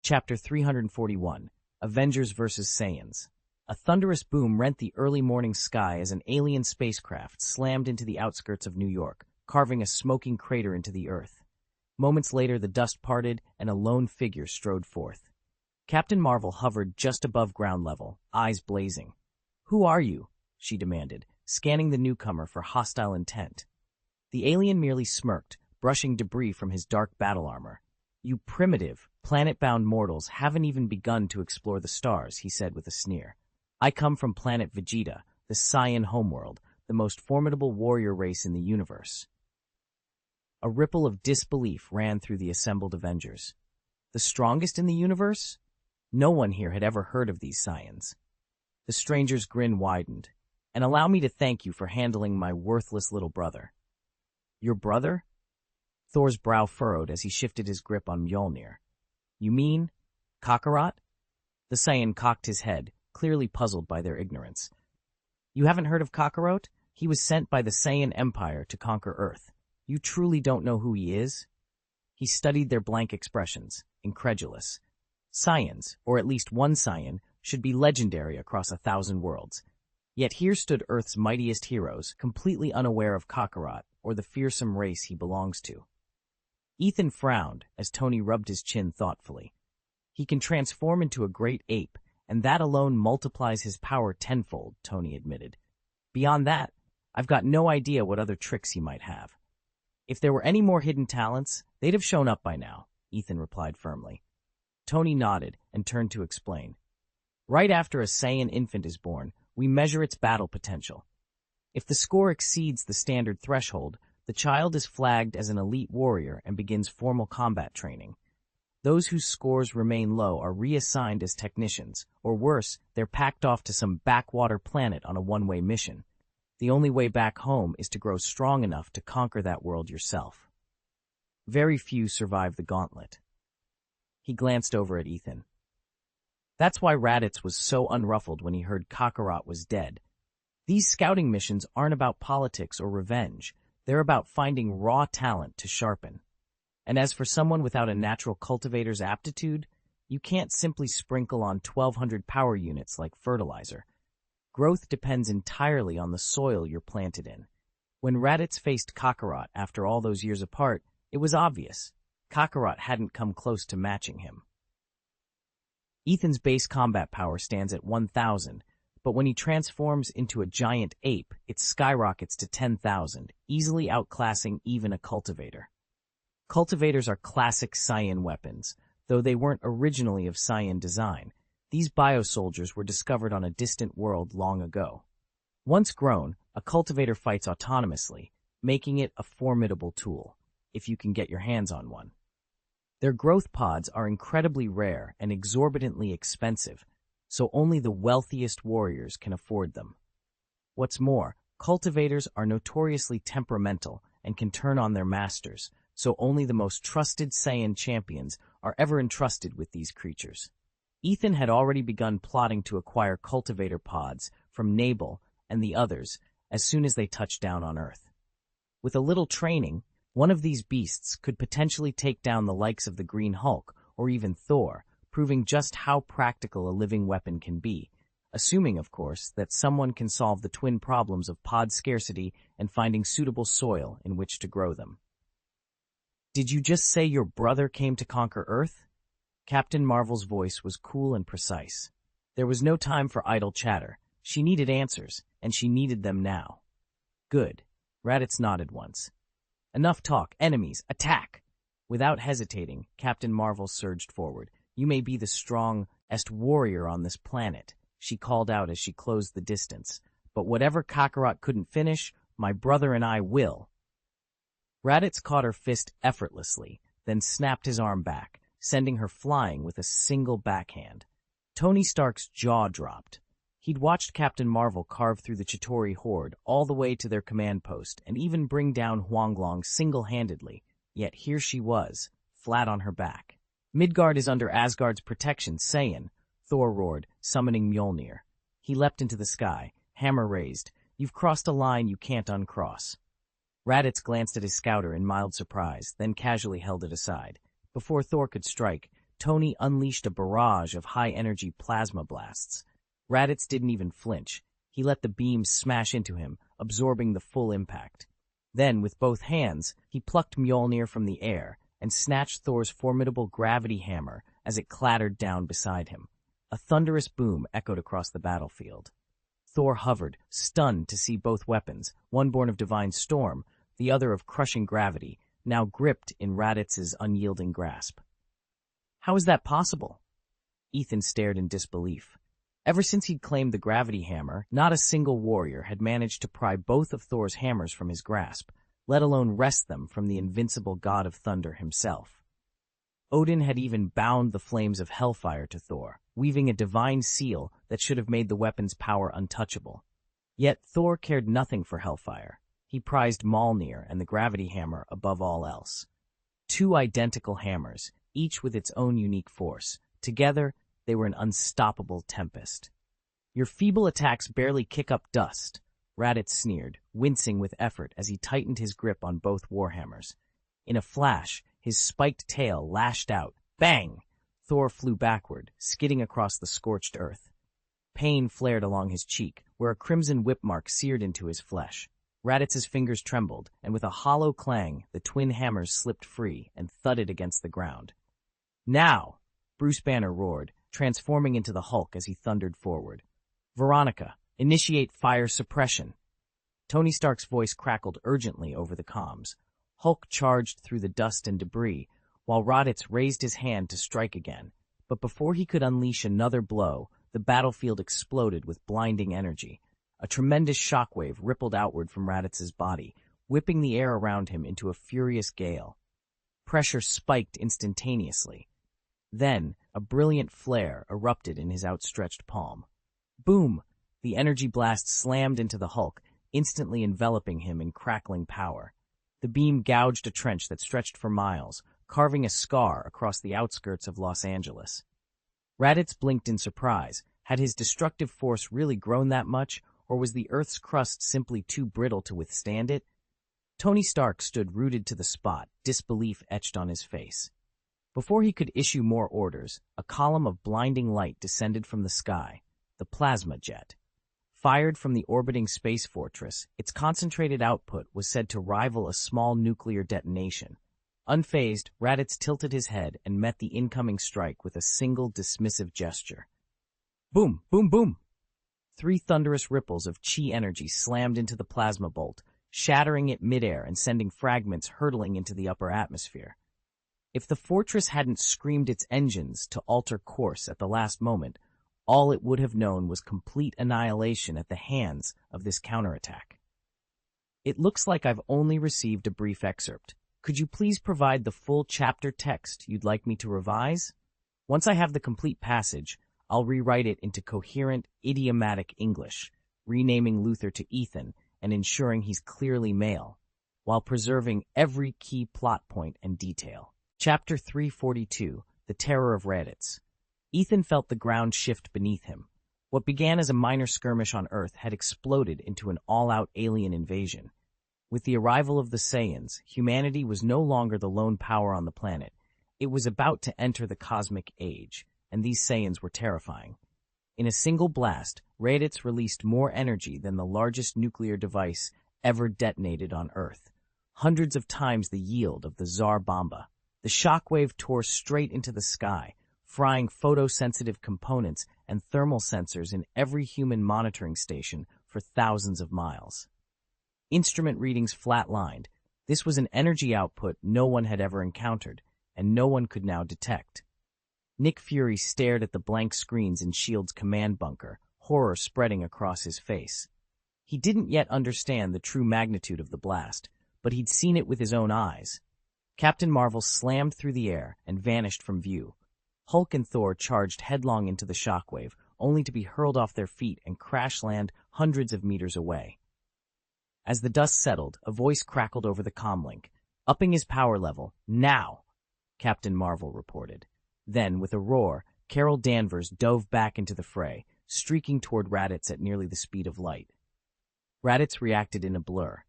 Chapter 341, Avengers vs. Saiyans. A thunderous boom rent the early morning sky as an alien spacecraft slammed into the outskirts of New York, carving a smoking crater into the earth. Moments later, the dust parted and a lone figure strode forth. Captain Marvel hovered just above ground level, eyes blazing. "Who are you?" she demanded, scanning the newcomer for hostile intent. The alien merely smirked, brushing debris from his dark battle armor. "You primitive, planet-bound mortals haven't even begun to explore the stars," he said with a sneer. "I come from planet Vegeta, the Saiyan homeworld, the most formidable warrior race in the universe." A ripple of disbelief ran through the assembled Avengers. The strongest in the universe? No one here had ever heard of these Saiyans. The stranger's grin widened. "And allow me to thank you for handling my worthless little brother." "Your brother?" Thor's brow furrowed as he shifted his grip on Mjolnir. "You mean Kakarot?" The Saiyan cocked his head, clearly puzzled by their ignorance. "You haven't heard of Kakarot? He was sent by the Saiyan Empire to conquer Earth. You truly don't know who he is?" He studied their blank expressions, incredulous. Saiyans, or at least one Saiyan, should be legendary across 1,000 worlds. Yet here stood Earth's mightiest heroes, completely unaware of Kakarot or the fearsome race he belongs to. Ethan frowned as Tony rubbed his chin thoughtfully. "He can transform into a great ape, and that alone multiplies his power tenfold," Tony admitted. "Beyond that, I've got no idea what other tricks he might have." "If there were any more hidden talents, they'd have shown up by now," Ethan replied firmly. Tony nodded and turned to explain. "Right after a Saiyan infant is born, we measure its battle potential. If the score exceeds the standard threshold, the child is flagged as an elite warrior and begins formal combat training. Those whose scores remain low are reassigned as technicians, or worse, they're packed off to some backwater planet on a one-way mission. The only way back home is to grow strong enough to conquer that world yourself. Very few survive the gauntlet." He glanced over at Ethan. "That's why Raditz was so unruffled when he heard Kakarot was dead. These scouting missions aren't about politics or revenge. They're about finding raw talent to sharpen. And as for someone without a natural cultivator's aptitude, you can't simply sprinkle on 1,200 power units like fertilizer. Growth depends entirely on the soil you're planted in. When Raditz faced Kakarot after all those years apart, it was obvious. Kakarot hadn't come close to matching him. Ethan's base combat power stands at 1,000, but when he transforms into a giant ape, it skyrockets to 10,000, easily outclassing even a cultivator. Cultivators are classic Saiyan weapons, though they weren't originally of Saiyan design. These biosoldiers were discovered on a distant world long ago. Once grown, a cultivator fights autonomously, making it a formidable tool, if you can get your hands on one. Their growth pods are incredibly rare and exorbitantly expensive, so only the wealthiest warriors can afford them. What's more, cultivators are notoriously temperamental and can turn on their masters, so only the most trusted Saiyan champions are ever entrusted with these creatures. Ethan had already begun plotting to acquire cultivator pods from Nabal and the others as soon as they touched down on Earth. With a little training, one of these beasts could potentially take down the likes of the Green Hulk or even Thor, proving just how practical a living weapon can be, assuming, of course, that someone can solve the twin problems of pod scarcity and finding suitable soil in which to grow them. "Did you just say your brother came to conquer Earth?" Captain Marvel's voice was cool and precise. There was no time for idle chatter. She needed answers, and she needed them now. "Good." Raditz nodded once. "Enough talk. Enemies, attack!" Without hesitating, Captain Marvel surged forward. "You may be the strongest warrior on this planet," she called out as she closed the distance. "But whatever Kakarot couldn't finish, my brother and I will." Raditz caught her fist effortlessly, then snapped his arm back, sending her flying with a single backhand. Tony Stark's jaw dropped. He'd watched Captain Marvel carve through the Chitauri horde all the way to their command post and even bring down Huanglong single-handedly, yet here she was, flat on her back. "Midgard is under Asgard's protection, Saiyan," Thor roared, summoning Mjolnir. He leapt into the sky, hammer raised. "You've crossed a line you can't uncross." Raditz glanced at his scouter in mild surprise, then casually held it aside. Before Thor could strike, Tony unleashed a barrage of high-energy plasma blasts. Raditz didn't even flinch. He let the beams smash into him, absorbing the full impact. Then, with both hands, he plucked Mjolnir from the air and snatched Thor's formidable gravity hammer as it clattered down beside him. A thunderous boom echoed across the battlefield. Thor hovered, stunned to see both weapons, one born of divine storm, the other of crushing gravity, now gripped in Raditz's unyielding grasp. How is that possible? Ethan stared in disbelief. Ever since he'd claimed the gravity hammer, not a single warrior had managed to pry both of Thor's hammers from his grasp, let alone wrest them from the invincible god of thunder himself. Odin had even bound the flames of hellfire to Thor, weaving a divine seal that should have made the weapon's power untouchable. Yet Thor cared nothing for hellfire. He prized Mjolnir and the gravity hammer above all else. Two identical hammers, each with its own unique force. Together, they were an unstoppable tempest. Your feeble attacks barely kick up dust, Raditz sneered, wincing with effort as he tightened his grip on both warhammers. In a flash, his spiked tail lashed out. Bang! Thor flew backward, skidding across the scorched earth. Pain flared along his cheek, where a crimson whip mark seared into his flesh. Raditz's fingers trembled, and with a hollow clang, the twin hammers slipped free and thudded against the ground. Now! Bruce Banner roared, transforming into the Hulk as he thundered forward. Veronica, initiate fire suppression. Tony Stark's voice crackled urgently over the comms. Hulk charged through the dust and debris, while Raditz raised his hand to strike again. But before he could unleash another blow, the battlefield exploded with blinding energy. A tremendous shockwave rippled outward from Raditz's body, whipping the air around him into a furious gale. Pressure spiked instantaneously. Then, a brilliant flare erupted in his outstretched palm. Boom! The energy blast slammed into the Hulk, instantly enveloping him in crackling power. The beam gouged a trench that stretched for miles, carving a scar across the outskirts of Los Angeles. Raditz blinked in surprise. Had his destructive force really grown that much, or was the Earth's crust simply too brittle to withstand it? Tony Stark stood rooted to the spot, disbelief etched on his face. Before he could issue more orders, a column of blinding light descended from the sky, the plasma jet. Fired from the orbiting space fortress, its concentrated output was said to rival a small nuclear detonation. Unfazed, Raditz tilted his head and met the incoming strike with a single dismissive gesture. Boom! Boom! Boom! 3 thunderous ripples of chi energy slammed into the plasma bolt, shattering it midair and sending fragments hurtling into the upper atmosphere. If the fortress hadn't screamed its engines to alter course at the last moment, all it would have known was complete annihilation at the hands of this counterattack. It looks like I've only received a brief excerpt. Could you please provide the full chapter text you'd like me to revise? Once I have the complete passage, I'll rewrite it into coherent, idiomatic English, renaming Luther to Ethan and ensuring he's clearly male, while preserving every key plot point and detail. Chapter 342, The Terror of Raditz. Ethan felt the ground shift beneath him. What began as a minor skirmish on Earth had exploded into an all-out alien invasion. With the arrival of the Saiyans, humanity was no longer the lone power on the planet. It was about to enter the cosmic age, and these Saiyans were terrifying. In a single blast, Raditz released more energy than the largest nuclear device ever detonated on Earth, hundreds of times the yield of the Tsar Bomba. The shockwave tore straight into the sky, frying photosensitive components and thermal sensors in every human monitoring station for thousands of miles. Instrument readings flatlined. This was an energy output no one had ever encountered, and no one could now detect. Nick Fury stared at the blank screens in S.H.I.E.L.D.'s command bunker, horror spreading across his face. He didn't yet understand the true magnitude of the blast, but he'd seen it with his own eyes. Captain Marvel slammed through the air and vanished from view. Hulk and Thor charged headlong into the shockwave, only to be hurled off their feet and crash-land hundreds of meters away. As the dust settled, a voice crackled over the comlink. Upping his power level, now, Captain Marvel reported. Then, with a roar, Carol Danvers dove back into the fray, streaking toward Raditz at nearly the speed of light. Raditz reacted in a blur.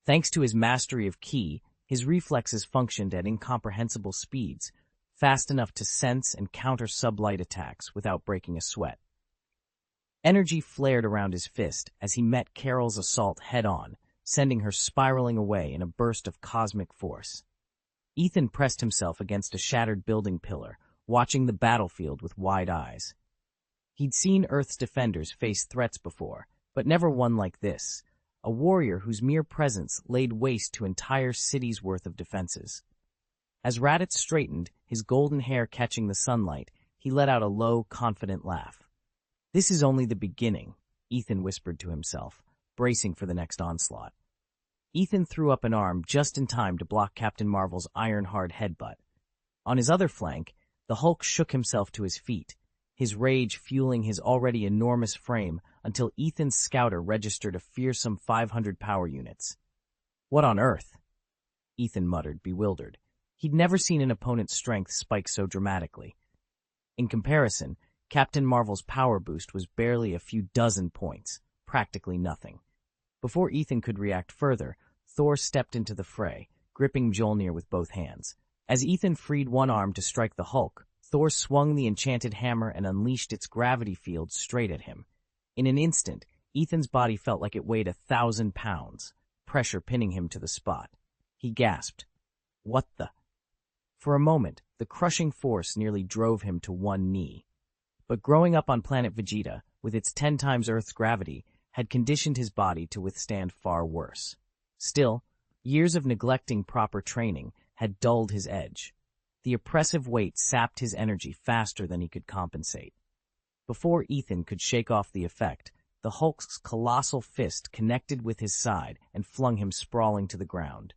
Thanks to his mastery of ki, his reflexes functioned at incomprehensible speeds. fast enough to sense and counter sublight attacks without breaking a sweat. Energy flared around his fist as he met Carol's assault head-on, sending her spiraling away in a burst of cosmic force. Ethan pressed himself against a shattered building pillar, watching the battlefield with wide eyes. He'd seen Earth's defenders face threats before, but never one like this, a warrior whose mere presence laid waste to entire cities' worth of defenses. As Raditz straightened, his golden hair catching the sunlight, he let out a low, confident laugh. "This is only the beginning," Ethan whispered to himself, bracing for the next onslaught. Ethan threw up an arm just in time to block Captain Marvel's iron-hard headbutt. On his other flank, the Hulk shook himself to his feet, his rage fueling his already enormous frame until Ethan's scouter registered a fearsome 500 power units. "What on earth?" Ethan muttered, bewildered. He'd never seen an opponent's strength spike so dramatically. In comparison, Captain Marvel's power boost was barely a few dozen points, practically nothing. Before Ethan could react further, Thor stepped into the fray, gripping Mjolnir with both hands. As Ethan freed one arm to strike the Hulk, Thor swung the enchanted hammer and unleashed its gravity field straight at him. In an instant, Ethan's body felt like it weighed 1,000 pounds, pressure pinning him to the spot. He gasped, "What the?" For a moment, the crushing force nearly drove him to one knee. But growing up on planet Vegeta, with its 10 times Earth's gravity, had conditioned his body to withstand far worse. Still, years of neglecting proper training had dulled his edge. The oppressive weight sapped his energy faster than he could compensate. Before Ethan could shake off the effect, the Hulk's colossal fist connected with his side and flung him sprawling to the ground.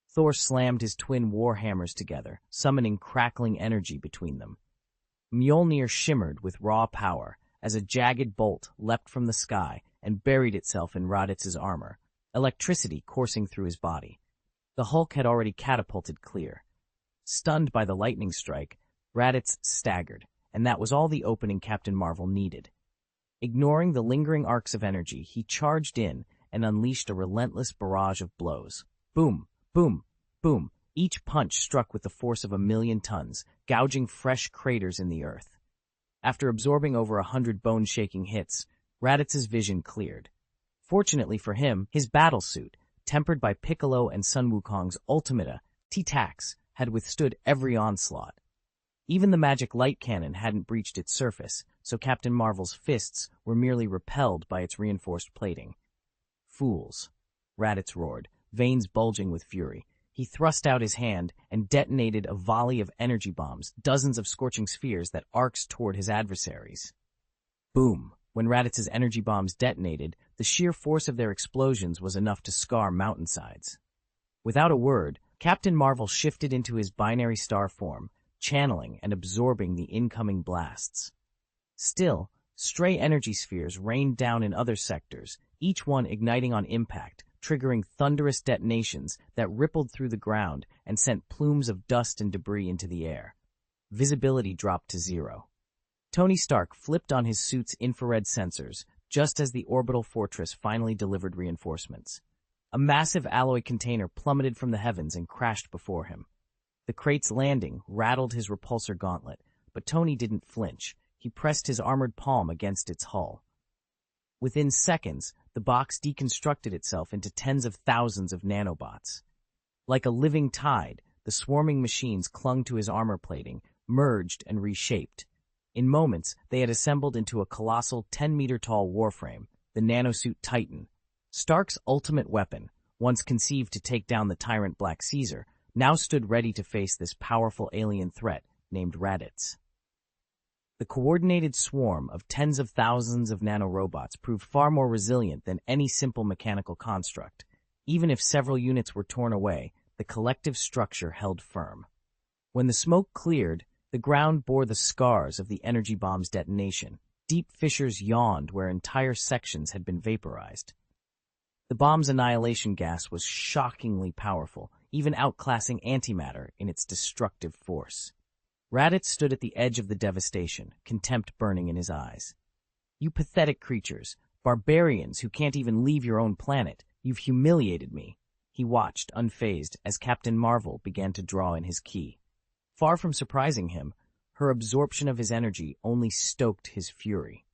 Thor slammed his twin war hammers together, summoning crackling energy between them. Mjolnir shimmered with raw power as a jagged bolt leapt from the sky and buried itself in Raditz's armor, electricity coursing through his body. The Hulk had already catapulted clear. Stunned by the lightning strike, Raditz staggered, and that was all the opening Captain Marvel needed. Ignoring the lingering arcs of energy, he charged in and unleashed a relentless barrage of blows. Boom, boom, boom. Each punch struck with the force of 1,000,000 tons, gouging fresh craters in the earth. After absorbing over 100 bone-shaking hits, Raditz's vision cleared. Fortunately for him, his battlesuit, tempered by Piccolo and Sun Wukong's Ultimata, T-Tax, had withstood every onslaught. Even the magic light cannon hadn't breached its surface, so Captain Marvel's fists were merely repelled by its reinforced plating. "Fools," Raditz roared, veins bulging with fury. He thrust out his hand and detonated a volley of energy bombs, dozens of scorching spheres that arced toward his adversaries. Boom! When Raditz's energy bombs detonated, the sheer force of their explosions was enough to scar mountainsides. Without a word, Captain Marvel shifted into his binary star form, channeling and absorbing the incoming blasts. Still, stray energy spheres rained down in other sectors, each one igniting on impact, triggering thunderous detonations that rippled through the ground and sent plumes of dust and debris into the air. Visibility dropped to 0. Tony Stark flipped on his suit's infrared sensors just as the orbital fortress finally delivered reinforcements. A massive alloy container plummeted from the heavens and crashed before him. The crate's landing rattled his repulsor gauntlet, but Tony didn't flinch. He pressed his armored palm against its hull. Within seconds, the box deconstructed itself into tens of thousands of nanobots. Like a living tide, the swarming machines clung to his armor plating, merged and reshaped. In moments, they had assembled into a colossal 10-meter-tall warframe, the nanosuit Titan. Stark's ultimate weapon, once conceived to take down the tyrant Black Caesar, now stood ready to face this powerful alien threat named Raditz. The coordinated swarm of tens of thousands of nanorobots proved far more resilient than any simple mechanical construct. Even if several units were torn away, the collective structure held firm. When the smoke cleared, the ground bore the scars of the energy bomb's detonation. Deep fissures yawned where entire sections had been vaporized. The bomb's annihilation gas was shockingly powerful, even outclassing antimatter in its destructive force. Raditz stood at the edge of the devastation, contempt burning in his eyes. "You pathetic creatures, barbarians who can't even leave your own planet, you've humiliated me." He watched, unfazed, as Captain Marvel began to draw in his ki. Far from surprising him, her absorption of his energy only stoked his fury.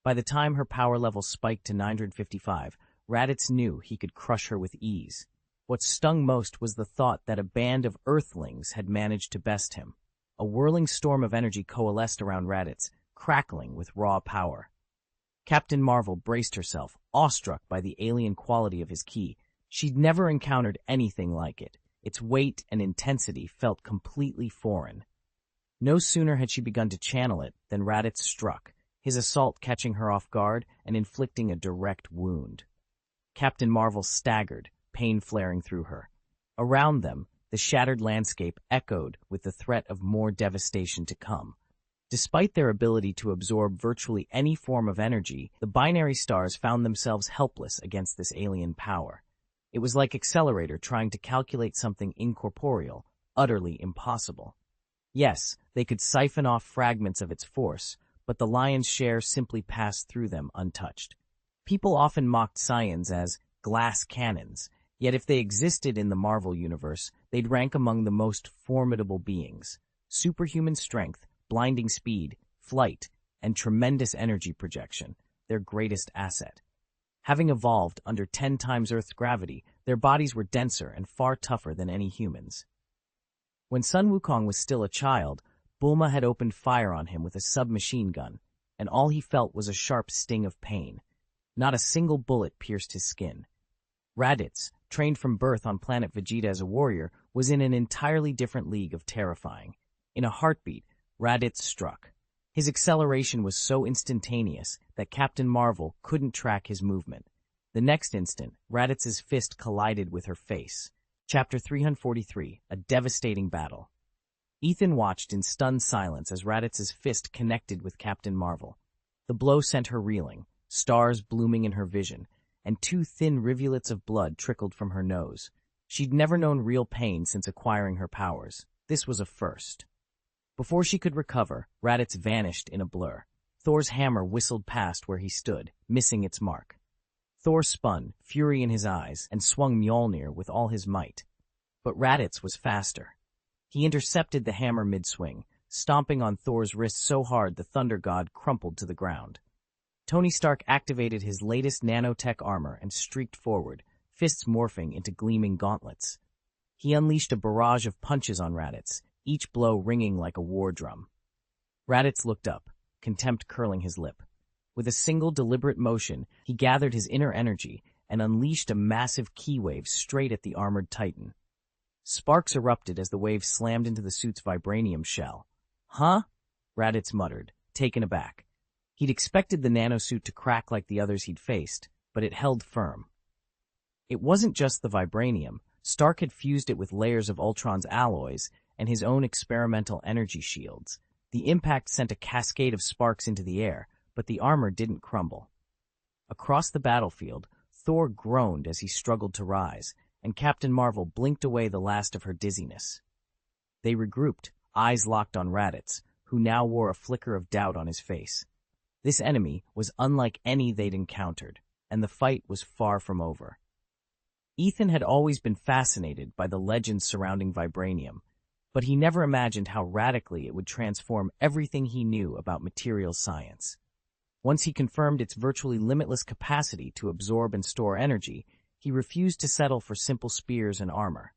By the time her power level spiked to 955, Raditz knew he could crush her with ease. What stung most was the thought that a band of Earthlings had managed to best him. A whirling storm of energy coalesced around Raditz, crackling with raw power. Captain Marvel braced herself, awestruck by the alien quality of his ki. She'd never encountered anything like it. Its weight and intensity felt completely foreign. No sooner had she begun to channel it than Raditz struck, his assault catching her off guard and inflicting a direct wound. Captain Marvel staggered, pain flaring through her. Around them, the shattered landscape echoed with the threat of more devastation to come. Despite their ability to absorb virtually any form of energy, the binary stars found themselves helpless against this alien power. It was like Accelerator trying to calculate something incorporeal, utterly impossible. Yes, they could siphon off fragments of its force, but the lion's share simply passed through them untouched. People often mocked Scions as glass cannons, yet if they existed in the Marvel universe, they'd rank among the most formidable beings. Superhuman strength, blinding speed, flight, and tremendous energy projection, their greatest asset. Having evolved under 10 times Earth's gravity, their bodies were denser and far tougher than any humans. When Sun Wukong was still a child, Bulma had opened fire on him with a submachine gun, and all he felt was a sharp sting of pain. Not a single bullet pierced his skin. Raditz, trained from birth on planet Vegeta as a warrior, was in an entirely different league of terrifying. In a heartbeat, Raditz struck. His acceleration was so instantaneous that Captain Marvel couldn't track his movement. The next instant, Raditz's fist collided with her face. Chapter 343, A Devastating Battle. Ethan watched in stunned silence as Raditz's fist connected with Captain Marvel. The blow sent her reeling, stars blooming in her vision, and 2 thin rivulets of blood trickled from her nose. She'd never known real pain since acquiring her powers. This was a first. Before she could recover, Raditz vanished in a blur. Thor's hammer whistled past where he stood, missing its mark. Thor spun, fury in his eyes, and swung Mjolnir with all his might. But Raditz was faster. He intercepted the hammer mid-swing, stomping on Thor's wrist so hard the Thunder God crumpled to the ground. Tony Stark activated his latest nanotech armor and streaked forward, fists morphing into gleaming gauntlets. He unleashed a barrage of punches on Raditz, each blow ringing like a war drum. Raditz looked up, contempt curling his lip. With a single deliberate motion, he gathered his inner energy and unleashed a massive ki wave straight at the armored titan. Sparks erupted as the wave slammed into the suit's vibranium shell. "Huh?" Raditz muttered, taken aback. He'd expected the nanosuit to crack like the others he'd faced, but it held firm. It wasn't just the vibranium. Stark had fused it with layers of Ultron's alloys and his own experimental energy shields. The impact sent a cascade of sparks into the air, but the armor didn't crumble. Across the battlefield, Thor groaned as he struggled to rise, and Captain Marvel blinked away the last of her dizziness. They regrouped, eyes locked on Raditz, who now wore a flicker of doubt on his face. This enemy was unlike any they'd encountered, and the fight was far from over. Ethan had always been fascinated by the legends surrounding vibranium, but he never imagined how radically it would transform everything he knew about material science. Once he confirmed its virtually limitless capacity to absorb and store energy, he refused to settle for simple spears and armor.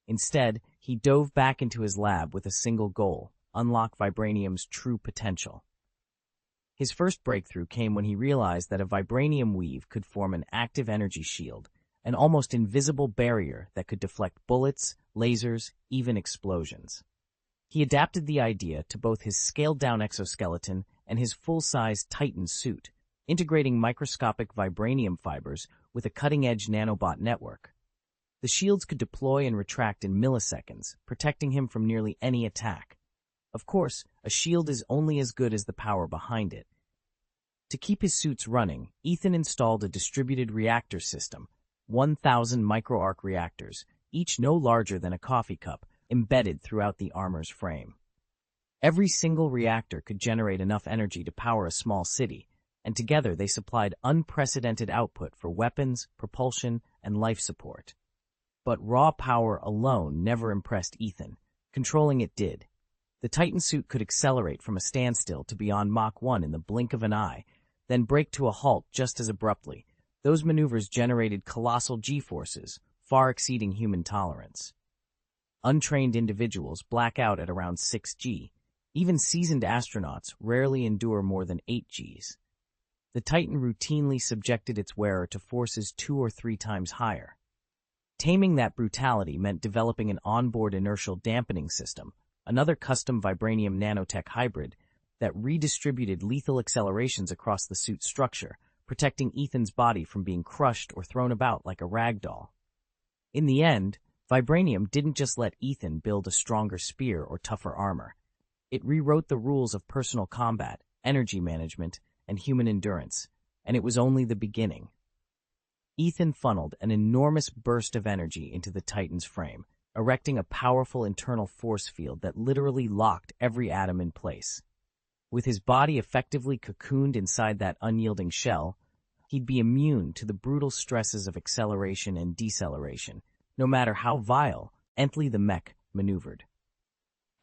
Instead, he dove back into his lab with a single goal: unlock vibranium's true potential. His first breakthrough came when he realized that a vibranium weave could form an active energy shield, an almost invisible barrier that could deflect bullets, lasers, even explosions. He adapted the idea to both his scaled-down exoskeleton and his full-size Titan suit, integrating microscopic vibranium fibers with a cutting-edge nanobot network. The shields could deploy and retract in milliseconds, protecting him from nearly any attack. Of course, a shield is only as good as the power behind it. To keep his suits running, Ethan installed a distributed reactor system, 1,000 microarc reactors, each no larger than a coffee cup, embedded throughout the armor's frame. Every single reactor could generate enough energy to power a small city, and together they supplied unprecedented output for weapons, propulsion, and life support. But raw power alone never impressed Ethan. Controlling it did. The Titan suit could accelerate from a standstill to beyond Mach 1 in the blink of an eye, then break to a halt just as abruptly. Those maneuvers generated colossal G-forces, far exceeding human tolerance. Untrained individuals black out at around 6G. Even seasoned astronauts rarely endure more than 8Gs. The Titan routinely subjected its wearer to forces 2 or 3 times higher. Taming that brutality meant developing an onboard inertial dampening system, another custom vibranium nanotech hybrid, that redistributed lethal accelerations across the suit's structure, protecting Ethan's body from being crushed or thrown about like a rag doll. In the end, vibranium didn't just let Ethan build a stronger spear or tougher armor. It rewrote the rules of personal combat, energy management, and human endurance, and it was only the beginning. Ethan funneled an enormous burst of energy into the Titan's frame, erecting a powerful internal force field that literally locked every atom in place. With his body effectively cocooned inside that unyielding shell, he'd be immune to the brutal stresses of acceleration and deceleration, no matter how violently the mech maneuvered.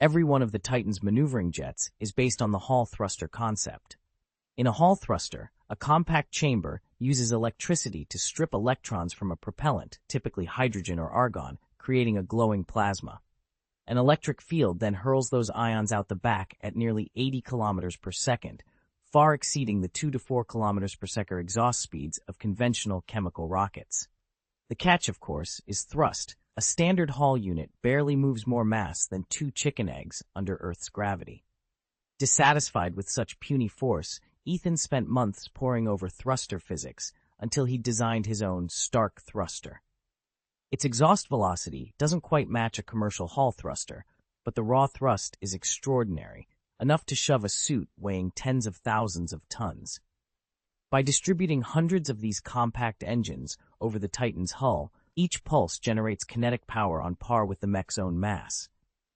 Every one of the Titan's maneuvering jets is based on the Hall thruster concept. In a Hall thruster, a compact chamber uses electricity to strip electrons from a propellant, typically hydrogen or argon, creating a glowing plasma. An electric field then hurls those ions out the back at nearly 80 kilometers per second, far exceeding the 2 to 4 kilometers per second exhaust speeds of conventional chemical rockets. The catch, of course, is thrust. A standard Hall unit barely moves more mass than 2 chicken eggs under Earth's gravity. Dissatisfied with such puny force, Ethan spent months poring over thruster physics until he designed his own Stark thruster. Its exhaust velocity doesn't quite match a commercial Hall thruster, but the raw thrust is extraordinary, enough to shove a suit weighing tens of thousands of tons. By distributing hundreds of these compact engines over the Titan's hull, each pulse generates kinetic power on par with the mech's own mass.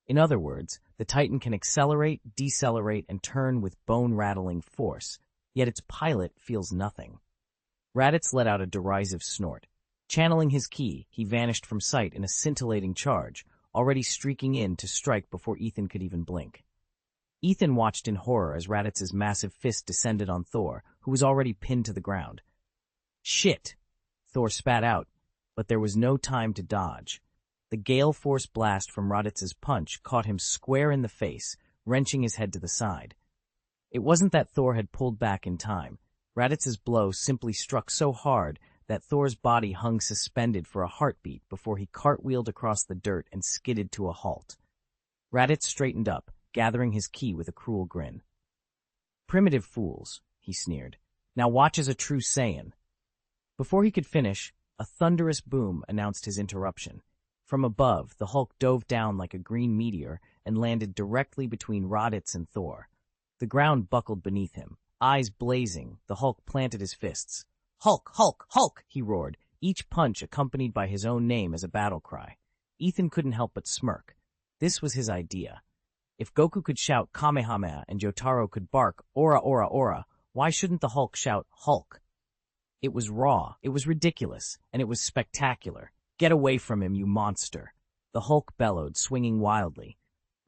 In other words, the Titan can accelerate, decelerate, and turn with bone-rattling force, yet its pilot feels nothing. Raditz let out a derisive snort. Channeling his ki, he vanished from sight in a scintillating charge, already streaking in to strike before Ethan could even blink. Ethan watched in horror as Raditz's massive fist descended on Thor, who was already pinned to the ground. "Shit!" Thor spat out, but there was no time to dodge. The gale force blast from Raditz's punch caught him square in the face, wrenching his head to the side. It wasn't that Thor had pulled back in time. Raditz's blow simply struck so hard that Thor's body hung suspended for a heartbeat before he cartwheeled across the dirt and skidded to a halt. Raditz straightened up, gathering his ki with a cruel grin. "Primitive fools," he sneered. "Now watch as a true Saiyan." Before he could finish, a thunderous boom announced his interruption. From above, the Hulk dove down like a green meteor and landed directly between Raditz and Thor. The ground buckled beneath him. Eyes blazing, the Hulk planted his fists. "Hulk! Hulk! Hulk!" he roared, each punch accompanied by his own name as a battle cry. Ethan couldn't help but smirk. This was his idea. If Goku could shout Kamehameha and Jotaro could bark Ora Ora Ora, why shouldn't the Hulk shout Hulk? It was raw, it was ridiculous, and it was spectacular. "Get away from him, you monster!" The Hulk bellowed, swinging wildly.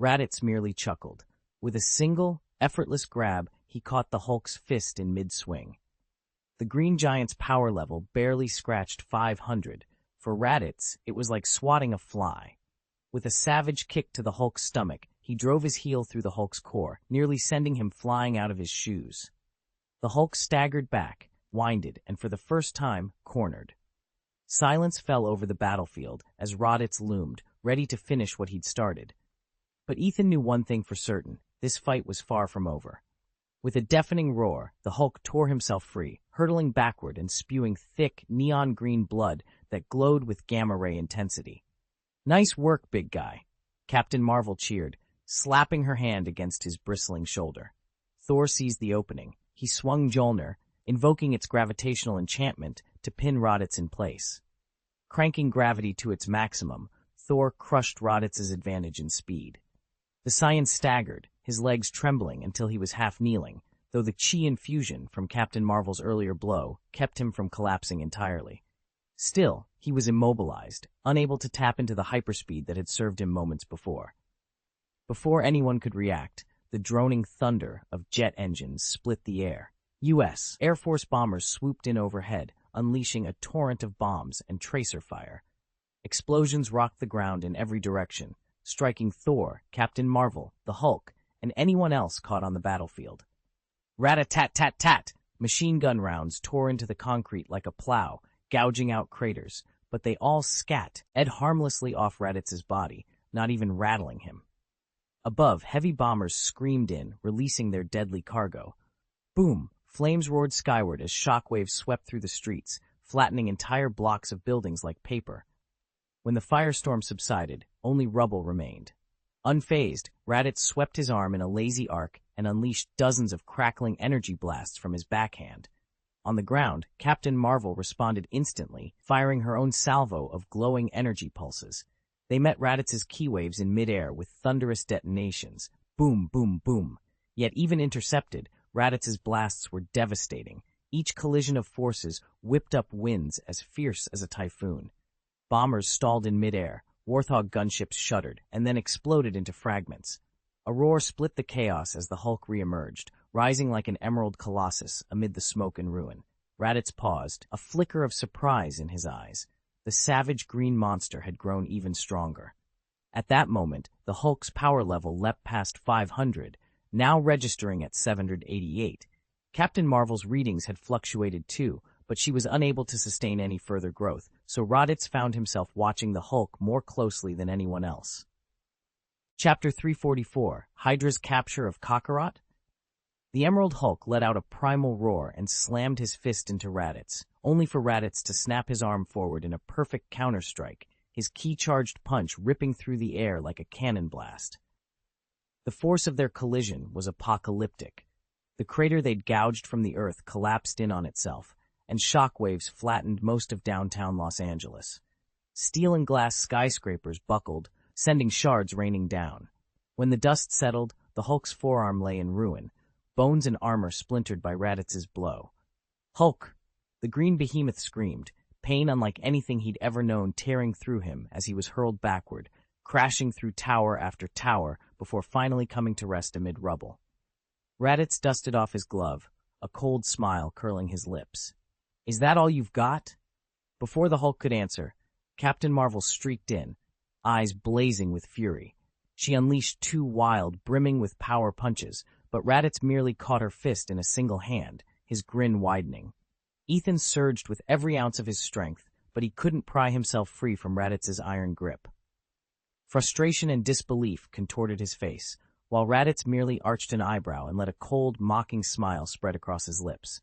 Raditz merely chuckled. With a single, effortless grab, he caught the Hulk's fist in mid-swing. The Green Giant's power level barely scratched 500. For Raditz, it was like swatting a fly. With a savage kick to the Hulk's stomach, he drove his heel through the Hulk's core, nearly sending him flying out of his shoes. The Hulk staggered back, winded, and for the first time, cornered. Silence fell over the battlefield as Raditz loomed, ready to finish what he'd started. But Ethan knew one thing for certain: this fight was far from over. With a deafening roar, the Hulk tore himself free, hurtling backward and spewing thick, neon-green blood that glowed with gamma-ray intensity. "Nice work, big guy," Captain Marvel cheered, slapping her hand against his bristling shoulder. Thor seized the opening. He swung Mjolnir, invoking its gravitational enchantment to pin Raditz in place. Cranking gravity to its maximum, Thor crushed Raditz's advantage in speed. The Saiyan staggered, his legs trembling until he was half kneeling, though the chi infusion from Captain Marvel's earlier blow kept him from collapsing entirely. Still, he was immobilized, unable to tap into the hyperspeed that had served him moments before. Before anyone could react, the droning thunder of jet engines split the air. U.S. Air Force bombers swooped in overhead, unleashing a torrent of bombs and tracer fire. Explosions rocked the ground in every direction, striking Thor, Captain Marvel, the Hulk, and anyone else caught on the battlefield. Rat-a-tat-tat-tat! Machine gun rounds tore into the concrete like a plow, gouging out craters, but they all ed harmlessly off Raditz's body, not even rattling him. Above, heavy bombers screamed in, releasing their deadly cargo. Boom! Flames roared skyward as shockwaves swept through the streets, flattening entire blocks of buildings like paper. When the firestorm subsided, only rubble remained. Unfazed, Raditz swept his arm in a lazy arc and unleashed dozens of crackling energy blasts from his backhand. On the ground, Captain Marvel responded instantly, firing her own salvo of glowing energy pulses. They met Raditz's key waves in midair with thunderous detonations. Boom, boom, boom. Yet even intercepted, Raditz's blasts were devastating. Each collision of forces whipped up winds as fierce as a typhoon. Bombers stalled in midair, Warthog gunships shuddered, and then exploded into fragments. A roar split the chaos as the Hulk re-emerged, rising like an emerald colossus amid the smoke and ruin. Raditz paused, a flicker of surprise in his eyes. The savage green monster had grown even stronger. At that moment, the Hulk's power level leapt past 500, now registering at 788. Captain Marvel's readings had fluctuated too, but she was unable to sustain any further growth, so Raditz found himself watching the Hulk more closely than anyone else. Chapter 344, Hydra's Capture of Kakarot? The Emerald Hulk let out a primal roar and slammed his fist into Raditz, only for Raditz to snap his arm forward in a perfect counterstrike, his key-charged punch ripping through the air like a cannon blast. The force of their collision was apocalyptic. The crater they'd gouged from the earth collapsed in on itself, and shockwaves flattened most of downtown Los Angeles. Steel and glass skyscrapers buckled, sending shards raining down. When the dust settled, the Hulk's forearm lay in ruin, bones and armor splintered by Raditz's blow. "Hulk!" The green behemoth screamed, pain unlike anything he'd ever known tearing through him as he was hurled backward, crashing through tower after tower before finally coming to rest amid rubble. Raditz dusted off his glove, a cold smile curling his lips. "Is that all you've got?" Before the Hulk could answer, Captain Marvel streaked in, eyes blazing with fury. She unleashed two wild, brimming with power punches, but Raditz merely caught her fist in a single hand, his grin widening. Ethan surged with every ounce of his strength, but he couldn't pry himself free from Raditz's iron grip. Frustration and disbelief contorted his face, while Raditz merely arched an eyebrow and let a cold, mocking smile spread across his lips.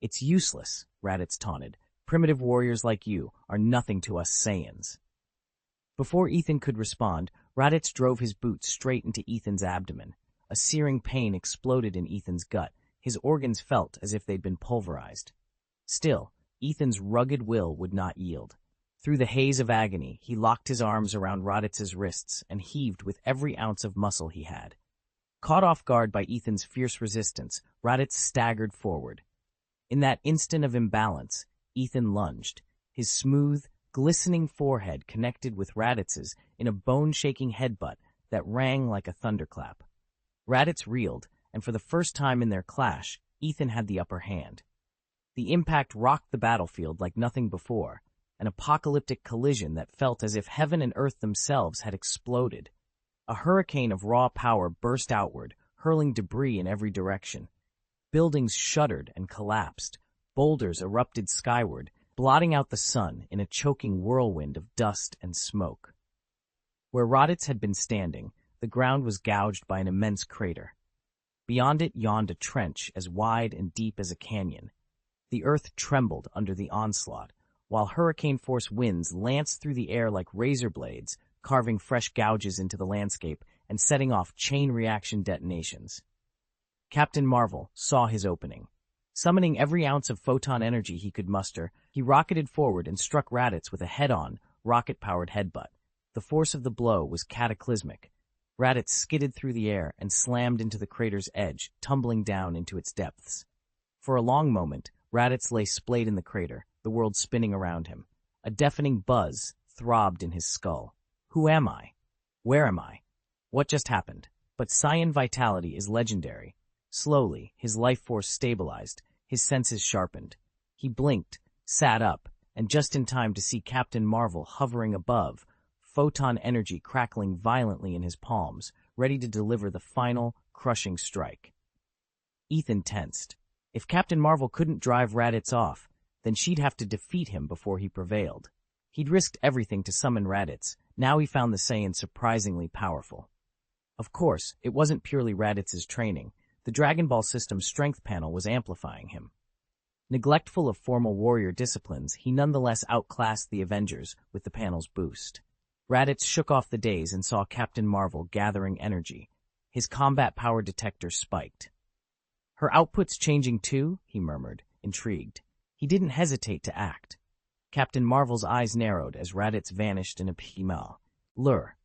"It's useless," Raditz taunted. "Primitive warriors like you are nothing to us Saiyans." Before Ethan could respond, Raditz drove his boot straight into Ethan's abdomen. A searing pain exploded in Ethan's gut. His organs felt as if they'd been pulverized. Still, Ethan's rugged will would not yield. Through the haze of agony, he locked his arms around Raditz's wrists and heaved with every ounce of muscle he had. Caught off guard by Ethan's fierce resistance, Raditz staggered forward. In that instant of imbalance, Ethan lunged, his smooth, glistening forehead connected with Raditz's in a bone-shaking headbutt that rang like a thunderclap. Raditz reeled, and for the first time in their clash, Ethan had the upper hand. The impact rocked the battlefield like nothing before, an apocalyptic collision that felt as if heaven and earth themselves had exploded. A hurricane of raw power burst outward, hurling debris in every direction. Buildings shuddered and collapsed. Boulders erupted skyward, blotting out the sun in a choking whirlwind of dust and smoke. Where Raditz had been standing, the ground was gouged by an immense crater. Beyond it yawned a trench as wide and deep as a canyon. The earth trembled under the onslaught, while hurricane-force winds lanced through the air like razor blades, carving fresh gouges into the landscape and setting off chain reaction detonations. Captain Marvel saw his opening. Summoning every ounce of photon energy he could muster, he rocketed forward and struck Raditz with a head-on, rocket-powered headbutt. The force of the blow was cataclysmic. Raditz skidded through the air and slammed into the crater's edge, tumbling down into its depths. For a long moment, Raditz lay splayed in the crater, the world spinning around him. A deafening buzz throbbed in his skull. Who am I? Where am I? What just happened? But Saiyan vitality is legendary. Slowly, his life force stabilized, his senses sharpened. He blinked, sat up, and just in time to see Captain Marvel hovering above, photon energy crackling violently in his palms, ready to deliver the final, crushing strike. Ethan tensed. If Captain Marvel couldn't drive Raditz off, then she'd have to defeat him before he prevailed. He'd risked everything to summon Raditz. Now he found the Saiyan surprisingly powerful. Of course, it wasn't purely Raditz's training. The Dragon Ball system's strength panel was amplifying him. Neglectful of formal warrior disciplines, he nonetheless outclassed the Avengers with the panel's boost. Raditz shook off the daze and saw Captain Marvel gathering energy. His combat power detector spiked. "Her output's changing too?" he murmured, intrigued. He didn't hesitate to act. Captain Marvel's eyes narrowed as Raditz vanished in a phemal. Lure.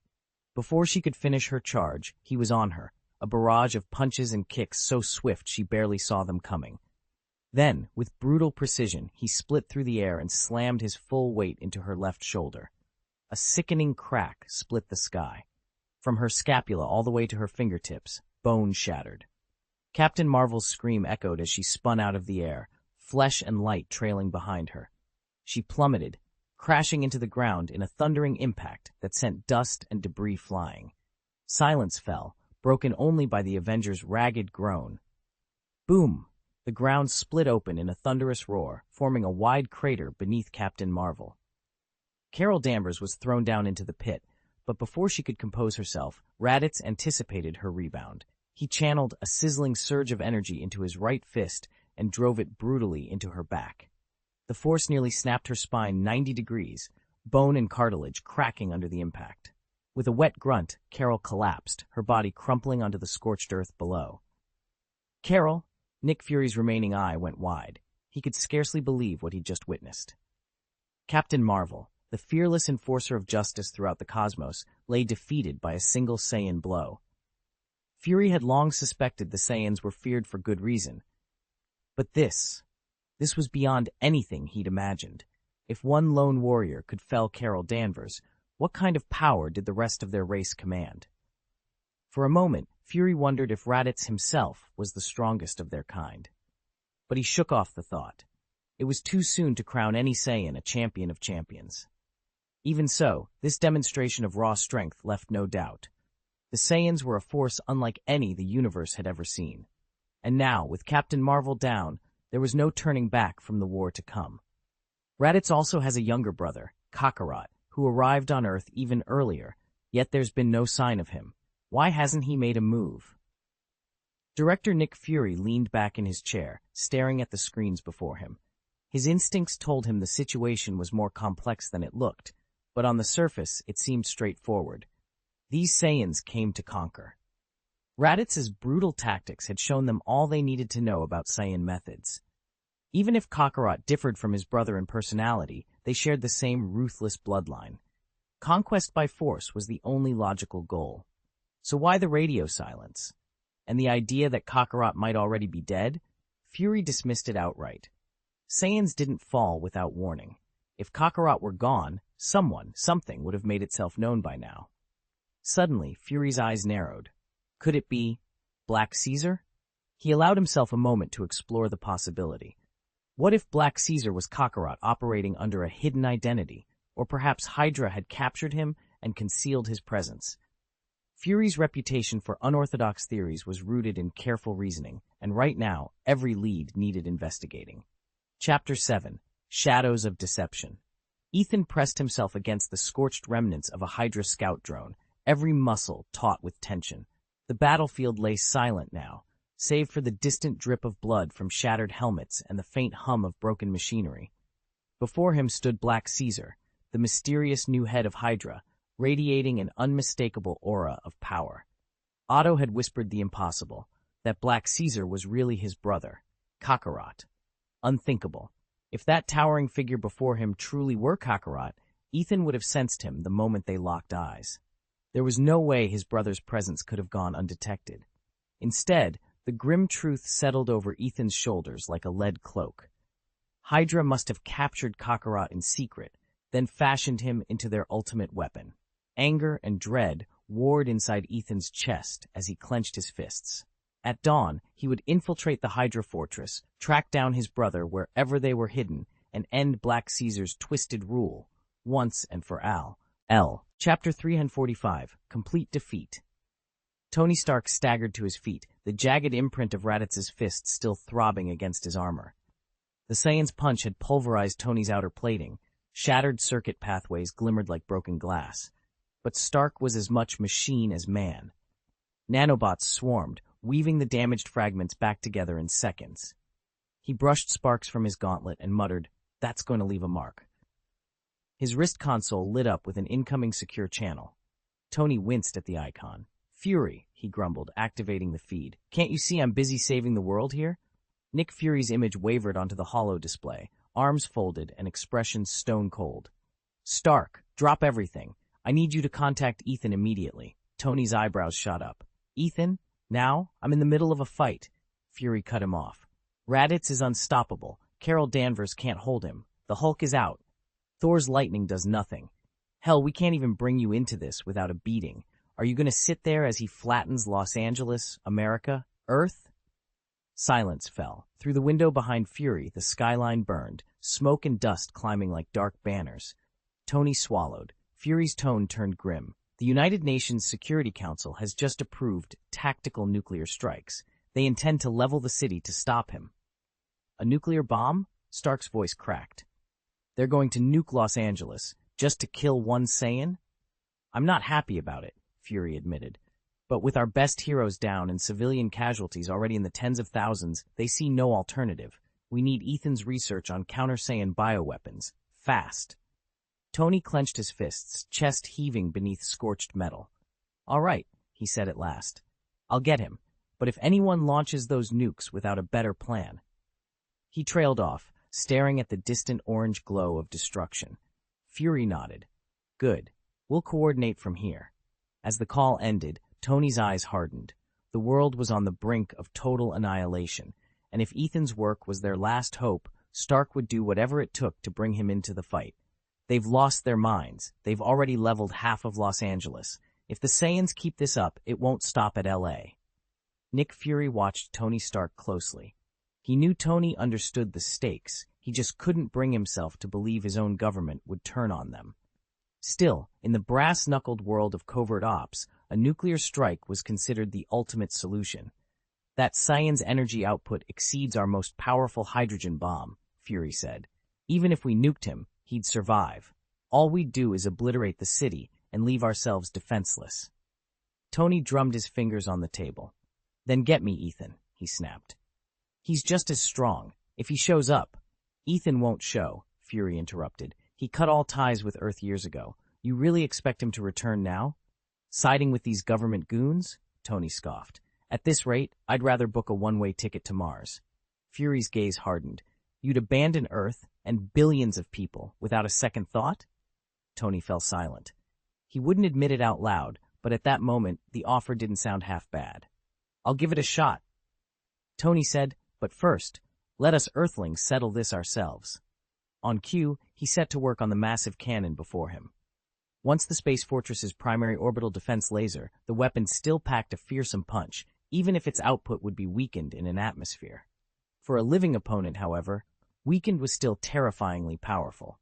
Before she could finish her charge, he was on her, a barrage of punches and kicks so swift she barely saw them coming. Then, with brutal precision, he split through the air and slammed his full weight into her left shoulder. A sickening crack split the sky. From her scapula all the way to her fingertips, bone shattered. Captain Marvel's scream echoed as she spun out of the air, flesh and light trailing behind her. She plummeted, crashing into the ground in a thundering impact that sent dust and debris flying. Silence fell, broken only by the Avengers' ragged groan. Boom! The ground split open in a thunderous roar, forming a wide crater beneath Captain Marvel. Carol Danvers was thrown down into the pit, but before she could compose herself, Raditz anticipated her rebound. He channeled a sizzling surge of energy into his right fist and drove it brutally into her back. The force nearly snapped her spine 90 degrees, bone and cartilage cracking under the impact. With a wet grunt, Carol collapsed, her body crumpling onto the scorched earth below. "Carol!" Nick Fury's remaining eye went wide. He could scarcely believe what he'd just witnessed. Captain Marvel, the fearless enforcer of justice throughout the cosmos, lay defeated by a single Saiyan blow. Fury had long suspected the Saiyans were feared for good reason. But this was beyond anything he'd imagined. If one lone warrior could fell Carol Danvers, what kind of power did the rest of their race command? For a moment, Fury wondered if Raditz himself was the strongest of their kind. But he shook off the thought. It was too soon to crown any Saiyan a champion of champions. Even so, this demonstration of raw strength left no doubt. The Saiyans were a force unlike any the universe had ever seen. And now, with Captain Marvel down, there was no turning back from the war to come. Raditz also has a younger brother, Kakarot, who arrived on Earth even earlier, yet there's been no sign of him. Why hasn't he made a move? Director Nick Fury leaned back in his chair, staring at the screens before him. His instincts told him the situation was more complex than it looked, but on the surface it seemed straightforward. These Saiyans came to conquer. Raditz's brutal tactics had shown them all they needed to know about Saiyan methods. Even if Kakarot differed from his brother in personality, they shared the same ruthless bloodline. Conquest by force was the only logical goal. So why the radio silence? And the idea that Kakarot might already be dead? Fury dismissed it outright. Saiyans didn't fall without warning. If Kakarot were gone, something would have made itself known by now. Suddenly, Fury's eyes narrowed. Could it be Black Caesar? He allowed himself a moment to explore the possibility. What if Black Caesar was Kakarot operating under a hidden identity, or perhaps Hydra had captured him and concealed his presence? Fury's reputation for unorthodox theories was rooted in careful reasoning, and right now, every lead needed investigating. Chapter 7. Shadows of Deception. Ethan pressed himself against the scorched remnants of a Hydra scout drone, every muscle taut with tension. The battlefield lay silent now, save for the distant drip of blood from shattered helmets and the faint hum of broken machinery. Before him stood Black Caesar, the mysterious new head of Hydra, radiating an unmistakable aura of power. Otto had whispered the impossible, that Black Caesar was really his brother, Kakarot. Unthinkable. If that towering figure before him truly were Kakarot, Ethan would have sensed him the moment they locked eyes. There was no way his brother's presence could have gone undetected. Instead, the grim truth settled over Ethan's shoulders like a lead cloak. Hydra must have captured Kakarot in secret, then fashioned him into their ultimate weapon. Anger and dread warred inside Ethan's chest as he clenched his fists. At dawn, he would infiltrate the Hydra Fortress, track down his brother wherever they were hidden, and end Black Caesar's twisted rule, once and for all. Chapter 345, Complete Defeat. Tony Stark staggered to his feet, the jagged imprint of Raditz's fist still throbbing against his armor. The Saiyan's punch had pulverized Tony's outer plating. Shattered circuit pathways glimmered like broken glass. But Stark was as much machine as man. Nanobots swarmed, weaving the damaged fragments back together in seconds. He brushed sparks from his gauntlet and muttered, "That's going to leave a mark." His wrist console lit up with an incoming secure channel. Tony winced at the icon. "Fury," he grumbled, activating the feed. "Can't you see I'm busy saving the world here?" Nick Fury's image wavered onto the holo display, arms folded and expression stone cold. "Stark, drop everything. I need you to contact Ethan immediately." Tony's eyebrows shot up. "Ethan? Now? I'm in the middle of a fight." Fury cut him off. "Raditz is unstoppable. Carol Danvers can't hold him. The Hulk is out. Thor's lightning does nothing. Hell, we can't even bring you into this without a beating. Are you going to sit there as he flattens Los Angeles, America, Earth?" Silence fell. Through the window behind Fury, the skyline burned, smoke and dust climbing like dark banners. Tony swallowed. Fury's tone turned grim. "The United Nations Security Council has just approved tactical nuclear strikes. They intend to level the city to stop him." "A nuclear bomb?" Stark's voice cracked. "They're going to nuke Los Angeles, just to kill one Saiyan?" "I'm not happy about it," Fury admitted. "But with our best heroes down and civilian casualties already in the tens of thousands, they see no alternative. We need Ethan's research on counter-Saiyan bioweapons. Fast." Tony clenched his fists, chest heaving beneath scorched metal. "All right," he said at last. "I'll get him. But if anyone launches those nukes without a better plan..." He trailed off, staring at the distant orange glow of destruction. Fury nodded. "Good. We'll coordinate from here." As the call ended, Tony's eyes hardened. The world was on the brink of total annihilation, and if Ethan's work was their last hope, Stark would do whatever it took to bring him into the fight. They've lost their minds. They've already leveled half of Los Angeles. If the Saiyans keep this up, it won't stop at LA. Nick Fury watched Tony Stark closely. He knew Tony understood the stakes. He just couldn't bring himself to believe his own government would turn on them. Still, in the brass-knuckled world of covert ops, a nuclear strike was considered the ultimate solution. "That Saiyan's energy output exceeds our most powerful hydrogen bomb," Fury said. "Even if we nuked him, he'd survive. All we'd do is obliterate the city and leave ourselves defenseless." Tony drummed his fingers on the table. "Then get me Ethan," he snapped. "He's just as strong. If he shows up..." "Ethan won't show," Fury interrupted. "He cut all ties with Earth years ago. You really expect him to return now? Siding with these government goons?" Tony scoffed. "At this rate, I'd rather book a one-way ticket to Mars." Fury's gaze hardened. "You'd abandon Earth and billions of people without a second thought?" Tony fell silent. He wouldn't admit it out loud, but at that moment, the offer didn't sound half bad. "I'll give it a shot," Tony said, "but first, let us Earthlings settle this ourselves." On cue, he set to work on the massive cannon before him. Once the Space Fortress's primary orbital defense laser, the weapon still packed a fearsome punch, even if its output would be weakened in an atmosphere. For a living opponent, however, weakened was still terrifyingly powerful.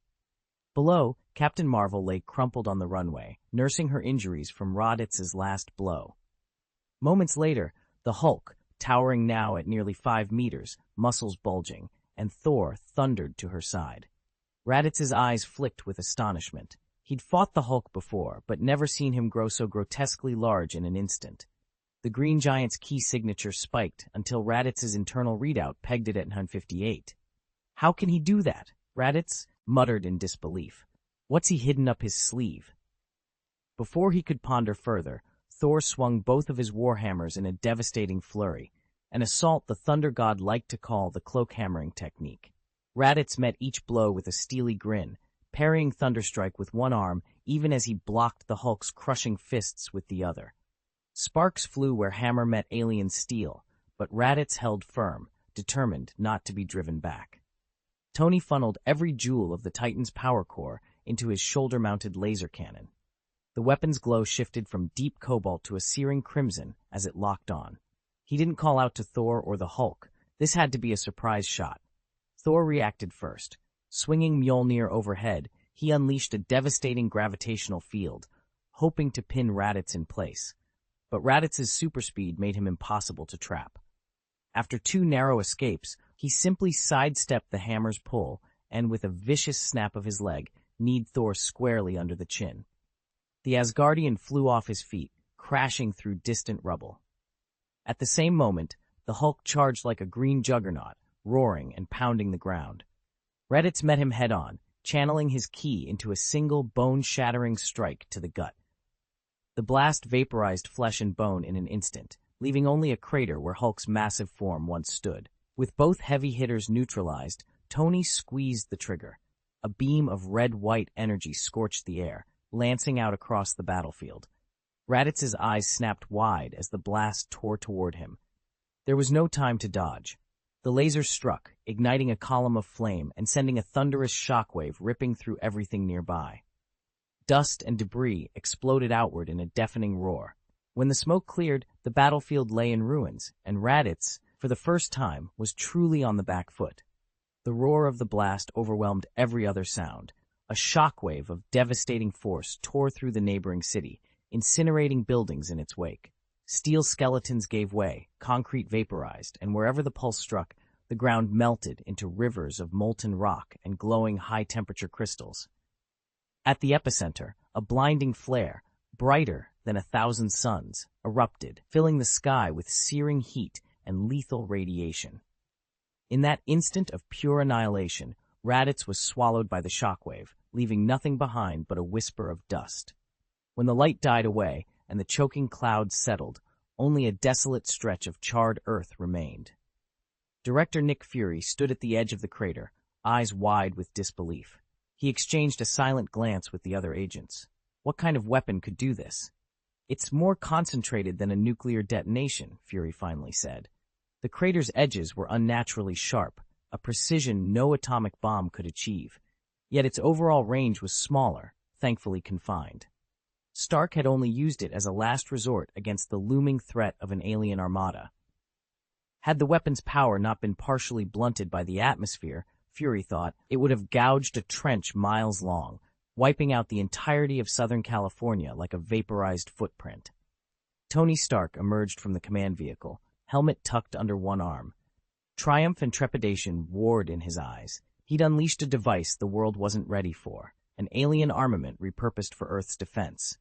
Below, Captain Marvel lay crumpled on the runway, nursing her injuries from Raditz's last blow. Moments later, the Hulk, towering now at nearly 5 meters, muscles bulging, and Thor thundered to her side. Raditz's eyes flicked with astonishment. He'd fought the Hulk before, but never seen him grow so grotesquely large in an instant. The Green Giant's key signature spiked until Raditz's internal readout pegged it at 158. "How can he do that?" Raditz muttered in disbelief. "What's he hidden up his sleeve?" Before he could ponder further, Thor swung both of his warhammers in a devastating flurry, an assault the Thunder God liked to call the cloak-hammering technique. Raditz met each blow with a steely grin, parrying Thunderstrike with one arm even as he blocked the Hulk's crushing fists with the other. Sparks flew where hammer met alien steel, but Raditz held firm, determined not to be driven back. Tony funneled every joule of the Titan's power core into his shoulder-mounted laser cannon. The weapon's glow shifted from deep cobalt to a searing crimson as it locked on. He didn't call out to Thor or the Hulk. This had to be a surprise shot. Thor reacted first. Swinging Mjolnir overhead, he unleashed a devastating gravitational field, hoping to pin Raditz in place. But Raditz's super speed made him impossible to trap. After 2 narrow escapes, he simply sidestepped the hammer's pull and, with a vicious snap of his leg, kneed Thor squarely under the chin. The Asgardian flew off his feet, crashing through distant rubble. At the same moment, the Hulk charged like a green juggernaut, roaring and pounding the ground. Raditz met him head-on, channeling his ki into a single bone-shattering strike to the gut. The blast vaporized flesh and bone in an instant, leaving only a crater where Hulk's massive form once stood. With both heavy hitters neutralized, Tony squeezed the trigger. A beam of red-white energy scorched the air, lancing out across the battlefield. Raditz's eyes snapped wide as the blast tore toward him. There was no time to dodge. The laser struck, igniting a column of flame and sending a thunderous shockwave ripping through everything nearby. Dust and debris exploded outward in a deafening roar. When the smoke cleared, the battlefield lay in ruins, and Raditz, for the first time, was truly on the back foot. The roar of the blast overwhelmed every other sound. A shockwave of devastating force tore through the neighboring city, incinerating buildings in its wake. Steel skeletons gave way, concrete vaporized, and wherever the pulse struck, the ground melted into rivers of molten rock and glowing high-temperature crystals. At the epicenter, a blinding flare, brighter than 1,000 suns, erupted, filling the sky with searing heat and lethal radiation. In that instant of pure annihilation, Raditz was swallowed by the shockwave, leaving nothing behind but a whisper of dust. When the light died away and the choking clouds settled, only a desolate stretch of charred earth remained. Director Nick Fury stood at the edge of the crater, eyes wide with disbelief. He exchanged a silent glance with the other agents. What kind of weapon could do this? It's more concentrated than a nuclear detonation, Fury finally said. The crater's edges were unnaturally sharp, a precision no atomic bomb could achieve. Yet its overall range was smaller, thankfully confined. Stark had only used it as a last resort against the looming threat of an alien armada. Had the weapon's power not been partially blunted by the atmosphere, Fury thought, it would have gouged a trench miles long, wiping out the entirety of Southern California like a vaporized footprint. Tony Stark emerged from the command vehicle, helmet tucked under one arm. Triumph and trepidation warred in his eyes. He'd unleashed a device the world wasn't ready for, an alien armament repurposed for Earth's defense.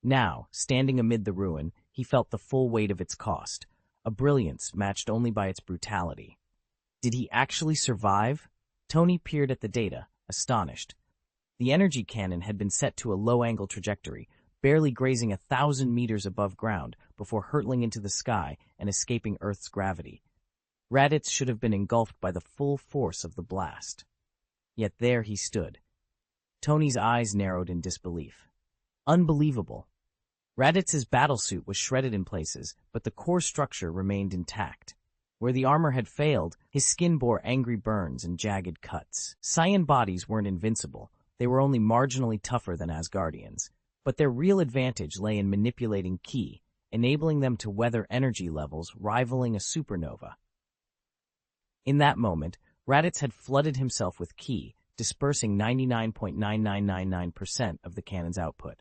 Now, standing amid the ruin, he felt the full weight of its cost, a brilliance matched only by its brutality. Did he actually survive? Tony peered at the data, astonished. The energy cannon had been set to a low-angle trajectory, barely grazing 1,000 meters above ground before hurtling into the sky and escaping Earth's gravity. Raditz should have been engulfed by the full force of the blast. Yet there he stood. Tony's eyes narrowed in disbelief. Unbelievable. Raditz's battlesuit was shredded in places, but the core structure remained intact. Where the armor had failed, his skin bore angry burns and jagged cuts. Saiyan bodies weren't invincible. They were only marginally tougher than Asgardians. But their real advantage lay in manipulating ki, enabling them to weather energy levels rivaling a supernova. In that moment, Raditz had flooded himself with ki, dispersing 99.9999% of the cannon's output.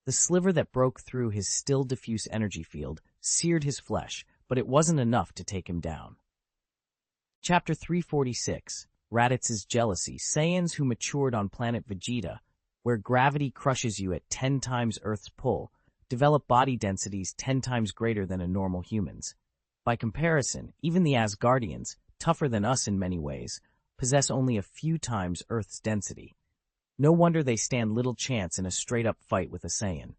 The sliver that broke through his still diffuse energy field seared his flesh, but it wasn't enough to take him down. Chapter 346, Raditz's Jealousy. Saiyans who matured on planet Vegeta, where gravity crushes you at 10 times Earth's pull, develop body densities 10 times greater than a normal human's. By comparison, even the Asgardians, tougher than us in many ways, possess only a few times Earth's density. No wonder they stand little chance in a straight-up fight with a Saiyan.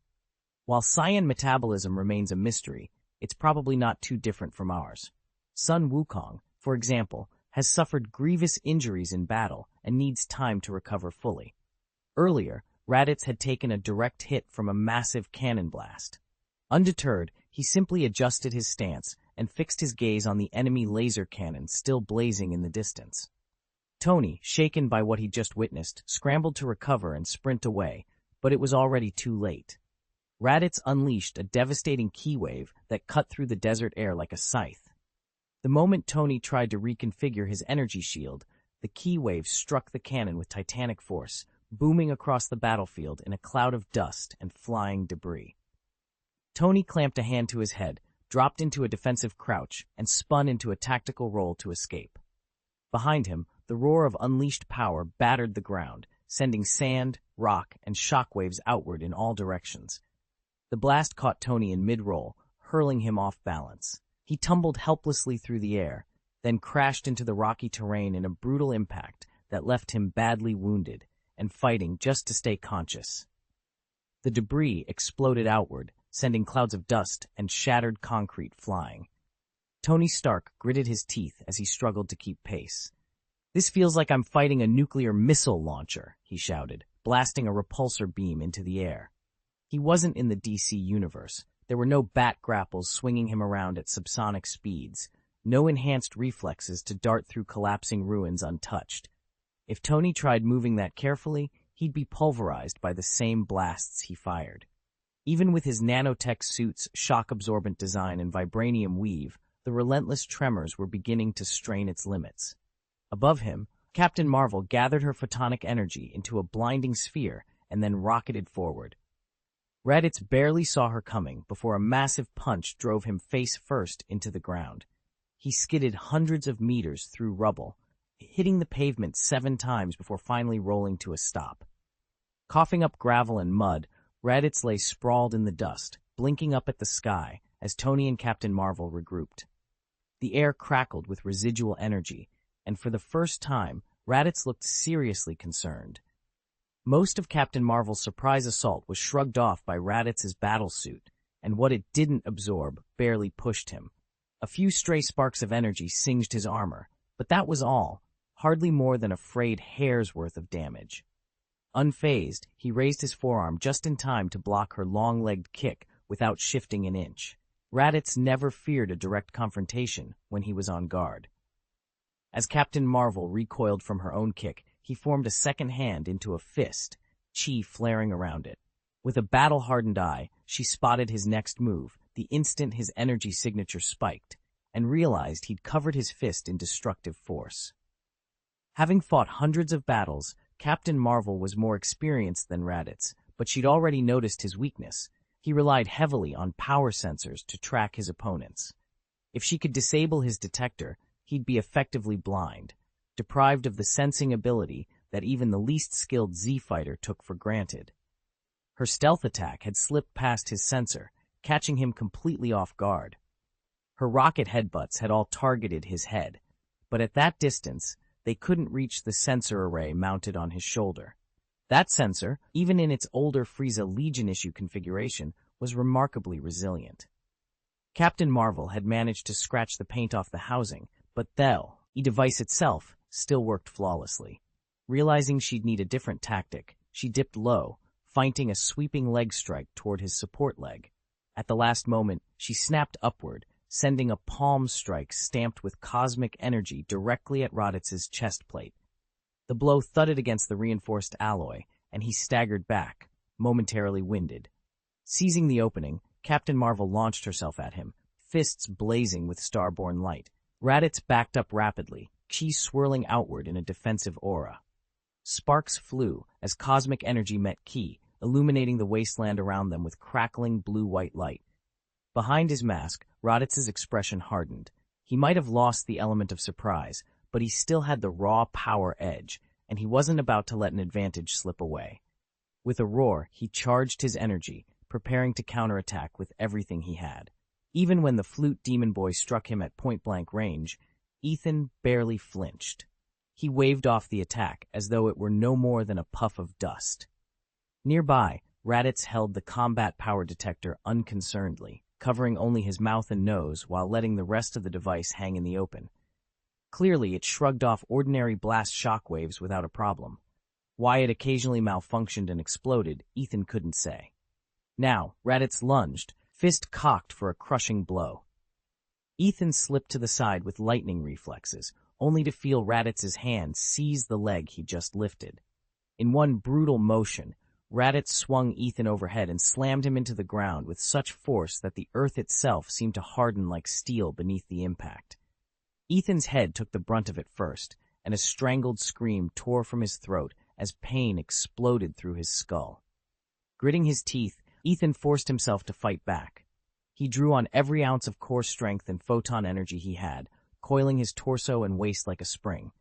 While Saiyan metabolism remains a mystery, it's probably not too different from ours. Sun Wukong, for example, has suffered grievous injuries in battle and needs time to recover fully. Earlier, Raditz had taken a direct hit from a massive cannon blast. Undeterred, he simply adjusted his stance and fixed his gaze on the enemy laser cannon still blazing in the distance. Tony, shaken by what he'd just witnessed, scrambled to recover and sprint away, but it was already too late. Raditz unleashed a devastating key wave that cut through the desert air like a scythe. The moment Tony tried to reconfigure his energy shield, the key wave struck the cannon with titanic force, booming across the battlefield in a cloud of dust and flying debris. Tony clamped a hand to his head, dropped into a defensive crouch, and spun into a tactical roll to escape. Behind him, the roar of unleashed power battered the ground, sending sand, rock, and shockwaves outward in all directions. The blast caught Tony in mid-roll, hurling him off balance. He tumbled helplessly through the air, then crashed into the rocky terrain in a brutal impact that left him badly wounded and fighting just to stay conscious. The debris exploded outward, sending clouds of dust and shattered concrete flying. Tony Stark gritted his teeth as he struggled to keep pace. "This feels like I'm fighting a nuclear missile launcher," he shouted, blasting a repulsor beam into the air. He wasn't in the DC universe. There were no bat grapples swinging him around at subsonic speeds, no enhanced reflexes to dart through collapsing ruins untouched. If Tony tried moving that carefully, he'd be pulverized by the same blasts he fired. Even with his nanotech suit's shock-absorbent design and vibranium weave, the relentless tremors were beginning to strain its limits. Above him, Captain Marvel gathered her photonic energy into a blinding sphere and then rocketed forward. Raditz barely saw her coming before a massive punch drove him face first into the ground. He skidded hundreds of meters through rubble, hitting the pavement 7 times before finally rolling to a stop. Coughing up gravel and mud, Raditz lay sprawled in the dust, blinking up at the sky as Tony and Captain Marvel regrouped. The air crackled with residual energy, and for the first time, Raditz looked seriously concerned. Most of Captain Marvel's surprise assault was shrugged off by Raditz's battlesuit, and what it didn't absorb barely pushed him. A few stray sparks of energy singed his armor, but that was all, hardly more than a frayed hair's worth of damage. Unfazed, he raised his forearm just in time to block her long-legged kick without shifting an inch. Raditz never feared a direct confrontation when he was on guard. As Captain Marvel recoiled from her own kick, he formed a second hand into a fist, chi flaring around it. With a battle-hardened eye, she spotted his next move, the instant his energy signature spiked, and realized he'd covered his fist in destructive force. Having fought hundreds of battles, Captain Marvel was more experienced than Raditz, but she'd already noticed his weakness. He relied heavily on power sensors to track his opponents. If she could disable his detector, he'd be effectively blind, deprived of the sensing ability that even the least skilled Z-fighter took for granted. Her stealth attack had slipped past his sensor, catching him completely off guard. Her rocket headbutts had all targeted his head, but at that distance, they couldn't reach the sensor array mounted on his shoulder. That sensor, even in its older Frieza Legion issue configuration, was remarkably resilient. Captain Marvel had managed to scratch the paint off the housing, but the device itself still worked flawlessly. Realizing she'd need a different tactic, she dipped low, feinting a sweeping leg strike toward his support leg. At the last moment, she snapped upward, sending a palm strike stamped with cosmic energy directly at Raditz's chest plate. The blow thudded against the reinforced alloy, and he staggered back, momentarily winded. Seizing the opening, Captain Marvel launched herself at him, fists blazing with starborn light. Raditz backed up rapidly, chi swirling outward in a defensive aura. Sparks flew as cosmic energy met ki, illuminating the wasteland around them with crackling blue-white light. Behind his mask, Raditz's expression hardened. He might have lost the element of surprise, but he still had the raw power edge, and he wasn't about to let an advantage slip away. With a roar, he charged his energy, preparing to counterattack with everything he had. Even when the flute demon boy struck him at point-blank range, Ethan barely flinched. He waved off the attack as though it were no more than a puff of dust. Nearby, Raditz held the combat power detector unconcernedly, covering only his mouth and nose while letting the rest of the device hang in the open. Clearly, it shrugged off ordinary blast shockwaves without a problem. Why it occasionally malfunctioned and exploded, Ethan couldn't say. Now, Raditz lunged, fist cocked for a crushing blow. Ethan slipped to the side with lightning reflexes, only to feel Raditz's hand seize the leg he just lifted. In one brutal motion, Raditz swung Ethan overhead and slammed him into the ground with such force that the earth itself seemed to harden like steel beneath the impact. Ethan's head took the brunt of it first, and a strangled scream tore from his throat as pain exploded through his skull. Gritting his teeth, Ethan forced himself to fight back. He drew on every ounce of core strength and photon energy he had, coiling his torso and waist like a spring.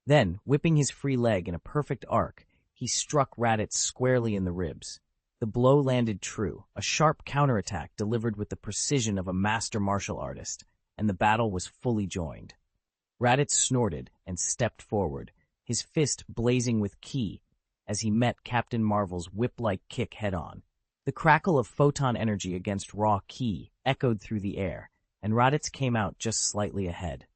Then, whipping his free leg in a perfect arc, he struck Raditz squarely in the ribs. The blow landed true, a sharp counterattack delivered with the precision of a master martial artist, and the battle was fully joined. Raditz snorted and stepped forward, his fist blazing with ki, as he met Captain Marvel's whip-like kick head-on. The crackle of photon energy against raw ki echoed through the air, and Raditz came out just slightly ahead.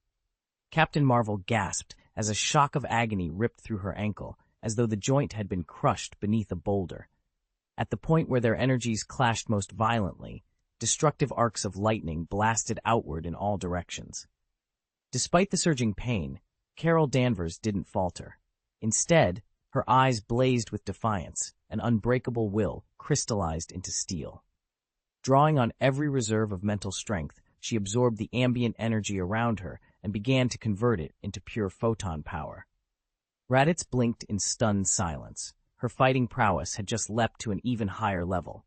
Captain Marvel gasped as a shock of agony ripped through her ankle, as though the joint had been crushed beneath a boulder. At the point where their energies clashed most violently, destructive arcs of lightning blasted outward in all directions. Despite the surging pain, Carol Danvers didn't falter. Instead, her eyes blazed with defiance, an unbreakable will crystallized into steel. Drawing on every reserve of mental strength, she absorbed the ambient energy around her and began to convert it into pure photon power. Raditz blinked in stunned silence. Her fighting prowess had just leapt to an even higher level.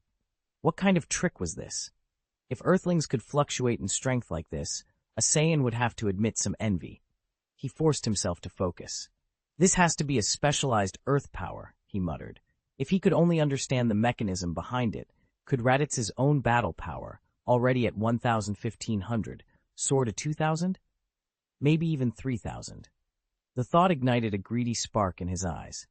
What kind of trick was this? If Earthlings could fluctuate in strength like this, a Saiyan would have to admit some envy. He forced himself to focus. This has to be a specialized Earth power, he muttered. If he could only understand the mechanism behind it, could Raditz's own battle power, already at 1,500, soar to 2,000? Maybe even 3,000. The thought ignited a greedy spark in his eyes.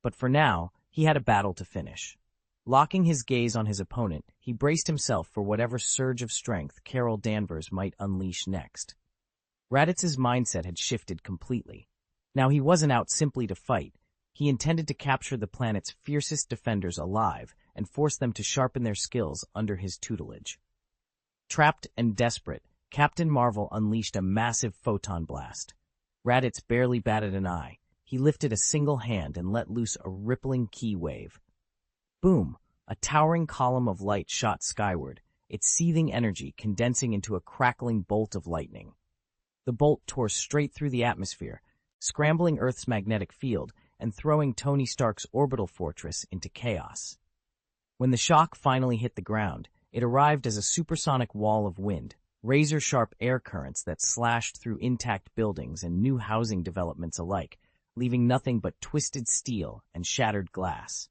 But for now, he had a battle to finish. Locking his gaze on his opponent, he braced himself for whatever surge of strength Carol Danvers might unleash next. Raditz's mindset had shifted completely. Now he wasn't out simply to fight. He intended to capture the planet's fiercest defenders alive and force them to sharpen their skills under his tutelage. Trapped and desperate, Captain Marvel unleashed a massive photon blast. Raditz barely batted an eye. He lifted a single hand and let loose a rippling ki wave. Boom! A towering column of light shot skyward, its seething energy condensing into a crackling bolt of lightning. The bolt tore straight through the atmosphere, scrambling Earth's magnetic field and throwing Tony Stark's orbital fortress into chaos. When the shock finally hit the ground, it arrived as a supersonic wall of wind, razor-sharp air currents that slashed through intact buildings and new housing developments alike, leaving nothing but twisted steel and shattered glass.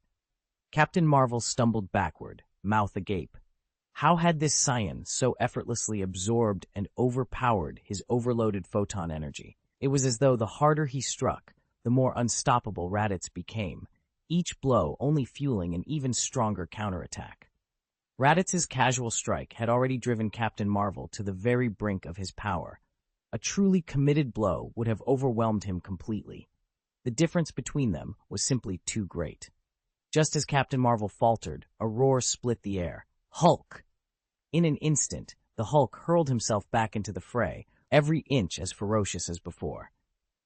Captain Marvel stumbled backward, mouth agape. How had this Saiyan so effortlessly absorbed and overpowered his overloaded photon energy? It was as though the harder he struck, the more unstoppable Raditz became, each blow only fueling an even stronger counterattack. Raditz's casual strike had already driven Captain Marvel to the very brink of his power. A truly committed blow would have overwhelmed him completely. The difference between them was simply too great. Just as Captain Marvel faltered, a roar split the air. Hulk! In an instant, the Hulk hurled himself back into the fray, every inch as ferocious as before.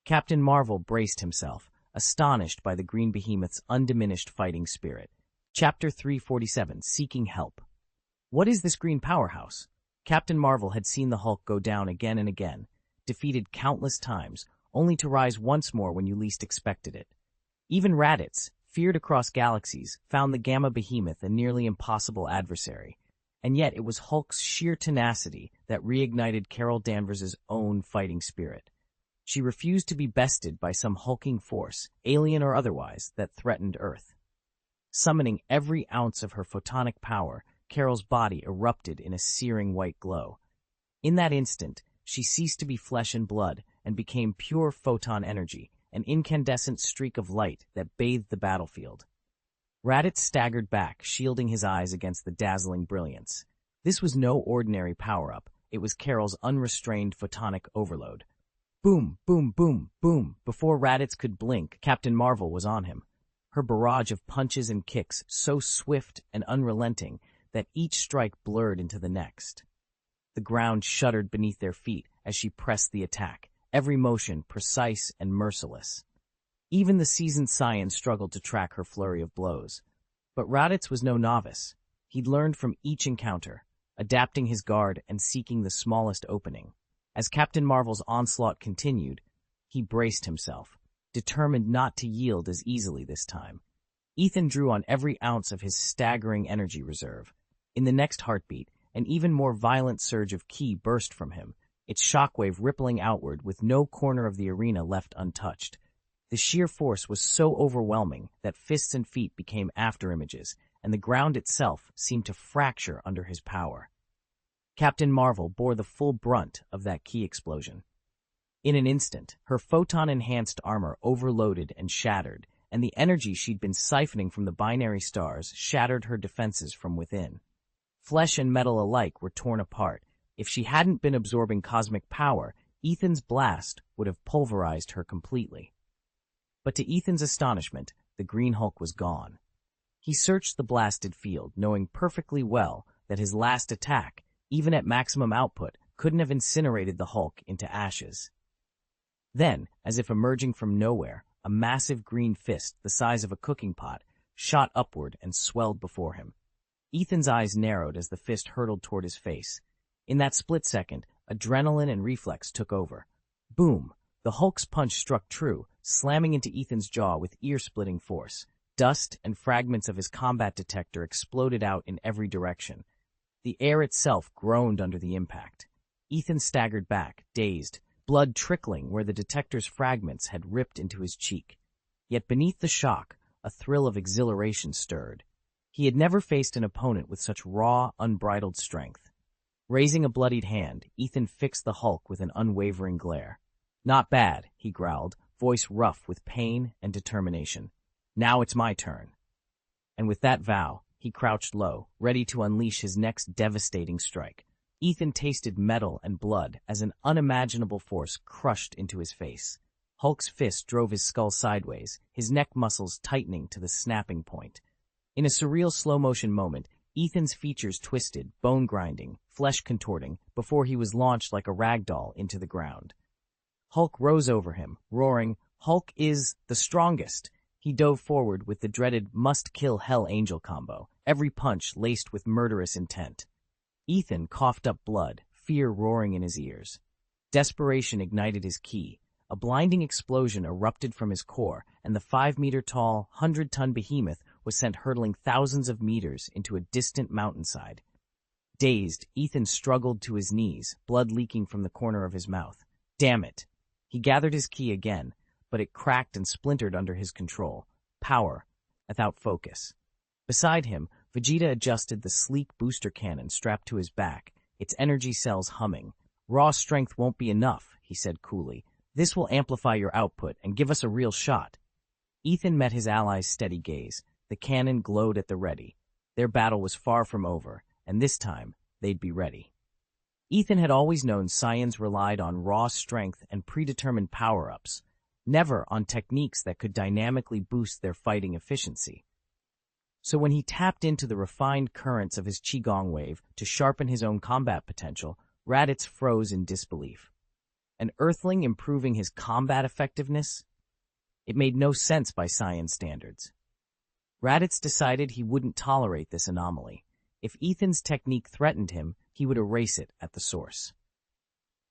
Captain Marvel braced himself, astonished by the green behemoth's undiminished fighting spirit. Chapter 347, Seeking Help. What is this green powerhouse? Captain Marvel had seen the Hulk go down again and again, defeated countless times, only to rise once more when you least expected it. Even Raditz, feared across galaxies, found the Gamma Behemoth a nearly impossible adversary. And yet it was Hulk's sheer tenacity that reignited Carol Danvers' own fighting spirit. She refused to be bested by some hulking force, alien or otherwise, that threatened Earth. Summoning every ounce of her photonic power, Carol's body erupted in a searing white glow. In that instant, she ceased to be flesh and blood and became pure photon energy, an incandescent streak of light that bathed the battlefield. Raditz staggered back, shielding his eyes against the dazzling brilliance. This was no ordinary power-up. It was Carol's unrestrained photonic overload. Boom, boom, boom, boom. Before Raditz could blink, Captain Marvel was on him. Her barrage of punches and kicks so swift and unrelenting that each strike blurred into the next. The ground shuddered beneath their feet as she pressed the attack, every motion precise and merciless. Even the seasoned Saiyan struggled to track her flurry of blows. But Raditz was no novice. He'd learned from each encounter, adapting his guard and seeking the smallest opening. As Captain Marvel's onslaught continued, he braced himself, determined not to yield as easily this time. Ethan drew on every ounce of his staggering energy reserve. In the next heartbeat, an even more violent surge of ki burst from him, its shockwave rippling outward with no corner of the arena left untouched. The sheer force was so overwhelming that fists and feet became afterimages, and the ground itself seemed to fracture under his power. Captain Marvel bore the full brunt of that ki explosion. In an instant, her photon-enhanced armor overloaded and shattered, and the energy she'd been siphoning from the binary stars shattered her defenses from within. Flesh and metal alike were torn apart. If she hadn't been absorbing cosmic power, Ethan's blast would have pulverized her completely. But to Ethan's astonishment, the Green Hulk was gone. He searched the blasted field, knowing perfectly well that his last attack, even at maximum output, couldn't have incinerated the Hulk into ashes. Then, as if emerging from nowhere, a massive green fist, the size of a cooking pot, shot upward and swelled before him. Ethan's eyes narrowed as the fist hurtled toward his face. In that split second, adrenaline and reflex took over. Boom! The Hulk's punch struck true, slamming into Ethan's jaw with ear-splitting force. Dust and fragments of his combat detector exploded out in every direction. The air itself groaned under the impact. Ethan staggered back, dazed, blood trickling where the detector's fragments had ripped into his cheek. Yet beneath the shock, a thrill of exhilaration stirred. He had never faced an opponent with such raw, unbridled strength. Raising a bloodied hand, Ethan fixed the Hulk with an unwavering glare. "Not bad," he growled, voice rough with pain and determination. "Now it's my turn." And with that vow, he crouched low, ready to unleash his next devastating strike. Ethan tasted metal and blood as an unimaginable force crushed into his face. Hulk's fist drove his skull sideways, his neck muscles tightening to the snapping point. In a surreal slow-motion moment, Ethan's features twisted, bone-grinding, flesh-contorting, before he was launched like a rag doll into the ground. Hulk rose over him, roaring, "Hulk is the strongest!" He dove forward with the dreaded must-kill Hell Angel combo, every punch laced with murderous intent. Ethan coughed up blood, fear roaring in his ears. Desperation ignited his ki. A blinding explosion erupted from his core, and the 5-meter-tall, 100-ton behemoth was sent hurtling thousands of meters into a distant mountainside. Dazed, Ethan struggled to his knees, blood leaking from the corner of his mouth. Damn it! He gathered his ki again, but it cracked and splintered under his control. Power, without focus. Beside him, Vegeta adjusted the sleek booster cannon strapped to his back, its energy cells humming. "Raw strength won't be enough," he said coolly. "This will amplify your output and give us a real shot." Ethan met his ally's steady gaze. The cannon glowed at the ready. Their battle was far from over, and this time, they'd be ready. Ethan had always known Saiyans relied on raw strength and predetermined power-ups, never on techniques that could dynamically boost their fighting efficiency. So when he tapped into the refined currents of his Qigong wave to sharpen his own combat potential, Raditz froze in disbelief. An Earthling improving his combat effectiveness? It made no sense by Saiyan standards. Raditz decided he wouldn't tolerate this anomaly. If Ethan's technique threatened him, he would erase it at the source.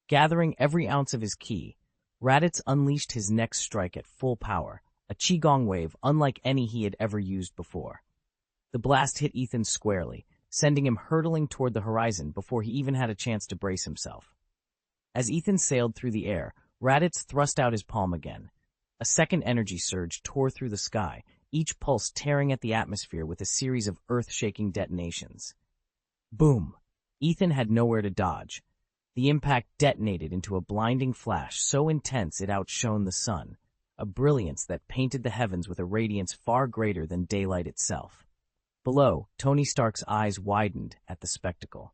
Gathering every ounce of his ki, Raditz unleashed his next strike at full power, a Qigong wave unlike any he had ever used before. The blast hit Ethan squarely, sending him hurtling toward the horizon before he even had a chance to brace himself. As Ethan sailed through the air, Raditz thrust out his palm again. A second energy surge tore through the sky, each pulse tearing at the atmosphere with a series of earth-shaking detonations. Boom! Ethan had nowhere to dodge. The impact detonated into a blinding flash so intense it outshone the sun, a brilliance that painted the heavens with a radiance far greater than daylight itself. Below, Tony Stark's eyes widened at the spectacle.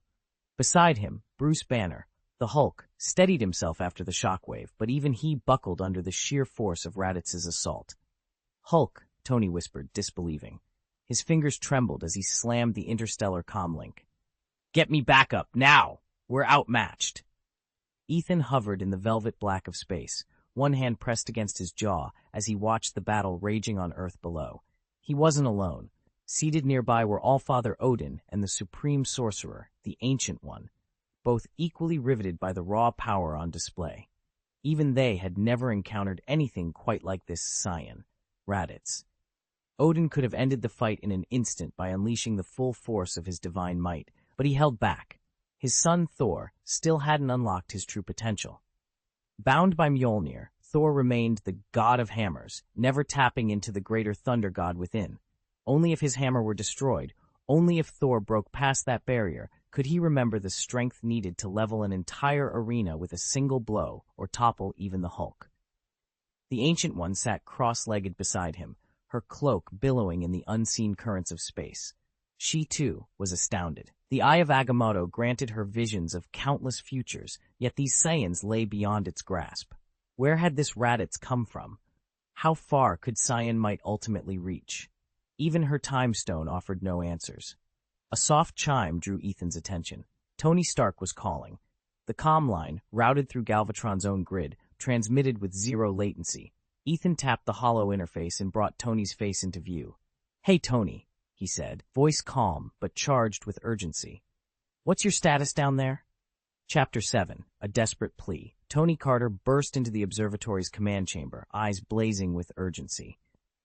Beside him, Bruce Banner, the Hulk, steadied himself after the shockwave, but even he buckled under the sheer force of Raditz's assault. "Hulk," Tony whispered, disbelieving. His fingers trembled as he slammed the interstellar comlink. "Get me back up, now! We're outmatched!" Ethan hovered in the velvet black of space, one hand pressed against his jaw as he watched the battle raging on Earth below. He wasn't alone. Seated nearby were Allfather Odin and the Supreme Sorcerer, the Ancient One, both equally riveted by the raw power on display. Even they had never encountered anything quite like this scion, Raditz. Odin could have ended the fight in an instant by unleashing the full force of his divine might, but he held back. His son Thor still hadn't unlocked his true potential. Bound by Mjolnir, Thor remained the god of hammers, never tapping into the greater thunder god within. Only if his hammer were destroyed, only if Thor broke past that barrier, could he remember the strength needed to level an entire arena with a single blow or topple even the Hulk. The Ancient One sat cross-legged beside him, her cloak billowing in the unseen currents of space. She, too, was astounded. The Eye of Agamotto granted her visions of countless futures, yet these scions lay beyond its grasp. Where had this Raditz come from? How far could Scion might ultimately reach? Even her time stone offered no answers. A soft chime drew Ethan's attention. Tony Stark was calling. The comm line, routed through Galvatron's own grid, transmitted with zero latency. Ethan tapped the hollow interface and brought Tony's face into view. "Hey, Tony," he said, voice calm but charged with urgency. "What's your status down there?" Chapter 7, A Desperate Plea. Tony Carter burst into the observatory's command chamber, eyes blazing with urgency.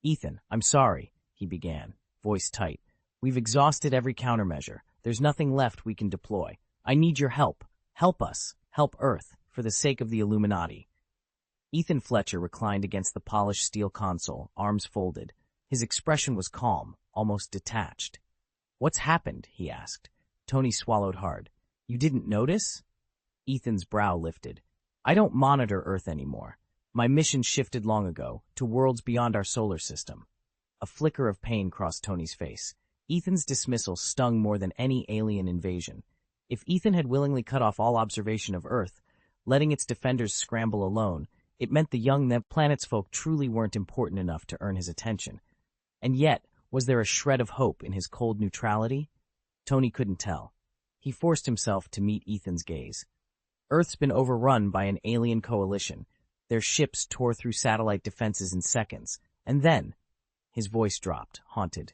"Ethan, I'm sorry," he began, voice tight. "We've exhausted every countermeasure. There's nothing left we can deploy. I need your help. Help us. Help Earth, for the sake of the Illuminati." Ethan Fletcher reclined against the polished steel console, arms folded. His expression was calm, almost detached. "What's happened?" he asked. Tony swallowed hard. "You didn't notice?" Ethan's brow lifted. "I don't monitor Earth anymore. My mission shifted long ago, to worlds beyond our solar system." A flicker of pain crossed Tony's face. Ethan's dismissal stung more than any alien invasion. If Ethan had willingly cut off all observation of Earth, letting its defenders scramble alone, it meant the young planet's folk truly weren't important enough to earn his attention. And yet, was there a shred of hope in his cold neutrality? Tony couldn't tell. He forced himself to meet Ethan's gaze. Earth's been overrun by an alien coalition. Their ships tore through satellite defenses in seconds. And then, his voice dropped, haunted.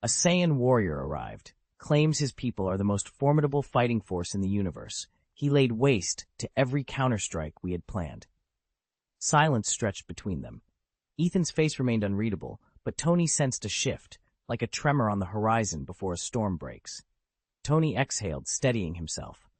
A Saiyan warrior arrived, claims his people are the most formidable fighting force in the universe. He laid waste to every counterstrike we had planned. Silence stretched between them. Ethan's face remained unreadable, but Tony sensed a shift, like a tremor on the horizon before a storm breaks. Tony exhaled, steadying himself.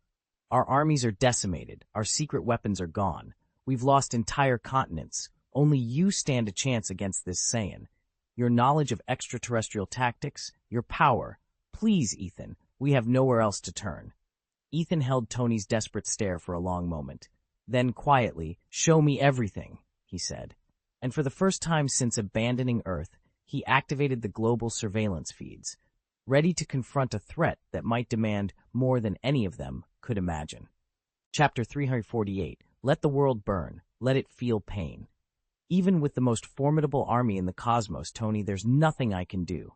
"Our armies are decimated. Our secret weapons are gone. We've lost entire continents. Only you stand a chance against this Saiyan. Your knowledge of extraterrestrial tactics, your power. Please, Ethan, we have nowhere else to turn." Ethan held Tony's desperate stare for a long moment. Then quietly, "Show me everything," he said. And for the first time since abandoning Earth, he activated the global surveillance feeds, ready to confront a threat that might demand more than any of them could imagine. Chapter 348, Let the World Burn, Let It Feel Pain. "Even with the most formidable army in the cosmos, Tony, there's nothing I can do."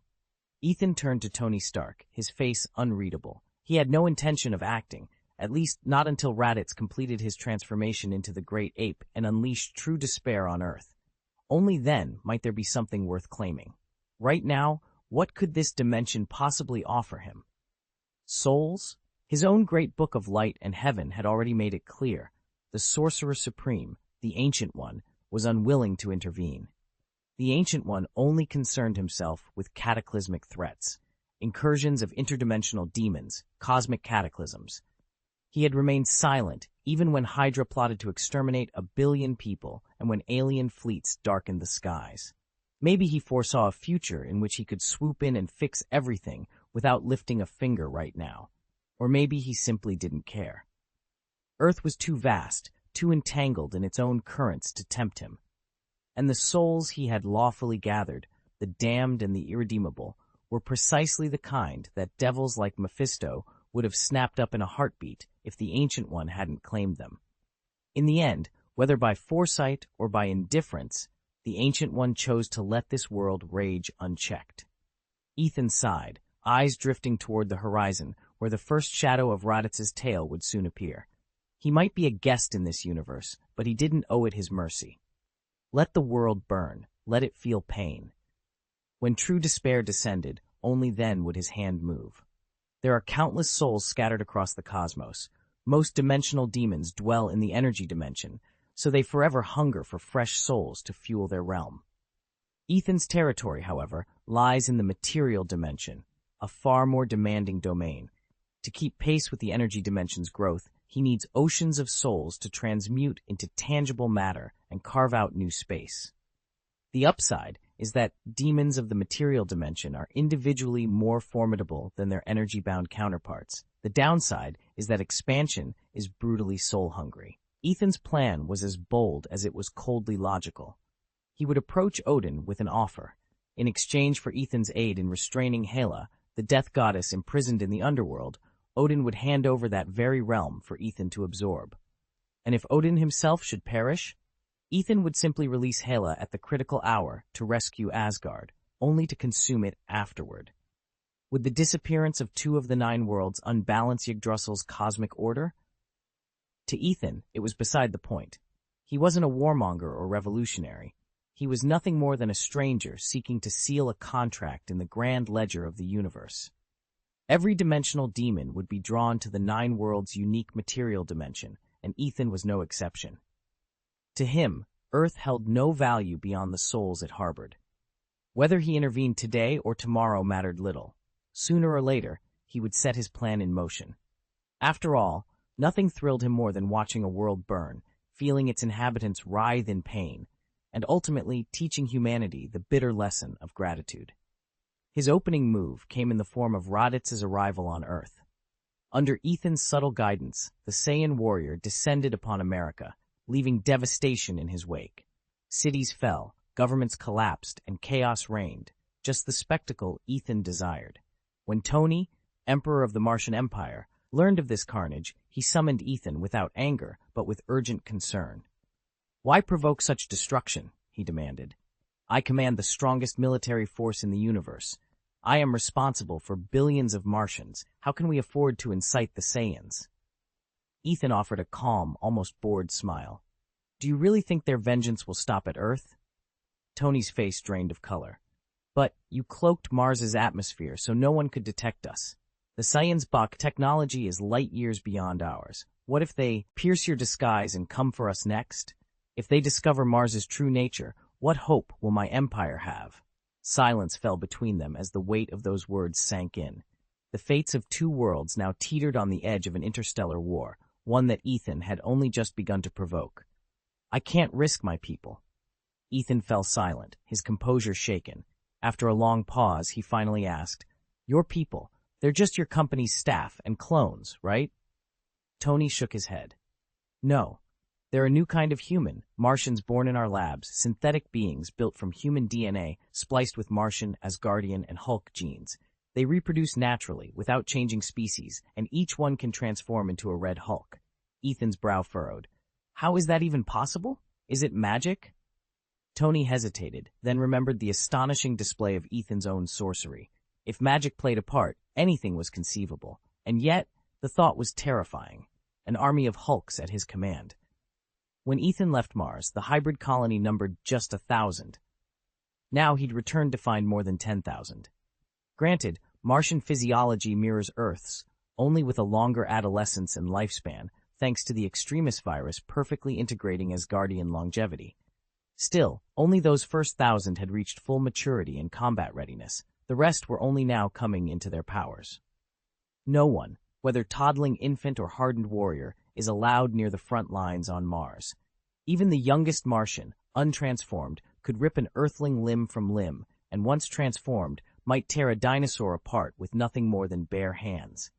Ethan turned to Tony Stark, his face unreadable. He had no intention of acting, at least not until Raditz completed his transformation into the great ape and unleashed true despair on Earth. Only then might there be something worth claiming. Right now, what could this dimension possibly offer him? Souls? His own great book of light and heaven had already made it clear. The Sorcerer Supreme, the Ancient One, was unwilling to intervene. The Ancient One only concerned himself with cataclysmic threats, incursions of interdimensional demons, cosmic cataclysms. He had remained silent even when Hydra plotted to exterminate 1 billion people and when alien fleets darkened the skies. Maybe he foresaw a future in which he could swoop in and fix everything without lifting a finger right now. Or maybe he simply didn't care. Earth was too vast, too entangled in its own currents to tempt him. And the souls he had lawfully gathered, the damned and the irredeemable, were precisely the kind that devils like Mephisto would have snapped up in a heartbeat if the Ancient One hadn't claimed them. In the end, whether by foresight or by indifference, the Ancient One chose to let this world rage unchecked. Ethan sighed, eyes drifting toward the horizon where the first shadow of Raditz's tail would soon appear. He might be a guest in this universe, but he didn't owe it his mercy. Let the world burn. Let it feel pain. When true despair descended, only then would his hand move. There are countless souls scattered across the cosmos. Most dimensional demons dwell in the energy dimension, so they forever hunger for fresh souls to fuel their realm. Ethan's territory, however, lies in the material dimension, a far more demanding domain. To keep pace with the energy dimension's growth, he needs oceans of souls to transmute into tangible matter and carve out new space. The upside is that demons of the material dimension are individually more formidable than their energy-bound counterparts. The downside is that expansion is brutally soul-hungry. Ethan's plan was as bold as it was coldly logical. He would approach Odin with an offer. In exchange for Ethan's aid in restraining Hela, the death goddess imprisoned in the underworld, Odin would hand over that very realm for Ethan to absorb. And if Odin himself should perish, Ethan would simply release Hela at the critical hour to rescue Asgard, only to consume it afterward. Would the disappearance of two of the 9 worlds unbalance Yggdrasil's cosmic order? To Ethan, it was beside the point. He wasn't a warmonger or revolutionary. He was nothing more than a stranger seeking to seal a contract in the grand ledger of the universe. Every dimensional demon would be drawn to the 9 worlds' unique material dimension, and Ethan was no exception. To him, Earth held no value beyond the souls it harbored. Whether he intervened today or tomorrow mattered little. Sooner or later, he would set his plan in motion. After all, nothing thrilled him more than watching a world burn, feeling its inhabitants writhe in pain, and ultimately teaching humanity the bitter lesson of gratitude. His opening move came in the form of Raditz's arrival on Earth. Under Ethan's subtle guidance, the Saiyan warrior descended upon America, leaving devastation in his wake. Cities fell, governments collapsed, and chaos reigned, just the spectacle Ethan desired. When Tony, Emperor of the Martian Empire, learned of this carnage, he summoned Ethan without anger, but with urgent concern. "Why provoke such destruction?" he demanded. "I command the strongest military force in the universe. I am responsible for billions of Martians. How can we afford to incite the Saiyans?" Ethan offered a calm, almost bored smile. "Do you really think their vengeance will stop at Earth?" Tony's face drained of color. "But you cloaked Mars's atmosphere so no one could detect us. The Saiyans' Bach technology is light years beyond ours. What if they pierce your disguise and come for us next? If they discover Mars's true nature, what hope will my empire have?" Silence fell between them as the weight of those words sank in. The fates of 2 worlds now teetered on the edge of an interstellar war, one that Ethan had only just begun to provoke. "I can't risk my people." Ethan fell silent, his composure shaken. After a long pause, he finally asked, "Your people, they're just your company's staff and clones, right?" Tony shook his head. "No. They're a new kind of human, Martians born in our labs, synthetic beings built from human DNA spliced with Martian, Asgardian, and Hulk genes. They reproduce naturally, without changing species, and each one can transform into a red Hulk." Ethan's brow furrowed. "How is that even possible? Is it magic?" Tony hesitated, then remembered the astonishing display of Ethan's own sorcery. If magic played a part, anything was conceivable. And yet, the thought was terrifying. An army of Hulks at his command. When Ethan left Mars, the hybrid colony numbered just 1,000. Now he'd returned to find more than 10,000. Granted, Martian physiology mirrors Earth's, only with a longer adolescence and lifespan, thanks to the extremis virus perfectly integrating Asgardian longevity. Still, only those first 1,000 had reached full maturity and combat readiness. The rest were only now coming into their powers. No one, whether toddling infant or hardened warrior, is allowed near the front lines on Mars. Even the youngest Martian, untransformed, could rip an Earthling limb from limb, and once transformed, might tear a dinosaur apart with nothing more than bare hands.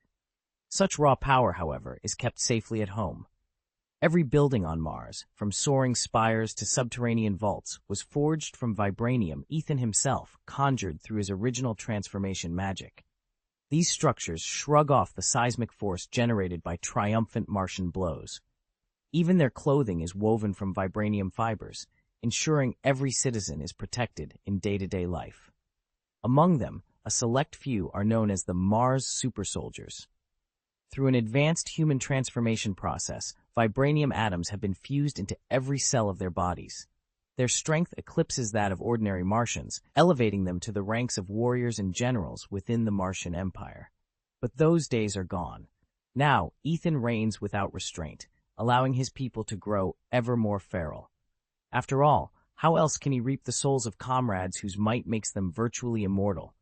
Such raw power, however, is kept safely at home. Every building on Mars, from soaring spires to subterranean vaults, was forged from vibranium Ethan himself conjured through his original transformation magic. These structures shrug off the seismic force generated by triumphant Martian blows. Even their clothing is woven from vibranium fibers, ensuring every citizen is protected in day-to-day life. Among them, a select few are known as the Mars Super Soldiers. Through an advanced human transformation process, vibranium atoms have been fused into every cell of their bodies. Their strength eclipses that of ordinary Martians, elevating them to the ranks of warriors and generals within the Martian Empire. But those days are gone. Now, Ethan reigns without restraint, allowing his people to grow ever more feral. After all, how else can he reap the souls of comrades whose might makes them virtually immortal?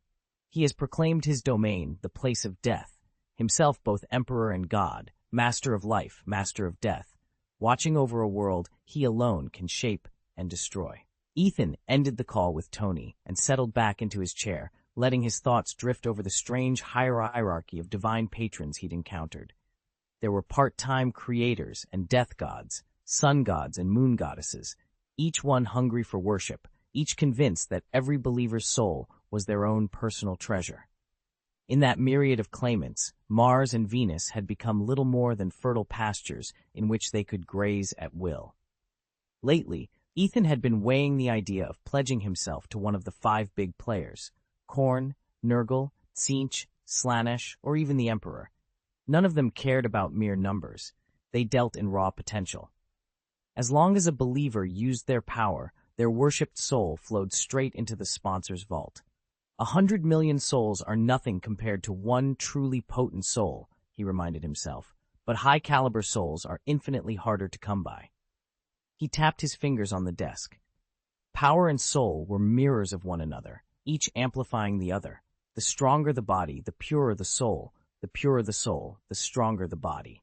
He has proclaimed his domain the place of death, himself both emperor and god, master of life, master of death, watching over a world he alone can shape and destroy. Ethan ended the call with Tony and settled back into his chair, letting his thoughts drift over the strange hierarchy of divine patrons he'd encountered. There were part-time creators and death gods, sun gods and moon goddesses, each one hungry for worship, each convinced that every believer's soul was their own personal treasure. In that myriad of claimants, Mars and Venus had become little more than fertile pastures in which they could graze at will. Lately, Ethan had been weighing the idea of pledging himself to one of the 5 big players, Korn, Nurgle, Tzeentch, Slanesh, or even the Emperor. None of them cared about mere numbers. They dealt in raw potential. As long as a believer used their power, their worshipped soul flowed straight into the sponsor's vault. 100 million souls are nothing compared to one truly potent soul, he reminded himself, but high-caliber souls are infinitely harder to come by. He tapped his fingers on the desk. Power and soul were mirrors of one another, each amplifying the other. The stronger the body, the purer the soul. The purer the soul, the stronger the body.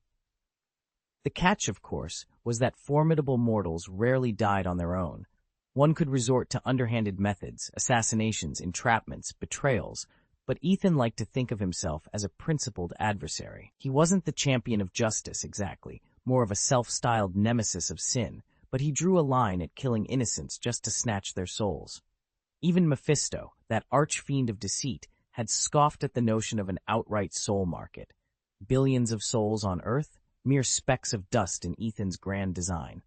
The catch, of course, was that formidable mortals rarely died on their own. One could resort to underhanded methods, assassinations, entrapments, betrayals, but Ethan liked to think of himself as a principled adversary. He wasn't the champion of justice, exactly, more of a self-styled nemesis of sin, but he drew a line at killing innocents just to snatch their souls. Even Mephisto, that arch-fiend of deceit, had scoffed at the notion of an outright soul market. Billions of souls on Earth, mere specks of dust in Ethan's grand design.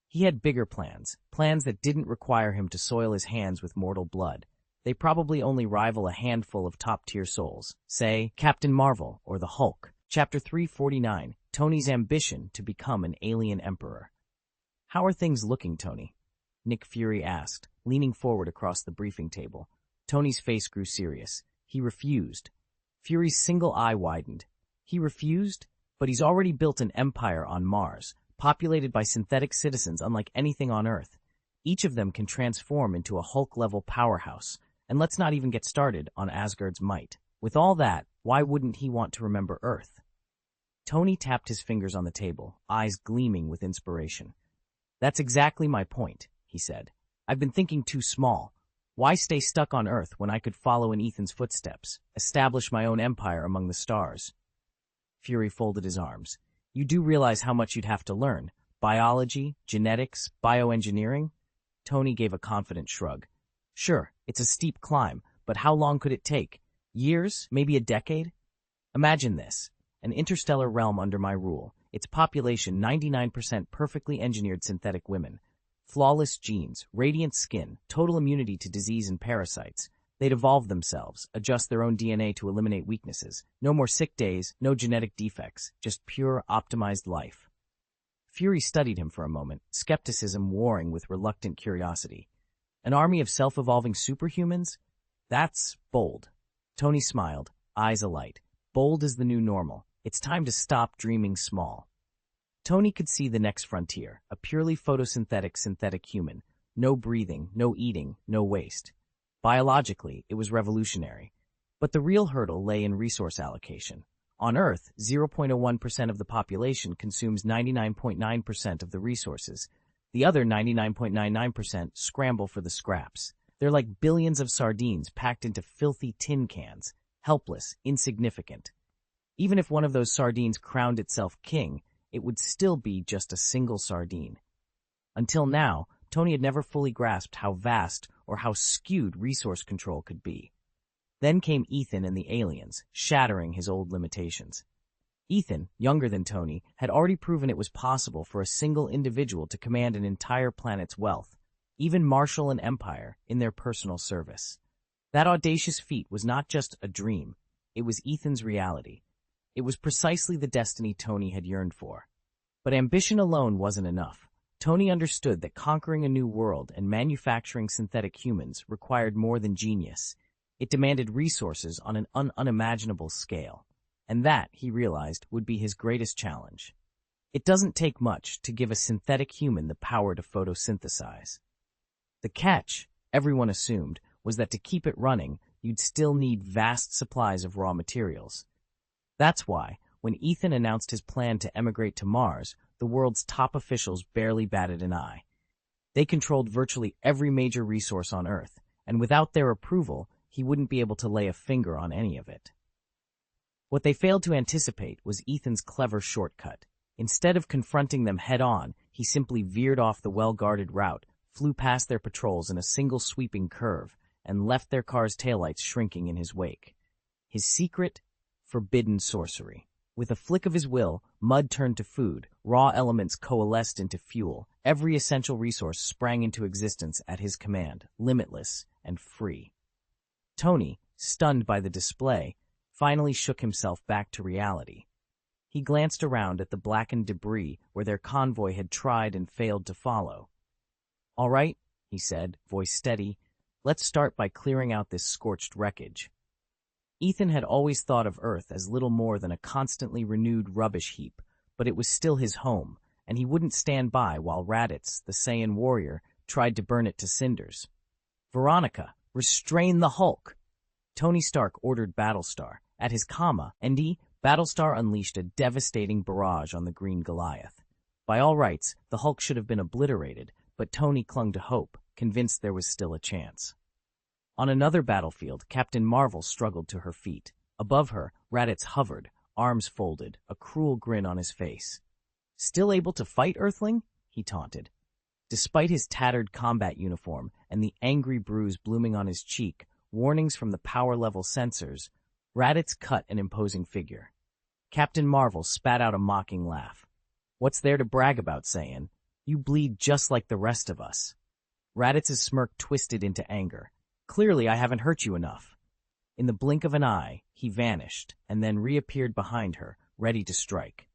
He had bigger plans, plans that didn't require him to soil his hands with mortal blood. They probably only rival a handful of top-tier souls, say, Captain Marvel or the Hulk. Chapter 349, Tony's ambition to become an alien emperor. "How are things looking, Tony?" Nick Fury asked, leaning forward across the briefing table. Tony's face grew serious. He refused. Fury's single eye widened. He refused? But he's already built an empire on Mars, populated by synthetic citizens unlike anything on Earth. Each of them can transform into a Hulk-level powerhouse, and let's not even get started on Asgard's might. With all that, why wouldn't he want to remember Earth? Tony tapped his fingers on the table, eyes gleaming with inspiration. "That's exactly my point," he said. "I've been thinking too small. Why stay stuck on Earth when I could follow in Ethan's footsteps, establish my own empire among the stars?" Fury folded his arms. "You do realize how much you'd have to learn? Biology, genetics, bioengineering?" Tony gave a confident shrug. "Sure, it's a steep climb, but how long could it take? Years? Maybe a decade? Imagine this. An interstellar realm under my rule. Its population 99% perfectly engineered synthetic women. Flawless genes, radiant skin, total immunity to disease and parasites. They'd evolve themselves, adjust their own DNA to eliminate weaknesses. No more sick days, no genetic defects, just pure, optimized life." Fury studied him for a moment, skepticism warring with reluctant curiosity. "An army of self-evolving superhumans? That's bold." Tony smiled, eyes alight. Bold is the new normal. It's time to stop dreaming small. Tony could see the next frontier, a purely photosynthetic synthetic human. No breathing, no eating, no waste. Biologically, it was revolutionary. But the real hurdle lay in resource allocation. On Earth, 0.01% of the population consumes 99.9% of the resources. The other 99.99% scramble for the scraps. They're like billions of sardines packed into filthy tin cans, helpless, insignificant. Even if one of those sardines crowned itself king, it would still be just a single sardine. Until now, Tony had never fully grasped how vast or how skewed resource control could be. Then came Ethan and the aliens, shattering his old limitations. Ethan, younger than Tony, had already proven it was possible for a single individual to command an entire planet's wealth, even marshal an empire in their personal service. That audacious feat was not just a dream, it was Ethan's reality. It was precisely the destiny Tony had yearned for. But ambition alone wasn't enough. Tony understood that conquering a new world and manufacturing synthetic humans required more than genius. It demanded resources on an unimaginable scale, and that, he realized, would be his greatest challenge. It doesn't take much to give a synthetic human the power to photosynthesize. The catch, everyone assumed, was that to keep it running, you'd still need vast supplies of raw materials. That's why, when Ethan announced his plan to emigrate to Mars, the world's top officials barely batted an eye. They controlled virtually every major resource on Earth, and without their approval, he wouldn't be able to lay a finger on any of it. What they failed to anticipate was Ethan's clever shortcut. Instead of confronting them head-on, he simply veered off the well-guarded route, flew past their patrols in a single sweeping curve, and left their car's taillights shrinking in his wake. His secret, forbidden sorcery. With a flick of his will, mud turned to food, raw elements coalesced into fuel, every essential resource sprang into existence at his command, limitless and free. Tony, stunned by the display, finally shook himself back to reality. He glanced around at the blackened debris where their convoy had tried and failed to follow. "All right," he said, voice steady, "let's start by clearing out this scorched wreckage." Ethan had always thought of Earth as little more than a constantly renewed rubbish heap, but it was still his home, and he wouldn't stand by while Raditz, the Saiyan warrior, tried to burn it to cinders. "Veronica, restrain the Hulk!" Tony Stark ordered Battlestar. At his ND, Battlestar unleashed a devastating barrage on the Green Goliath. By all rights, the Hulk should have been obliterated, but Tony clung to hope, convinced there was still a chance. On another battlefield, Captain Marvel struggled to her feet. Above her, Raditz hovered, arms folded, a cruel grin on his face. "Still able to fight, Earthling?" he taunted. Despite his tattered combat uniform and the angry bruise blooming on his cheek, warnings from the power-level sensors, Raditz cut an imposing figure. Captain Marvel spat out a mocking laugh. "What's there to brag about, Saiyan? You bleed just like the rest of us." Raditz's smirk twisted into anger. "Clearly I haven't hurt you enough." In the blink of an eye, he vanished, and then reappeared behind her, ready to strike.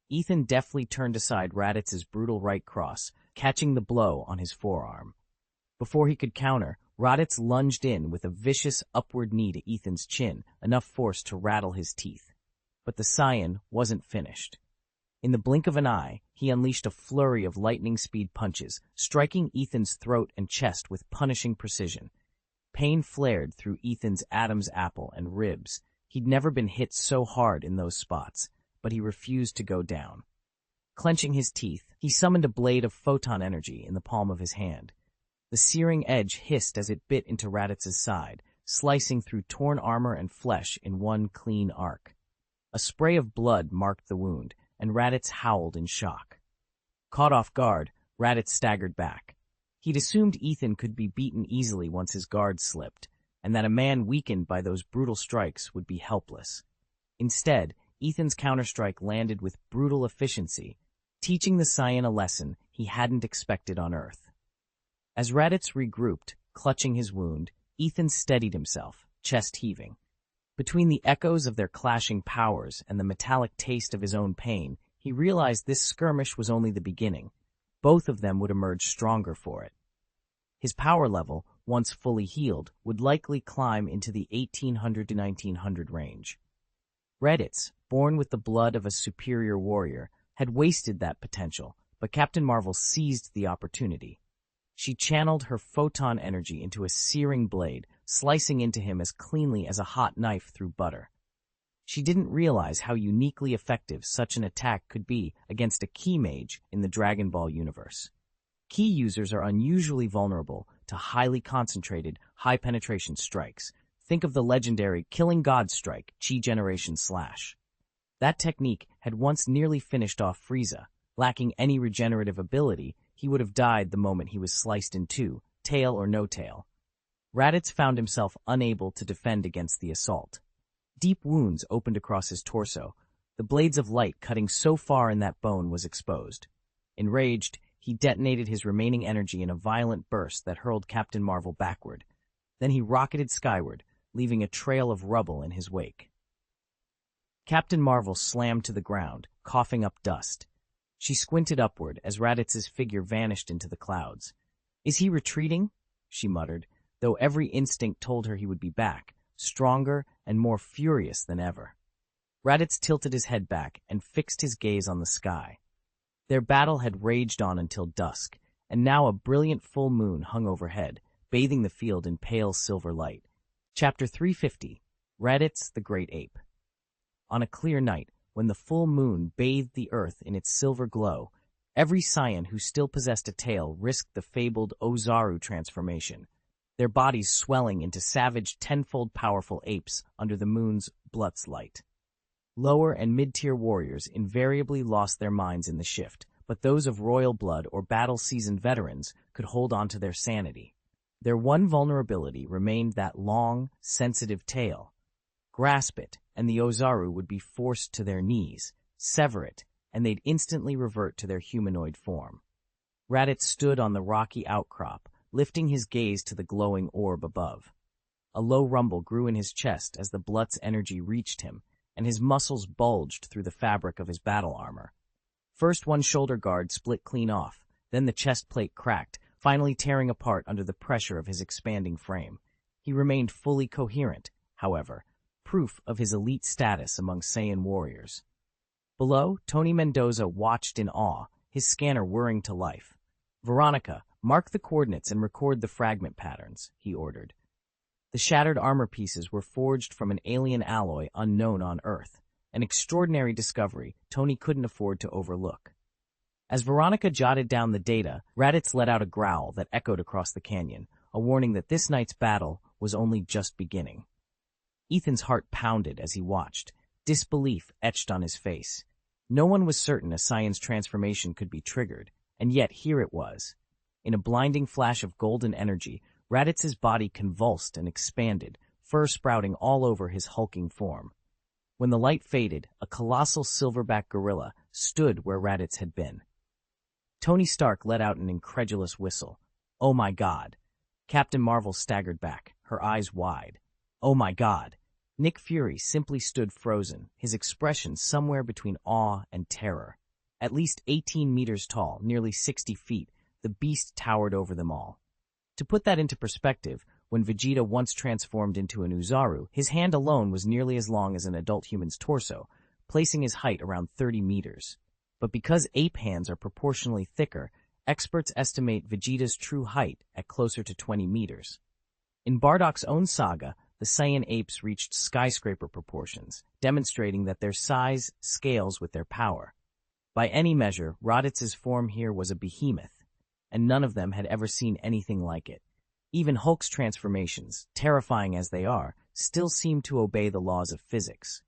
Ethan deftly turned aside Raditz's brutal right cross, catching the blow on his forearm. Before he could counter, Raditz lunged in with a vicious upward knee to Ethan's chin, enough force to rattle his teeth. But the Saiyan wasn't finished. In the blink of an eye, he unleashed a flurry of lightning-speed punches, striking Ethan's throat and chest with punishing precision. Pain flared through Ethan's Adam's apple and ribs. He'd never been hit so hard in those spots, but he refused to go down. Clenching his teeth, he summoned a blade of photon energy in the palm of his hand. The searing edge hissed as it bit into Raditz's side, slicing through torn armor and flesh in one clean arc. A spray of blood marked the wound, and Raditz howled in shock. Caught off guard, Raditz staggered back. He'd assumed Ethan could be beaten easily once his guard slipped, and that a man weakened by those brutal strikes would be helpless. Instead, Ethan's counterstrike landed with brutal efficiency, teaching the Saiyan a lesson he hadn't expected on Earth. As Raditz regrouped, clutching his wound, Ethan steadied himself, chest heaving. Between the echoes of their clashing powers and the metallic taste of his own pain, he realized this skirmish was only the beginning. Both of them would emerge stronger for it. His power level, once fully healed, would likely climb into the 1800 to 1900 range. Raditz, born with the blood of a superior warrior, had wasted that potential, but Captain Marvel seized the opportunity. She channeled her photon energy into a searing blade, slicing into him as cleanly as a hot knife through butter. She didn't realize how uniquely effective such an attack could be against a Ki mage in the Dragon Ball universe. Ki users are unusually vulnerable to highly concentrated, high-penetration strikes. Think of the legendary Killing God Strike, Chi Generation Slash. That technique had once nearly finished off Frieza. Lacking any regenerative ability, he would have died the moment he was sliced in two, tail or no tail. Raditz found himself unable to defend against the assault. Deep wounds opened across his torso. The blades of light cutting so far in that bone was exposed. Enraged, he detonated his remaining energy in a violent burst that hurled Captain Marvel backward. Then he rocketed skyward, leaving a trail of rubble in his wake. Captain Marvel slammed to the ground, coughing up dust. She squinted upward as Raditz's figure vanished into the clouds. "Is he retreating?" she muttered, though every instinct told her he would be back, stronger and more furious than ever. Raditz tilted his head back and fixed his gaze on the sky. Their battle had raged on until dusk, and now a brilliant full moon hung overhead, bathing the field in pale silver light. Chapter 350, Raditz the Great Ape. On a clear night, when the full moon bathed the earth in its silver glow, every scion who still possessed a tail risked the fabled Ozaru transformation, their bodies swelling into savage tenfold powerful apes under the moon's Blutz light. Lower and mid-tier warriors invariably lost their minds in the shift, but those of royal blood or battle-seasoned veterans could hold on to their sanity. Their one vulnerability remained that long, sensitive tail. Grasp it, and the Ozaru would be forced to their knees. Sever it, and they'd instantly revert to their humanoid form. Raditz stood on the rocky outcrop, lifting his gaze to the glowing orb above. A low rumble grew in his chest as the Blutz energy reached him, and his muscles bulged through the fabric of his battle armor. First one shoulder guard split clean off, then the chest plate cracked, finally tearing apart under the pressure of his expanding frame. He remained fully coherent, however, proof of his elite status among Saiyan warriors. Below, Tony Mendoza watched in awe, his scanner whirring to life. "Veronica, mark the coordinates and record the fragment patterns," he ordered. The shattered armor pieces were forged from an alien alloy unknown on Earth, an extraordinary discovery Tony couldn't afford to overlook. As Veronica jotted down the data, Raditz let out a growl that echoed across the canyon, a warning that this night's battle was only just beginning. Ethan's heart pounded as he watched, disbelief etched on his face. No one was certain a Saiyan's transformation could be triggered, and yet here it was. In a blinding flash of golden energy, Raditz's body convulsed and expanded, fur sprouting all over his hulking form. When the light faded, a colossal silverback gorilla stood where Raditz had been. Tony Stark let out an incredulous whistle. "Oh my God!" Captain Marvel staggered back, her eyes wide. "Oh my God!" Nick Fury simply stood frozen, his expression somewhere between awe and terror. At least 18 meters tall, nearly 60 feet, the beast towered over them all. To put that into perspective, when Vegeta once transformed into an Ozaru, his hand alone was nearly as long as an adult human's torso, placing his height around 30 meters. But because ape hands are proportionally thicker, experts estimate Vegeta's true height at closer to 20 meters. In Bardock's own saga, the Saiyan apes reached skyscraper proportions, demonstrating that their size scales with their power. By any measure, Raditz's form here was a behemoth, and none of them had ever seen anything like it. Even Hulk's transformations, terrifying as they are, still seem to obey the laws of physics.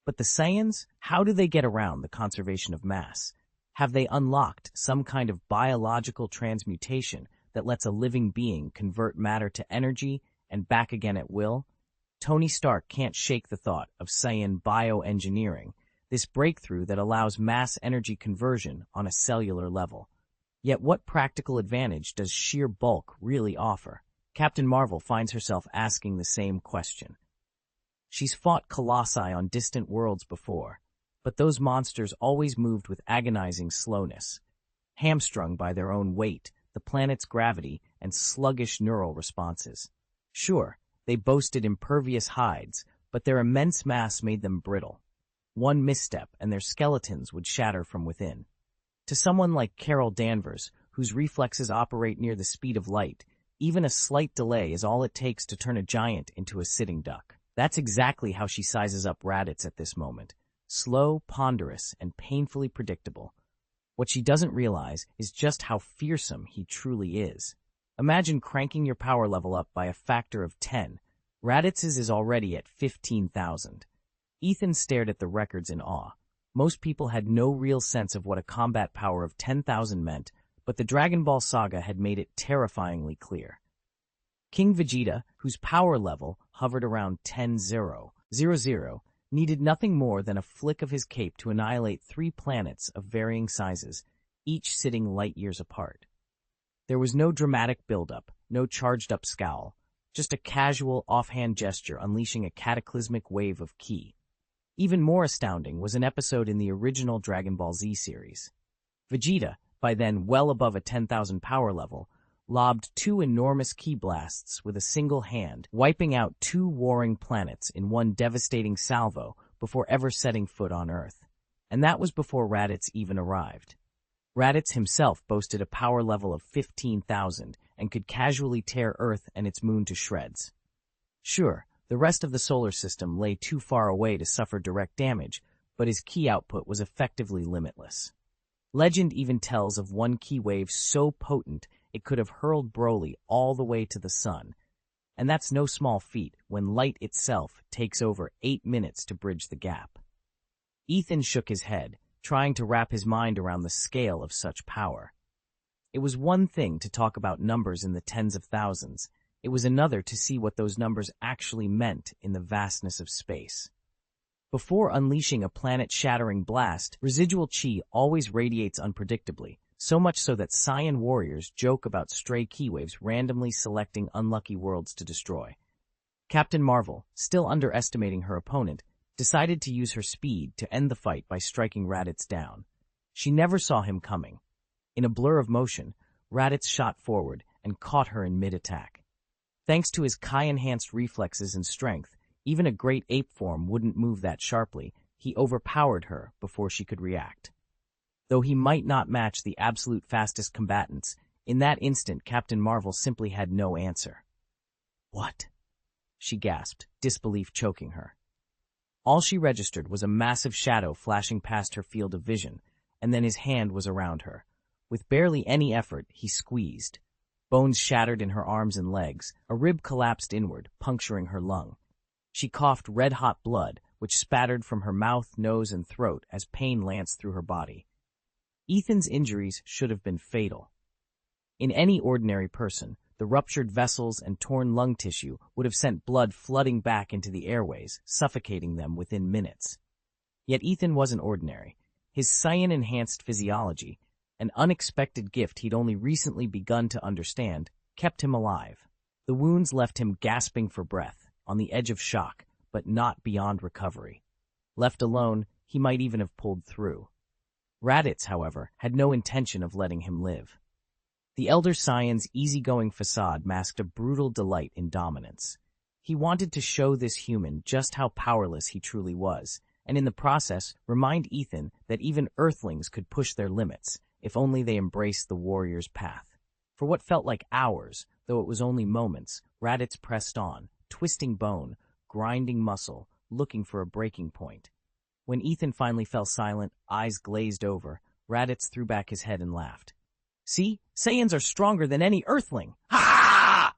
But the Saiyans, how do they get around the conservation of mass? Have they unlocked some kind of biological transmutation that lets a living being convert matter to energy and back again at will? Tony Stark can't shake the thought of Saiyan bioengineering, this breakthrough that allows mass energy conversion on a cellular level. Yet what practical advantage does sheer bulk really offer? Captain Marvel finds herself asking the same question. She's fought colossi on distant worlds before, but those monsters always moved with agonizing slowness, hamstrung by their own weight, the planet's gravity, and sluggish neural responses. Sure, they boasted impervious hides, but their immense mass made them brittle. One misstep and their skeletons would shatter from within. To someone like Carol Danvers, whose reflexes operate near the speed of light, even a slight delay is all it takes to turn a giant into a sitting duck. That's exactly how she sizes up Raditz at this moment. Slow, ponderous, and painfully predictable. What she doesn't realize is just how fearsome he truly is. Imagine cranking your power level up by a factor of 10. Raditz's is already at 15,000. Ethan stared at the records in awe. Most people had no real sense of what a combat power of 10,000 meant, but the Dragon Ball Saga had made it terrifyingly clear. King Vegeta, whose power level hovered around 10,000, needed nothing more than a flick of his cape to annihilate 3 planets of varying sizes, each sitting light years apart. There was no dramatic buildup, no charged-up scowl, just a casual, offhand gesture unleashing a cataclysmic wave of ki. Even more astounding was an episode in the original Dragon Ball Z series. Vegeta, by then well above a 10,000 power level, lobbed two enormous ki blasts with a single hand, wiping out two warring planets in one devastating salvo before ever setting foot on Earth. And that was before Raditz even arrived. Raditz himself boasted a power level of 15,000 and could casually tear Earth and its moon to shreds. Sure, the rest of the solar system lay too far away to suffer direct damage, but his ki output was effectively limitless. Legend even tells of one ki wave so potent it could have hurled Broly all the way to the sun. And that's no small feat when light itself takes over 8 minutes to bridge the gap. Ethan shook his head, trying to wrap his mind around the scale of such power. It was one thing to talk about numbers in the tens of thousands. It was another to see what those numbers actually meant in the vastness of space. Before unleashing a planet-shattering blast, residual chi always radiates unpredictably, so much so that Saiyan warriors joke about stray ki waves randomly selecting unlucky worlds to destroy. Captain Marvel, still underestimating her opponent, decided to use her speed to end the fight by striking Raditz down. She never saw him coming. In a blur of motion, Raditz shot forward and caught her in mid-attack. Thanks to his Kai-enhanced reflexes and strength, even a great ape form wouldn't move that sharply. He overpowered her before she could react. Though he might not match the absolute fastest combatants, in that instant Captain Marvel simply had no answer. "What?" she gasped, disbelief choking her. All she registered was a massive shadow flashing past her field of vision, and then his hand was around her. With barely any effort, he squeezed. Bones shattered in her arms and legs, a rib collapsed inward, puncturing her lung. She coughed red-hot blood, which spattered from her mouth, nose, and throat as pain lanced through her body. Ethan's injuries should have been fatal. In any ordinary person, the ruptured vessels and torn lung tissue would have sent blood flooding back into the airways, suffocating them within minutes. Yet Ethan wasn't ordinary. His Saiyan-enhanced physiology, an unexpected gift he'd only recently begun to understand, kept him alive. The wounds left him gasping for breath, on the edge of shock, but not beyond recovery. Left alone, he might even have pulled through. Raditz, however, had no intention of letting him live. The Elder Saiyan's easygoing facade masked a brutal delight in dominance. He wanted to show this human just how powerless he truly was, and in the process remind Ethan that even Earthlings could push their limits, if only they embraced the warrior's path. For what felt like hours, though it was only moments, Raditz pressed on, twisting bone, grinding muscle, looking for a breaking point. When Ethan finally fell silent, eyes glazed over, Raditz threw back his head and laughed. "See? Saiyans are stronger than any Earthling! Ha!"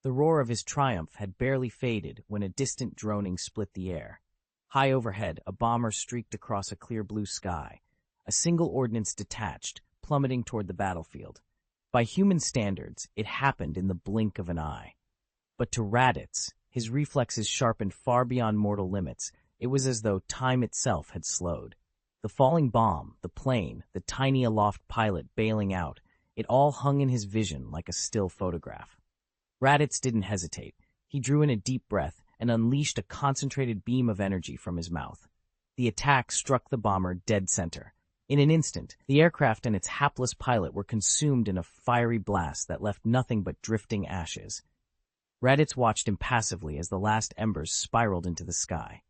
The roar of his triumph had barely faded when a distant droning split the air. High overhead, a bomber streaked across a clear blue sky. A single ordnance detached, plummeting toward the battlefield. By human standards, it happened in the blink of an eye. But to Raditz, his reflexes sharpened far beyond mortal limits. It was as though time itself had slowed. The falling bomb, the plane, the tiny aloft pilot bailing out, it all hung in his vision like a still photograph. Raditz didn't hesitate. He drew in a deep breath and unleashed a concentrated beam of energy from his mouth. The attack struck the bomber dead center. In an instant, the aircraft and its hapless pilot were consumed in a fiery blast that left nothing but drifting ashes. Raditz watched impassively as the last embers spiraled into the sky.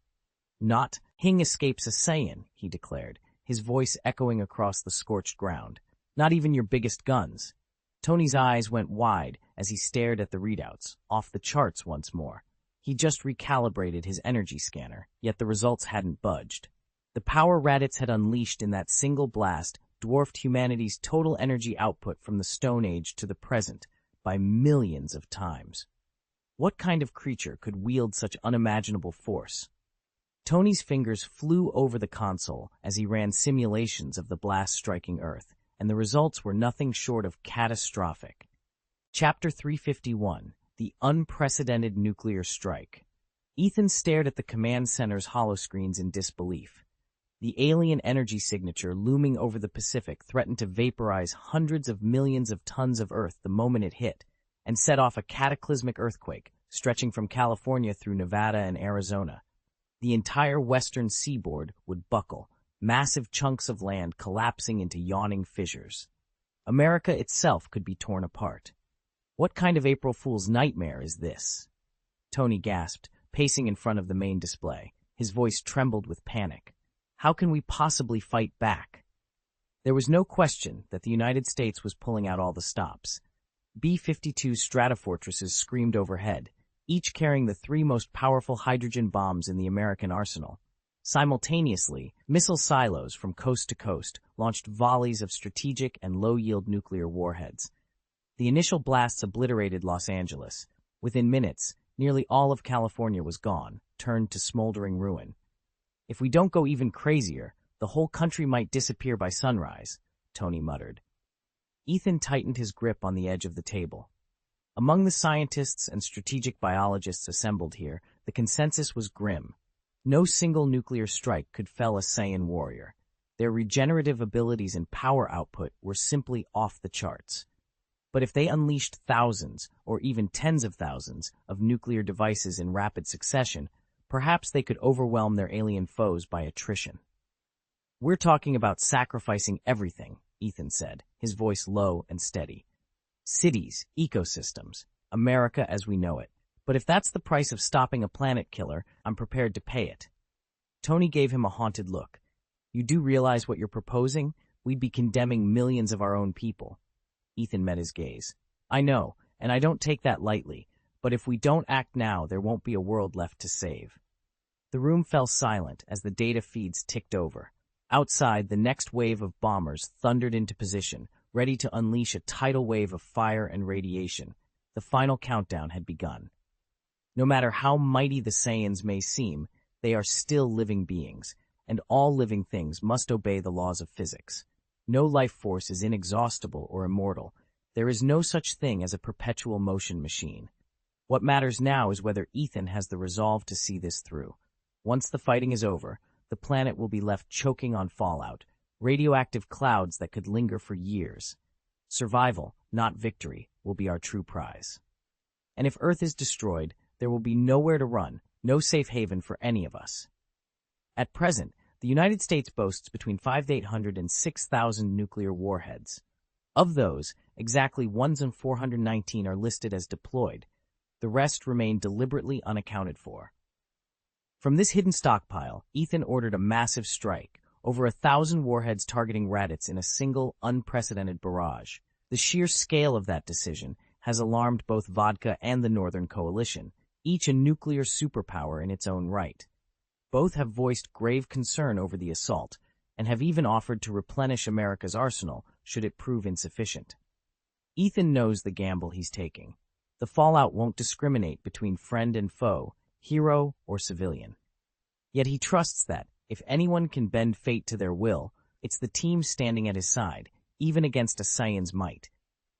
"Not Hing escapes a Saiyan," he declared, his voice echoing across the scorched ground. "Not even your biggest guns." Tony's eyes went wide as he stared at the readouts, off the charts once more. He just recalibrated his energy scanner, yet the results hadn't budged. The power Raditz had unleashed in that single blast dwarfed humanity's total energy output from the Stone Age to the present by millions of times. What kind of creature could wield such unimaginable force? Tony's fingers flew over the console as he ran simulations of the blast striking Earth, and the results were nothing short of catastrophic. Chapter 351, The Unprecedented Nuclear Strike. Ethan stared at the command center's holoscreens in disbelief. The alien energy signature looming over the Pacific threatened to vaporize hundreds of millions of tons of Earth the moment it hit, and set off a cataclysmic earthquake stretching from California through Nevada and Arizona. The entire western seaboard would buckle, massive chunks of land collapsing into yawning fissures. America itself could be torn apart. What kind of April Fool's nightmare is this? Tony gasped, pacing in front of the main display. His voice trembled with panic. How can we possibly fight back? There was no question that the United States was pulling out all the stops. B-52 stratofortresses screamed overhead, each carrying the three most powerful hydrogen bombs in the American arsenal. Simultaneously, missile silos from coast to coast launched volleys of strategic and low-yield nuclear warheads. The initial blasts obliterated Los Angeles. Within minutes, nearly all of California was gone, turned to smoldering ruin. If we don't go even crazier, the whole country might disappear by sunrise, Tony muttered. Ethan tightened his grip on the edge of the table. Among the scientists and strategic biologists assembled here, the consensus was grim. No single nuclear strike could fell a Saiyan warrior. Their regenerative abilities and power output were simply off the charts. But if they unleashed thousands, or even tens of thousands, of nuclear devices in rapid succession, perhaps they could overwhelm their alien foes by attrition. We're talking about sacrificing everything, Ethan said, his voice low and steady. Cities, ecosystems, America as we know it. But if that's the price of stopping a planet killer, I'm prepared to pay it. Tony gave him a haunted look. You do realize what you're proposing? We'd be condemning millions of our own people. Ethan met his gaze. I know, and I don't take that lightly, but if we don't act now, there won't be a world left to save. The room fell silent as the data feeds ticked over. Outside, the next wave of bombers thundered into position, ready to unleash a tidal wave of fire and radiation. The final countdown had begun. No matter how mighty the Saiyans may seem, they are still living beings, and all living things must obey the laws of physics. No life force is inexhaustible or immortal. There is no such thing as a perpetual motion machine. What matters now is whether Ethan has the resolve to see this through. Once the fighting is over, the planet will be left choking on fallout, radioactive clouds that could linger for years. Survival, not victory, will be our true prize. And if Earth is destroyed, there will be nowhere to run, no safe haven for any of us. At present, the United States boasts between 5,800 and 6,000 nuclear warheads. Of those, exactly 1,419 are listed as deployed. The rest remain deliberately unaccounted for. From this hidden stockpile, Ethan ordered a massive strike, over 1,000 warheads targeting Raditz in a single, unprecedented barrage. The sheer scale of that decision has alarmed both Vodka and the Northern Coalition, each a nuclear superpower in its own right. Both have voiced grave concern over the assault, and have even offered to replenish America's arsenal should it prove insufficient. Ethan knows the gamble he's taking. The fallout won't discriminate between friend and foe, hero or civilian. Yet he trusts that, if anyone can bend fate to their will, it's the team standing at his side, even against a Saiyan's might.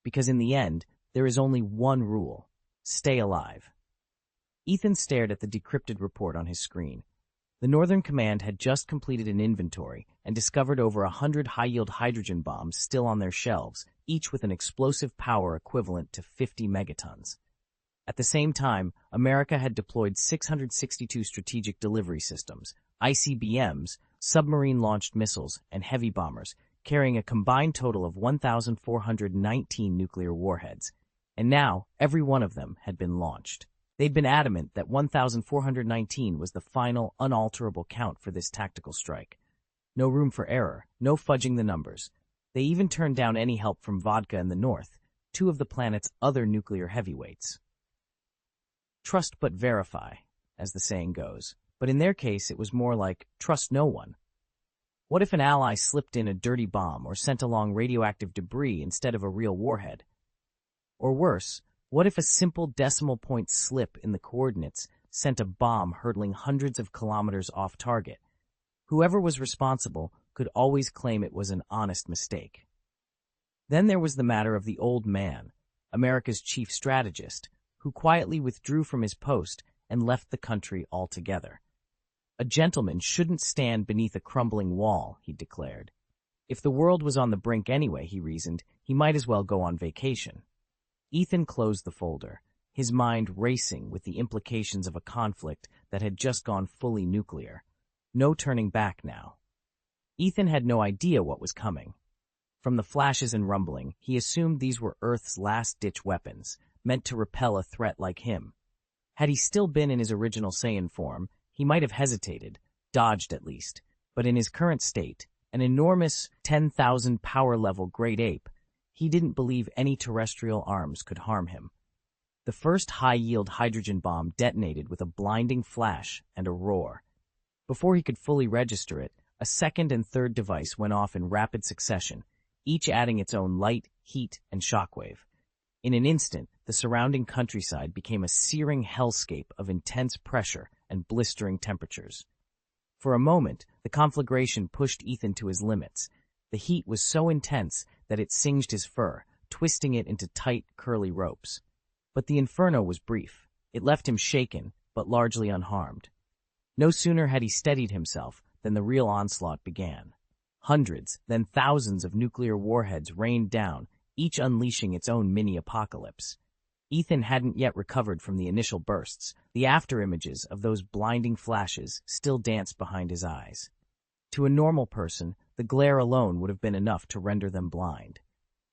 Because in the end, there is only one rule: stay alive. Ethan stared at the decrypted report on his screen. The Northern Command had just completed an inventory and discovered over 100 high-yield hydrogen bombs still on their shelves, each with an explosive power equivalent to 50 megatons. At the same time, America had deployed 662 strategic delivery systems, ICBMs, submarine-launched missiles, and heavy bombers, carrying a combined total of 1,419 nuclear warheads. And now, every one of them had been launched. They'd been adamant that 1,419 was the final, unalterable count for this tactical strike. No room for error, no fudging the numbers. They even turned down any help from Vodka and the North, two of the planet's other nuclear heavyweights. Trust but verify, as the saying goes, but in their case it was more like trust no one. What if an ally slipped in a dirty bomb or sent along radioactive debris instead of a real warhead? Or worse, what if a simple decimal point slip in the coordinates sent a bomb hurtling hundreds of kilometers off target? Whoever was responsible could always claim it was an honest mistake. Then there was the matter of the old man, America's chief strategist, who quietly withdrew from his post and left the country altogether. A gentleman shouldn't stand beneath a crumbling wall, he declared. If the world was on the brink anyway, he reasoned, he might as well go on vacation. Ethan closed the folder, his mind racing with the implications of a conflict that had just gone fully nuclear. No turning back now. Ethan had no idea what was coming. From the flashes and rumbling, he assumed these were Earth's last-ditch weapons, meant to repel a threat like him. Had he still been in his original Saiyan form, he might have hesitated, dodged at least, but in his current state, an enormous 10,000 power-level great ape, he didn't believe any terrestrial arms could harm him. The first high-yield hydrogen bomb detonated with a blinding flash and a roar. Before he could fully register it, a second and third device went off in rapid succession, each adding its own light, heat, and shockwave. In an instant, the surrounding countryside became a searing hellscape of intense pressure and blistering temperatures. For a moment, the conflagration pushed Ethan to his limits. The heat was so intense that it singed his fur, twisting it into tight, curly ropes. But the inferno was brief. It left him shaken, but largely unharmed. No sooner had he steadied himself than the real onslaught began. Hundreds, then thousands of nuclear warheads rained down, each unleashing its own mini-apocalypse. Ethan hadn't yet recovered from the initial bursts. The after-images of those blinding flashes still danced behind his eyes. To a normal person, the glare alone would have been enough to render them blind.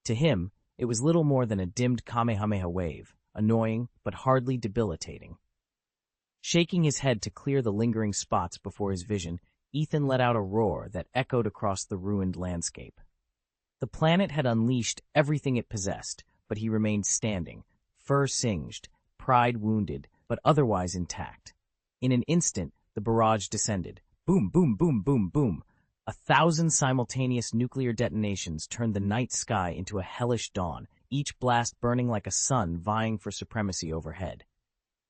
To him, it was little more than a dimmed Kamehameha wave, annoying but hardly debilitating. Shaking his head to clear the lingering spots before his vision, Ethan let out a roar that echoed across the ruined landscape. The planet had unleashed everything it possessed, but he remained standing, fur singed, pride wounded, but otherwise intact. In an instant, the barrage descended. Boom, boom, boom, boom, boom. 1,000 simultaneous nuclear detonations turned the night sky into a hellish dawn, each blast burning like a sun vying for supremacy overhead.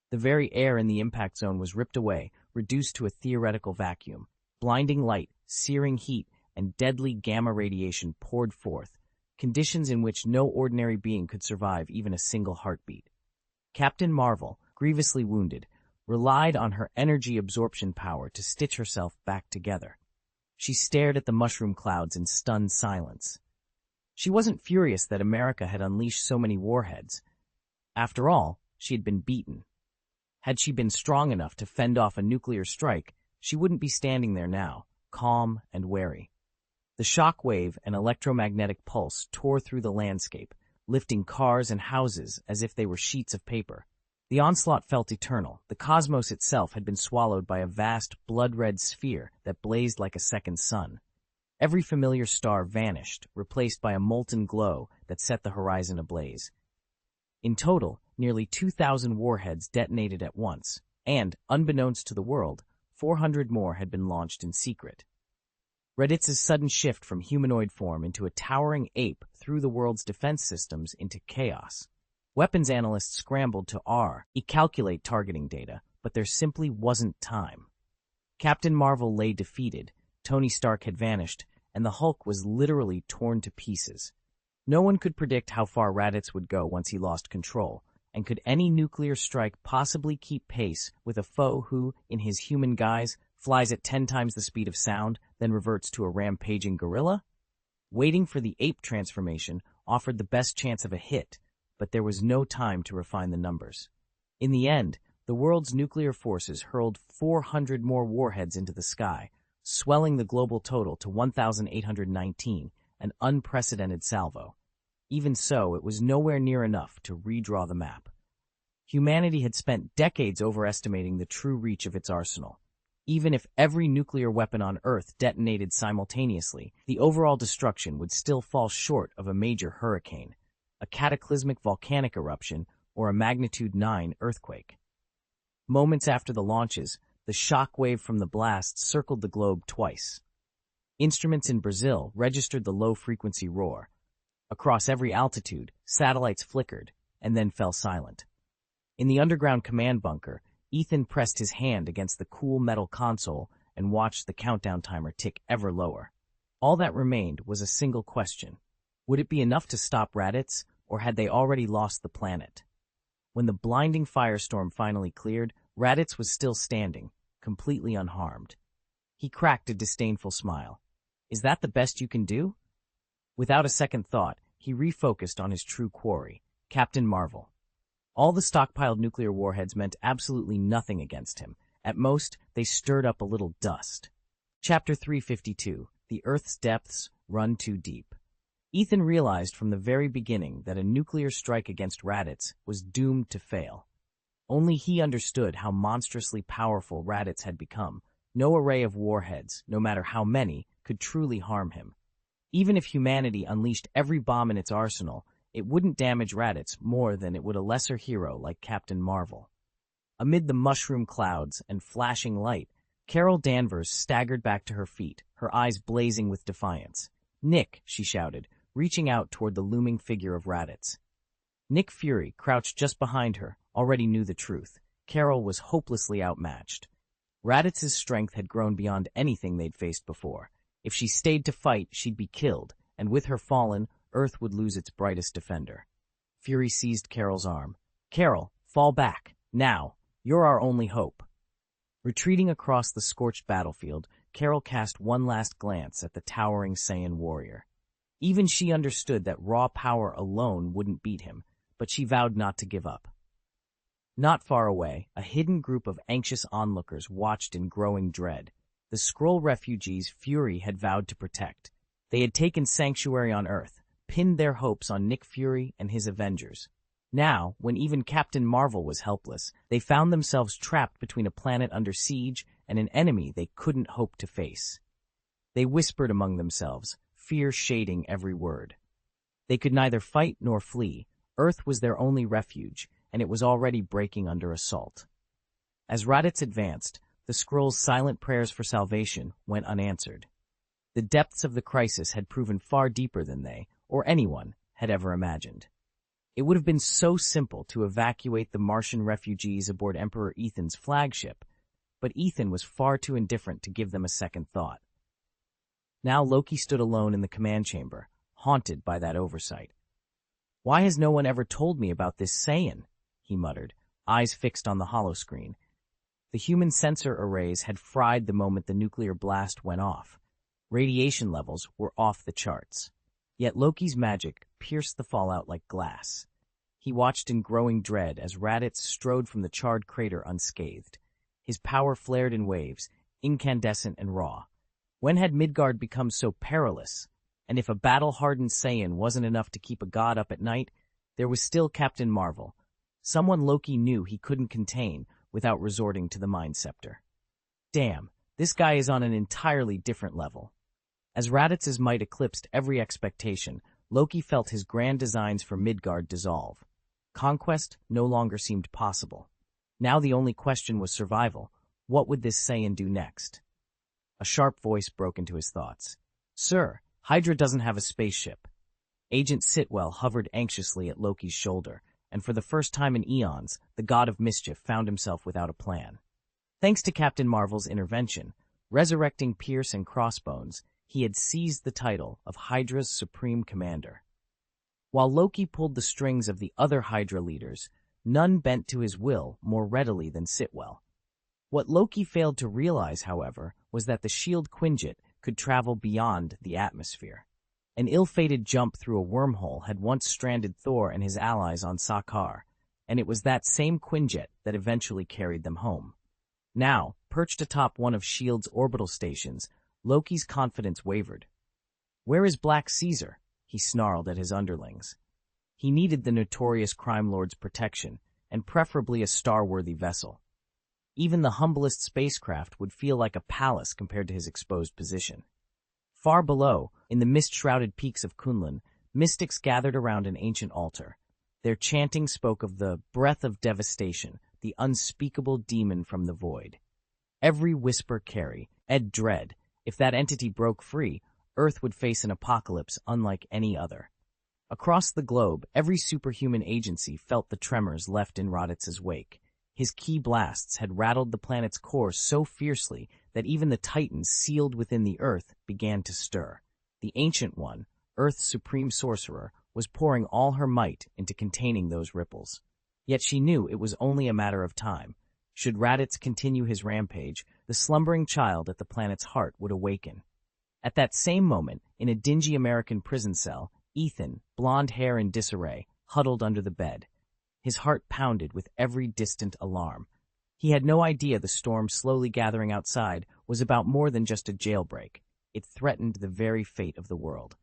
The very air in the impact zone was ripped away, reduced to a theoretical vacuum. Blinding light, searing heat, and deadly gamma radiation poured forth, conditions in which no ordinary being could survive even a single heartbeat. Captain Marvel, grievously wounded, relied on her energy absorption power to stitch herself back together. She stared at the mushroom clouds in stunned silence. She wasn't furious that America had unleashed so many warheads. After all, she had been beaten. Had she been strong enough to fend off a nuclear strike, she wouldn't be standing there now, calm and wary. The shock wave and electromagnetic pulse tore through the landscape, lifting cars and houses as if they were sheets of paper. The onslaught felt eternal. The cosmos itself had been swallowed by a vast, blood-red sphere that blazed like a second sun. Every familiar star vanished, replaced by a molten glow that set the horizon ablaze. In total, nearly 2,000 warheads detonated at once, and, unbeknownst to the world, 400 more had been launched in secret. Raditz's sudden shift from humanoid form into a towering ape threw the world's defense systems into chaos. Weapons analysts scrambled to calculate targeting data, but there simply wasn't time. Captain Marvel lay defeated, Tony Stark had vanished, and the Hulk was literally torn to pieces. No one could predict how far Raditz would go once he lost control, and could any nuclear strike possibly keep pace with a foe who, in his human guise, flies at 10 times the speed of sound, then reverts to a rampaging gorilla? Waiting for the ape transformation offered the best chance of a hit, but there was no time to refine the numbers. In the end, the world's nuclear forces hurled 400 more warheads into the sky, swelling the global total to 1,819, an unprecedented salvo. Even so, it was nowhere near enough to redraw the map. Humanity had spent decades overestimating the true reach of its arsenal. Even if every nuclear weapon on Earth detonated simultaneously, the overall destruction would still fall short of a major hurricane, a cataclysmic volcanic eruption, or a magnitude 9 earthquake. Moments after the launches, the shock wave from the blasts circled the globe twice. Instruments in Brazil registered the low-frequency roar. Across every altitude, satellites flickered and then fell silent. In the underground command bunker, Ethan pressed his hand against the cool metal console and watched the countdown timer tick ever lower. All that remained was a single question. Would it be enough to stop Raditz, or had they already lost the planet? When the blinding firestorm finally cleared, Raditz was still standing, completely unharmed. He cracked a disdainful smile. Is that the best you can do? Without a second thought, he refocused on his true quarry, Captain Marvel. All the stockpiled nuclear warheads meant absolutely nothing against him. At most, they stirred up a little dust. Chapter 352, The Earth's depths run too deep. Ethan realized from the very beginning that a nuclear strike against Raditz was doomed to fail. Only he understood how monstrously powerful Raditz had become. No array of warheads, no matter how many, could truly harm him. Even if humanity unleashed every bomb in its arsenal, it wouldn't damage Raditz more than it would a lesser hero like Captain Marvel. Amid the mushroom clouds and flashing light, Carol Danvers staggered back to her feet, her eyes blazing with defiance. "Nick," she shouted, reaching out toward the looming figure of Raditz. Nick Fury, crouched just behind her, already knew the truth. Carol was hopelessly outmatched. Raditz's strength had grown beyond anything they'd faced before. If she stayed to fight, she'd be killed, and with her fallen, Earth would lose its brightest defender. Fury seized Carol's arm. "Carol, fall back. Now. You're our only hope." Retreating across the scorched battlefield, Carol cast one last glance at the towering Saiyan warrior. Even she understood that raw power alone wouldn't beat him, but she vowed not to give up. Not far away, a hidden group of anxious onlookers watched in growing dread. The Skrull refugees Fury had vowed to protect. They had taken sanctuary on Earth, pinned their hopes on Nick Fury and his Avengers. Now, when even Captain Marvel was helpless, they found themselves trapped between a planet under siege and an enemy they couldn't hope to face. They whispered among themselves, fear shading every word. They could neither fight nor flee. Earth was their only refuge, and it was already breaking under assault. As Raditz advanced, the Skrull's silent prayers for salvation went unanswered. The depths of the crisis had proven far deeper than they, or anyone, had ever imagined. It would have been so simple to evacuate the Martian refugees aboard Emperor Ethan's flagship, but Ethan was far too indifferent to give them a second thought. Now Loki stood alone in the command chamber, haunted by that oversight. "Why has no one ever told me about this Saiyan?" he muttered, eyes fixed on the holoscreen. The human sensor arrays had fried the moment the nuclear blast went off. Radiation levels were off the charts. Yet Loki's magic pierced the fallout like glass. He watched in growing dread as Raditz strode from the charred crater unscathed. His power flared in waves, incandescent and raw. When had Midgard become so perilous? And if a battle-hardened Saiyan wasn't enough to keep a god up at night, there was still Captain Marvel, someone Loki knew he couldn't contain without resorting to the Mind Scepter. Damn, this guy is on an entirely different level. As Raditz's might eclipsed every expectation, Loki felt his grand designs for Midgard dissolve. Conquest no longer seemed possible. Now the only question was survival. What would this Saiyan do next? A sharp voice broke into his thoughts. "Sir, Hydra doesn't have a spaceship." Agent Sitwell hovered anxiously at Loki's shoulder, and for the first time in eons, the god of mischief found himself without a plan. Thanks to Captain Marvel's intervention, resurrecting Pierce and Crossbones, he had seized the title of Hydra's supreme commander. While Loki pulled the strings of the other Hydra leaders, none bent to his will more readily than Sitwell. What Loki failed to realize, however, was that the shield Quinjet could travel beyond the atmosphere. An ill-fated jump through a wormhole had once stranded Thor and his allies on Sakaar, and it was that same Quinjet that eventually carried them home. Now, perched atop one of S.H.I.E.L.D.'s orbital stations, Loki's confidence wavered. "Where is Black Caesar?" he snarled at his underlings. He needed the notorious crime lord's protection, and preferably a star-worthy vessel. Even the humblest spacecraft would feel like a palace compared to his exposed position. Far below, in the mist-shrouded peaks of Kunlun, mystics gathered around an ancient altar. Their chanting spoke of the breath of devastation, the unspeakable demon from the void. Every whisper carried dread. If that entity broke free, Earth would face an apocalypse unlike any other. Across the globe, every superhuman agency felt the tremors left in Raditz's wake. His key blasts had rattled the planet's core so fiercely that even the titans sealed within the Earth began to stir. The Ancient One, Earth's supreme sorcerer, was pouring all her might into containing those ripples. Yet she knew it was only a matter of time. Should Raditz continue his rampage, the slumbering child at the planet's heart would awaken. At that same moment, in a dingy American prison cell, Ethan, blonde hair in disarray, huddled under the bed. His heart pounded with every distant alarm. He had no idea the storm slowly gathering outside was about more than just a jailbreak. It threatened the very fate of the world.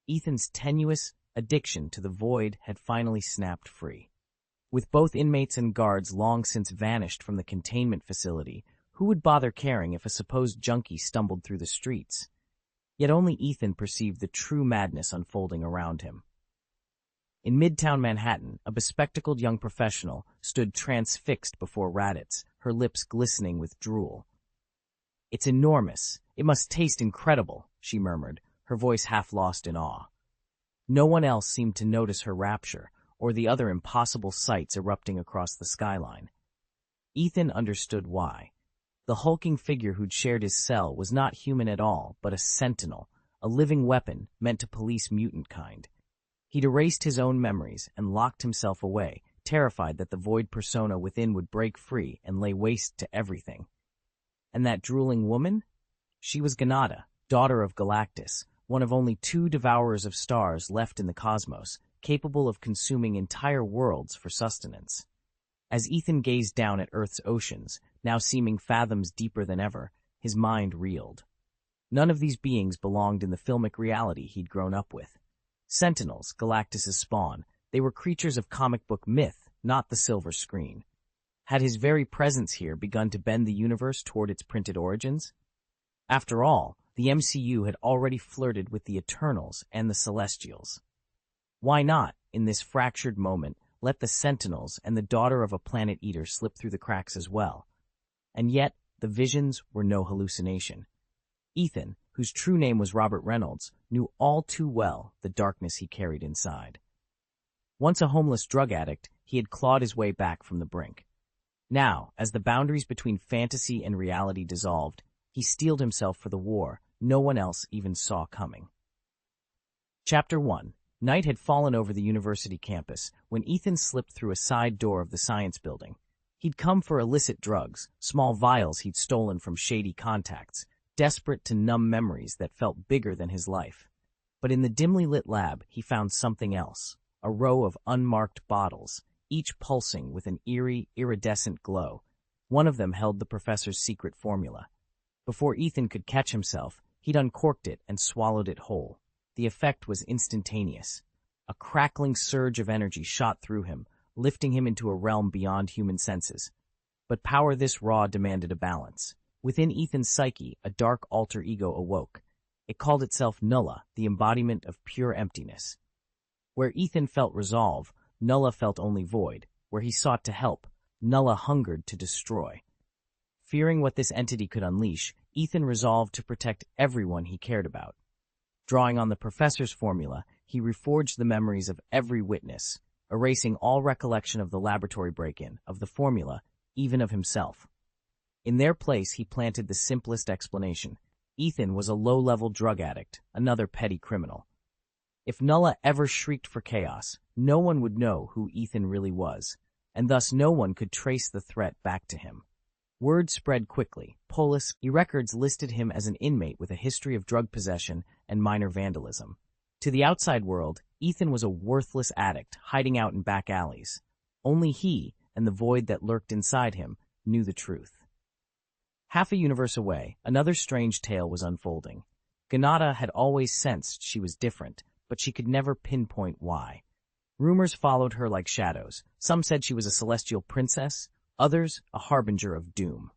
Ethan's tenuous addiction to the void had finally snapped free. With both inmates and guards long since vanished from the containment facility, who would bother caring if a supposed junkie stumbled through the streets? Yet only Ethan perceived the true madness unfolding around him. In Midtown Manhattan, a bespectacled young professional stood transfixed before Raditz, her lips glistening with drool. "It's enormous. It must taste incredible," she murmured, her voice half lost in awe. No one else seemed to notice her rapture, or the other impossible sights erupting across the skyline. Ethan understood why. The hulking figure who'd shared his cell was not human at all, but a sentinel, a living weapon meant to police mutant kind. He'd erased his own memories and locked himself away, terrified that the void persona within would break free and lay waste to everything. And that drooling woman? She was Ganada, daughter of Galactus, one of only 2 devourers of stars left in the cosmos, capable of consuming entire worlds for sustenance. As Ethan gazed down at Earth's oceans, now seeming fathoms deeper than ever, his mind reeled. None of these beings belonged in the filmic reality he'd grown up with. Sentinels, Galactus's spawn, they were creatures of comic book myth, not the silver screen. Had his very presence here begun to bend the universe toward its printed origins? After all, the MCU had already flirted with the Eternals and the Celestials. Why not, in this fractured moment, let the Sentinels and the daughter of a planet-eater slip through the cracks as well? And yet, the visions were no hallucination. Ethan, whose true name was Robert Reynolds, knew all too well the darkness he carried inside. Once a homeless drug addict, he had clawed his way back from the brink. Now, as the boundaries between fantasy and reality dissolved, he steeled himself for the war no one else even saw coming. Chapter 1. Night had fallen over the university campus when Ethan slipped through a side door of the science building. He'd come for illicit drugs, small vials he'd stolen from shady contacts, desperate to numb memories that felt bigger than his life. But in the dimly lit lab, he found something else, a row of unmarked bottles, each pulsing with an eerie, iridescent glow. One of them held the professor's secret formula. Before Ethan could catch himself, he'd uncorked it and swallowed it whole. The effect was instantaneous. A crackling surge of energy shot through him, lifting him into a realm beyond human senses. But power this raw demanded a balance. Within Ethan's psyche, a dark alter ego awoke. It called itself Nulla, the embodiment of pure emptiness. Where Ethan felt resolve, Nulla felt only void. Where he sought to help, Nulla hungered to destroy. Fearing what this entity could unleash, Ethan resolved to protect everyone he cared about. Drawing on the professor's formula, he reforged the memories of every witness, erasing all recollection of the laboratory break-in, of the formula, even of himself. In their place, he planted the simplest explanation. Ethan was a low-level drug addict, another petty criminal. If Nulla ever shrieked for chaos, no one would know who Ethan really was, and thus no one could trace the threat back to him. Word spread quickly. Polis records listed him as an inmate with a history of drug possession and minor vandalism. To the outside world, Ethan was a worthless addict hiding out in back alleys. Only he, and the void that lurked inside him, knew the truth. Half a universe away, another strange tale was unfolding. Ganada had always sensed she was different, but she could never pinpoint why. Rumors followed her like shadows. Some said she was a celestial princess, others a harbinger of doom.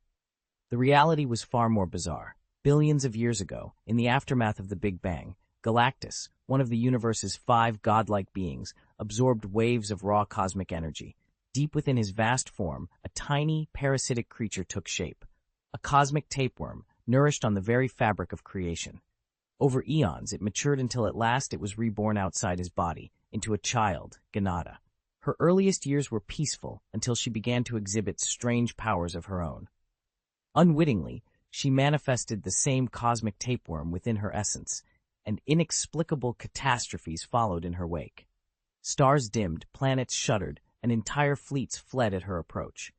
The reality was far more bizarre. Billions of years ago, in the aftermath of the Big Bang, Galactus, one of the universe's 5 godlike beings, absorbed waves of raw cosmic energy. Deep within his vast form, a tiny, parasitic creature took shape. A cosmic tapeworm, nourished on the very fabric of creation. Over eons, it matured until at last it was reborn outside his body, into a child, Ganada. Her earliest years were peaceful until she began to exhibit strange powers of her own. Unwittingly, she manifested the same cosmic tapeworm within her essence, and inexplicable catastrophes followed in her wake. Stars dimmed, planets shuddered, and entire fleets fled at her approach.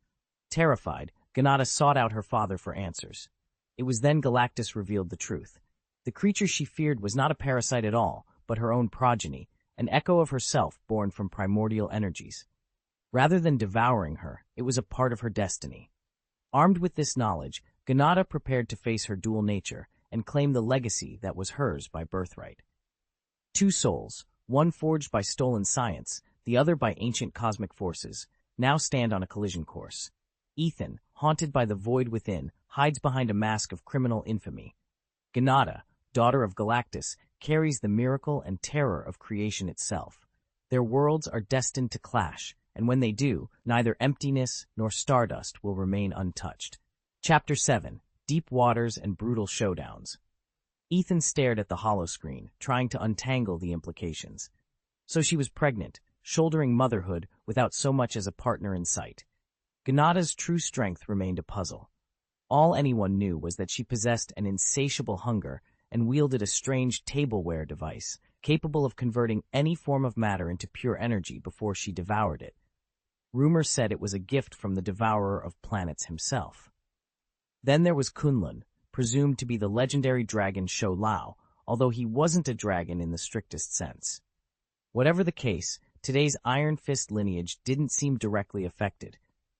Terrified, Ganada sought out her father for answers. It was then Galactus revealed the truth. The creature she feared was not a parasite at all, but her own progeny, an echo of herself born from primordial energies. Rather than devouring her, it was a part of her destiny. Armed with this knowledge, Ganada prepared to face her dual nature and claim the legacy that was hers by birthright. Two souls, one forged by stolen science, the other by ancient cosmic forces, now stand on a collision course. Ethan, haunted by the void within, hides behind a mask of criminal infamy. Ganada, daughter of Galactus, carries the miracle and terror of creation itself. Their worlds are destined to clash, and when they do, neither emptiness nor stardust will remain untouched. Chapter 7. Deep Waters and Brutal Showdowns. Ethan stared at the holoscreen, trying to untangle the implications. So she was pregnant, shouldering motherhood without so much as a partner in sight. Ganada's true strength remained a puzzle. All anyone knew was that she possessed an insatiable hunger and wielded a strange tableware device, capable of converting any form of matter into pure energy before she devoured it. Rumor said it was a gift from the devourer of planets himself. Then there was Kunlun, presumed to be the legendary dragon Shou Lao, although he wasn't a dragon in the strictest sense. Whatever the case, today's Iron Fist lineage didn't seem directly affected,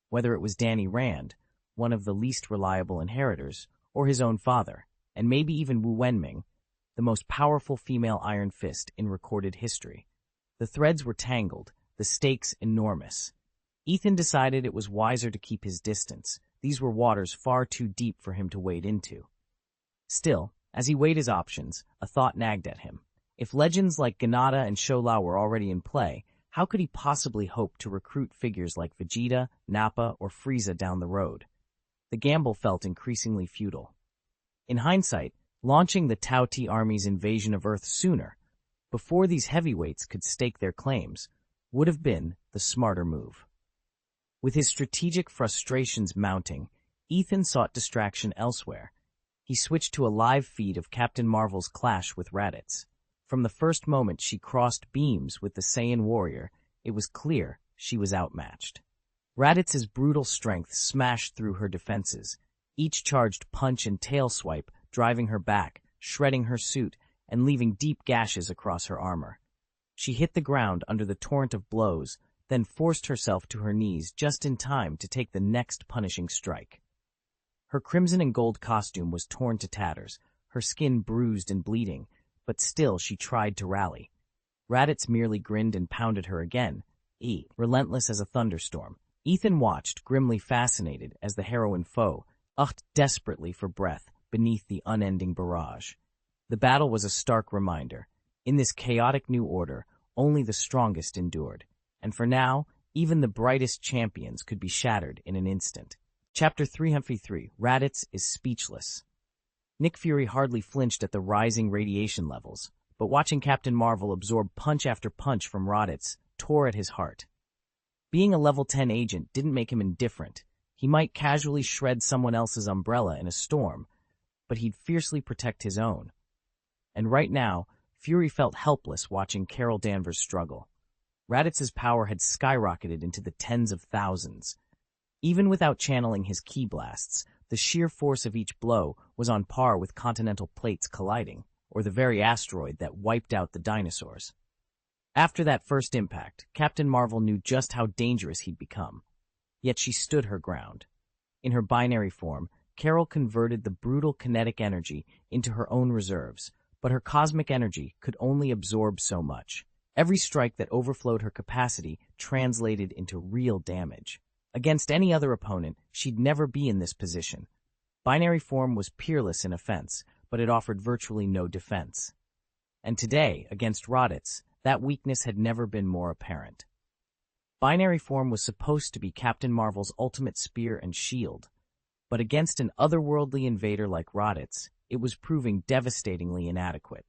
whether it was Danny Rand, one of the least reliable inheritors, or his own father, and maybe even Wu Wenming, the most powerful female Iron Fist in recorded history. The threads were tangled, the stakes enormous. Ethan decided it was wiser to keep his distance. These were waters far too deep for him to wade into. Still, as he weighed his options, a thought nagged at him. If legends like Ganada and Shou Lao were already in play, how could he possibly hope to recruit figures like Vegeta, Nappa, or Frieza down the road? The gamble felt increasingly futile. In hindsight, launching the Tau T army's invasion of Earth sooner, before these heavyweights could stake their claims, would have been the smarter move. With his strategic frustrations mounting, Ethan sought distraction elsewhere. He switched to a live feed of Captain Marvel's clash with Raditz. From the first moment she crossed beams with the Saiyan warrior, it was clear she was outmatched. Raditz's brutal strength smashed through her defenses, each charged punch and tail swipe driving her back, shredding her suit, and leaving deep gashes across her armor. She hit the ground under the torrent of blows, then forced herself to her knees just in time to take the next punishing strike. Her crimson and gold costume was torn to tatters, her skin bruised and bleeding, but still she tried to rally. Raditz merely grinned and pounded her again, relentless as a thunderstorm. Ethan watched, grimly fascinated, as the heroine foe ucked desperately for breath beneath the unending barrage. The battle was a stark reminder. In this chaotic new order, only the strongest endured. And for now, even the brightest champions could be shattered in an instant. Chapter 303, Raditz is speechless. Nick Fury hardly flinched at the rising radiation levels, but watching Captain Marvel absorb punch after punch from Raditz tore at his heart. Being a level 10 agent didn't make him indifferent. He might casually shred someone else's umbrella in a storm, but he'd fiercely protect his own. And right now, Fury felt helpless watching Carol Danvers struggle. Raditz's power had skyrocketed into the tens of thousands. Even without channeling his ki blasts, the sheer force of each blow was on par with continental plates colliding, or the very asteroid that wiped out the dinosaurs. After that first impact, Captain Marvel knew just how dangerous he'd become. Yet she stood her ground. In her binary form, Carol converted the brutal kinetic energy into her own reserves, but her cosmic energy could only absorb so much. Every strike that overflowed her capacity translated into real damage. Against any other opponent, she'd never be in this position. Binary form was peerless in offense, but it offered virtually no defense. And today, against Raditz, that weakness had never been more apparent. Binary form was supposed to be Captain Marvel's ultimate spear and shield, but against an otherworldly invader like Raditz, it was proving devastatingly inadequate.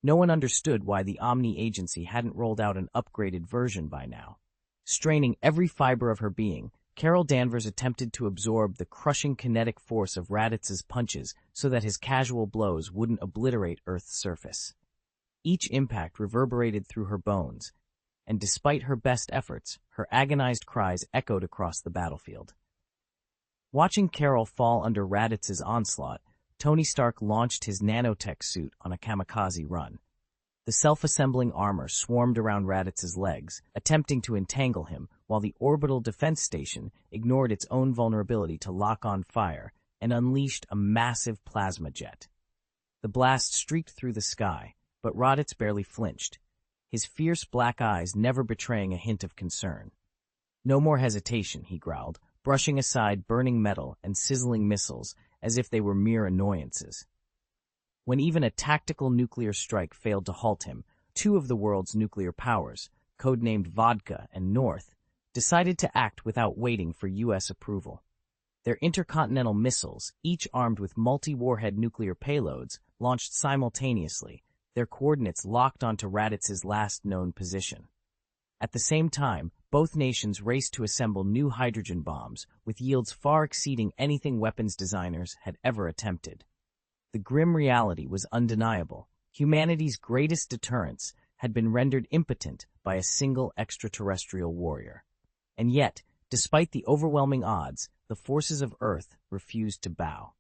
No one understood why the Omni Agency hadn't rolled out an upgraded version by now. Straining every fiber of her being, Carol Danvers attempted to absorb the crushing kinetic force of Raditz's punches so that his casual blows wouldn't obliterate Earth's surface. Each impact reverberated through her bones, and despite her best efforts, her agonized cries echoed across the battlefield. Watching Carol fall under Raditz's onslaught, Tony Stark launched his nanotech suit on a kamikaze run. The self-assembling armor swarmed around Raditz's legs, attempting to entangle him, while the orbital defense station ignored its own vulnerability to lock on fire and unleashed a massive plasma jet. The blast streaked through the sky, but Raditz barely flinched, his fierce black eyes never betraying a hint of concern. "No more hesitation," he growled, brushing aside burning metal and sizzling missiles as if they were mere annoyances. When even a tactical nuclear strike failed to halt him, two of the world's nuclear powers, codenamed Vodka and North, decided to act without waiting for U.S. approval. Their intercontinental missiles, each armed with multi-warhead nuclear payloads, launched simultaneously, their coordinates locked onto Raditz's last known position. At the same time, both nations raced to assemble new hydrogen bombs, with yields far exceeding anything weapons designers had ever attempted. The grim reality was undeniable. Humanity's greatest deterrence had been rendered impotent by a single extraterrestrial warrior. And yet, despite the overwhelming odds, the forces of Earth refused to bow.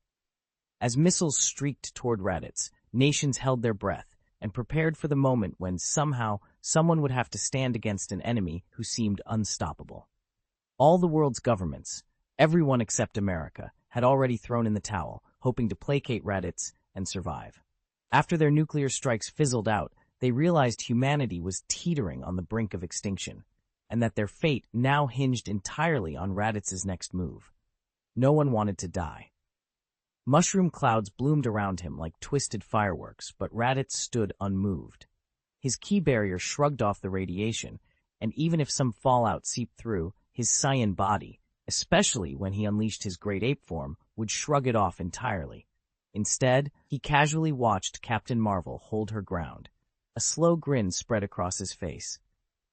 As missiles streaked toward Raditz, nations held their breath and prepared for the moment when somehow someone would have to stand against an enemy who seemed unstoppable. All the world's governments, everyone except America, had already thrown in the towel, hoping to placate Raditz and survive. After their nuclear strikes fizzled out, they realized humanity was teetering on the brink of extinction, and that their fate now hinged entirely on Raditz's next move. No one wanted to die. Mushroom clouds bloomed around him like twisted fireworks, but Raditz stood unmoved. His key barrier shrugged off the radiation, and even if some fallout seeped through, his cyan body, especially when he unleashed his great ape form, would shrug it off entirely. Instead, he casually watched Captain Marvel hold her ground. A slow grin spread across his face.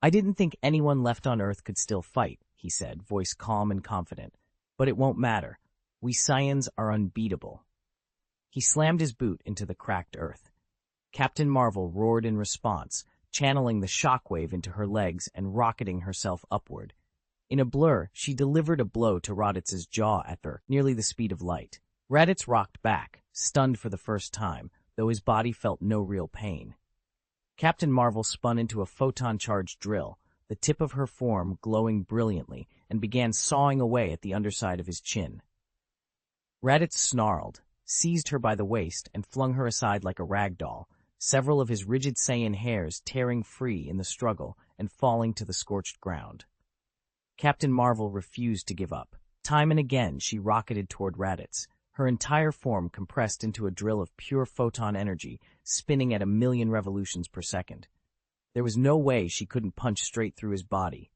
"I didn't think anyone left on Earth could still fight," he said, voice calm and confident. "But it won't matter. We Cyans are unbeatable." He slammed his boot into the cracked earth. Captain Marvel roared in response, channeling the shockwave into her legs and rocketing herself upward. In a blur, she delivered a blow to Raditz's jaw at her, nearly the speed of light. Raditz rocked back, stunned for the first time, though his body felt no real pain. Captain Marvel spun into a photon-charged drill, the tip of her form glowing brilliantly, and began sawing away at the underside of his chin. Raditz snarled, seized her by the waist, and flung her aside like a rag doll, several of his rigid Saiyan hairs tearing free in the struggle and falling to the scorched ground. Captain Marvel refused to give up. Time and again she rocketed toward Raditz, her entire form compressed into a drill of pure photon energy, spinning at 1,000,000 revolutions per second. There was no way she couldn't punch straight through his body.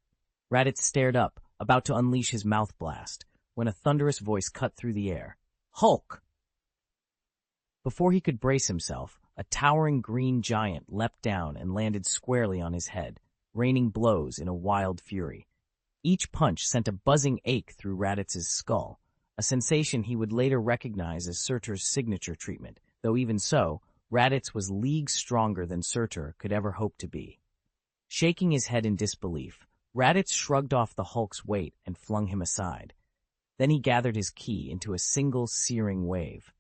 Raditz stared up, about to unleash his mouth blast, when a thunderous voice cut through the air. "Hulk!" Before he could brace himself, a towering green giant leapt down and landed squarely on his head, raining blows in a wild fury. Each punch sent a buzzing ache through Raditz's skull, a sensation he would later recognize as Surtur's signature treatment, though even so, Raditz was leagues stronger than Surtur could ever hope to be. Shaking his head in disbelief, Raditz shrugged off the Hulk's weight and flung him aside. Then he gathered his ki into a single searing wave.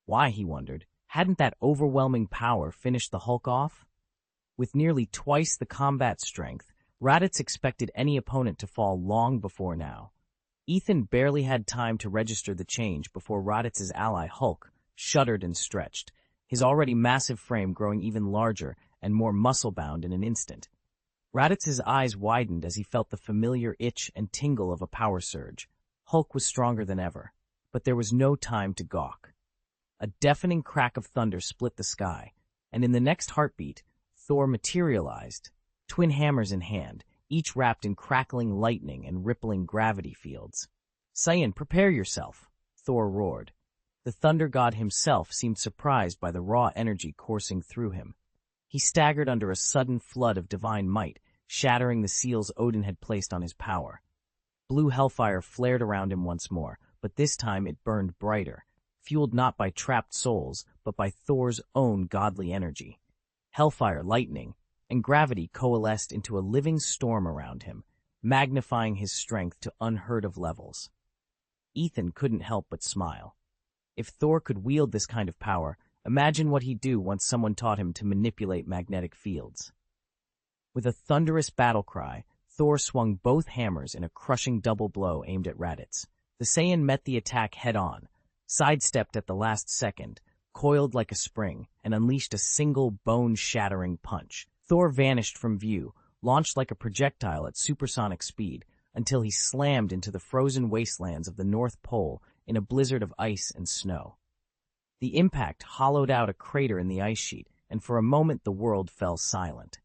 Why, he wondered, hadn't that overwhelming power finished the Hulk off? With nearly twice the combat strength, Raditz expected any opponent to fall long before now. Ethan barely had time to register the change before Raditz's ally Hulk shuddered and stretched, his already massive frame growing even larger and more muscle-bound in an instant. Raditz's eyes widened as he felt the familiar itch and tingle of a power surge. Hulk was stronger than ever, but there was no time to gawk. A deafening crack of thunder split the sky, and in the next heartbeat, Thor materialized, twin hammers in hand, each wrapped in crackling lightning and rippling gravity fields. "Saiyan, prepare yourself," Thor roared. The thunder god himself seemed surprised by the raw energy coursing through him. He staggered under a sudden flood of divine might, shattering the seals Odin had placed on his power. Blue hellfire flared around him once more, but this time it burned brighter, fueled not by trapped souls, but by Thor's own godly energy. Hellfire, lightning, and gravity coalesced into a living storm around him, magnifying his strength to unheard-of levels. Ethan couldn't help but smile. If Thor could wield this kind of power, imagine what he'd do once someone taught him to manipulate magnetic fields. With a thunderous battle cry, Thor swung both hammers in a crushing double blow aimed at Raditz. The Saiyan met the attack head-on, sidestepped at the last second, coiled like a spring, and unleashed a single bone-shattering punch. Thor vanished from view, launched like a projectile at supersonic speed, until he slammed into the frozen wastelands of the North Pole in a blizzard of ice and snow. The impact hollowed out a crater in the ice sheet, and for a moment the world fell silent.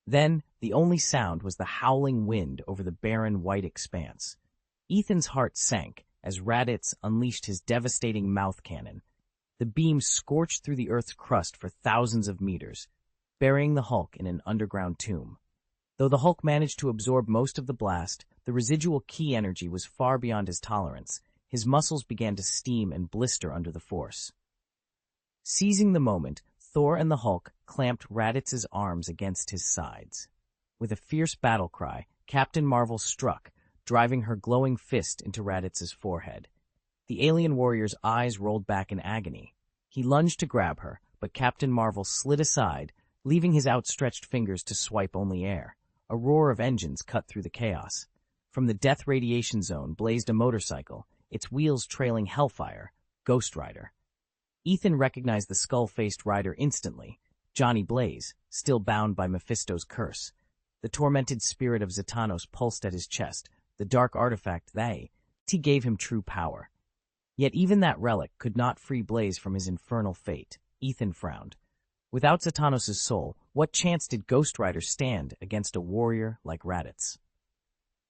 Then, the only sound was the howling wind over the barren white expanse. Ethan's heart sank as Raditz unleashed his devastating mouth cannon. The beam scorched through the Earth's crust for thousands of meters, burying the Hulk in an underground tomb. Though the Hulk managed to absorb most of the blast, the residual ki energy was far beyond his tolerance. His muscles began to steam and blister under the force. Seizing the moment, Thor and the Hulk clamped Raditz's arms against his sides. With a fierce battle cry, Captain Marvel struck, driving her glowing fist into Raditz's forehead. The alien warrior's eyes rolled back in agony. He lunged to grab her, but Captain Marvel slid aside, leaving his outstretched fingers to swipe only air. A roar of engines cut through the chaos. From the death radiation zone blazed a motorcycle, its wheels trailing Hellfire, Ghost Rider. Ethan recognized the skull-faced rider instantly, Johnny Blaze, still bound by Mephisto's curse. The tormented spirit of Zatanos pulsed at his chest, the dark artifact that gave him true power. Yet even that relic could not free Blaze from his infernal fate. Ethan frowned. Without Zatanos' soul, what chance did Ghost Rider stand against a warrior like Raditz?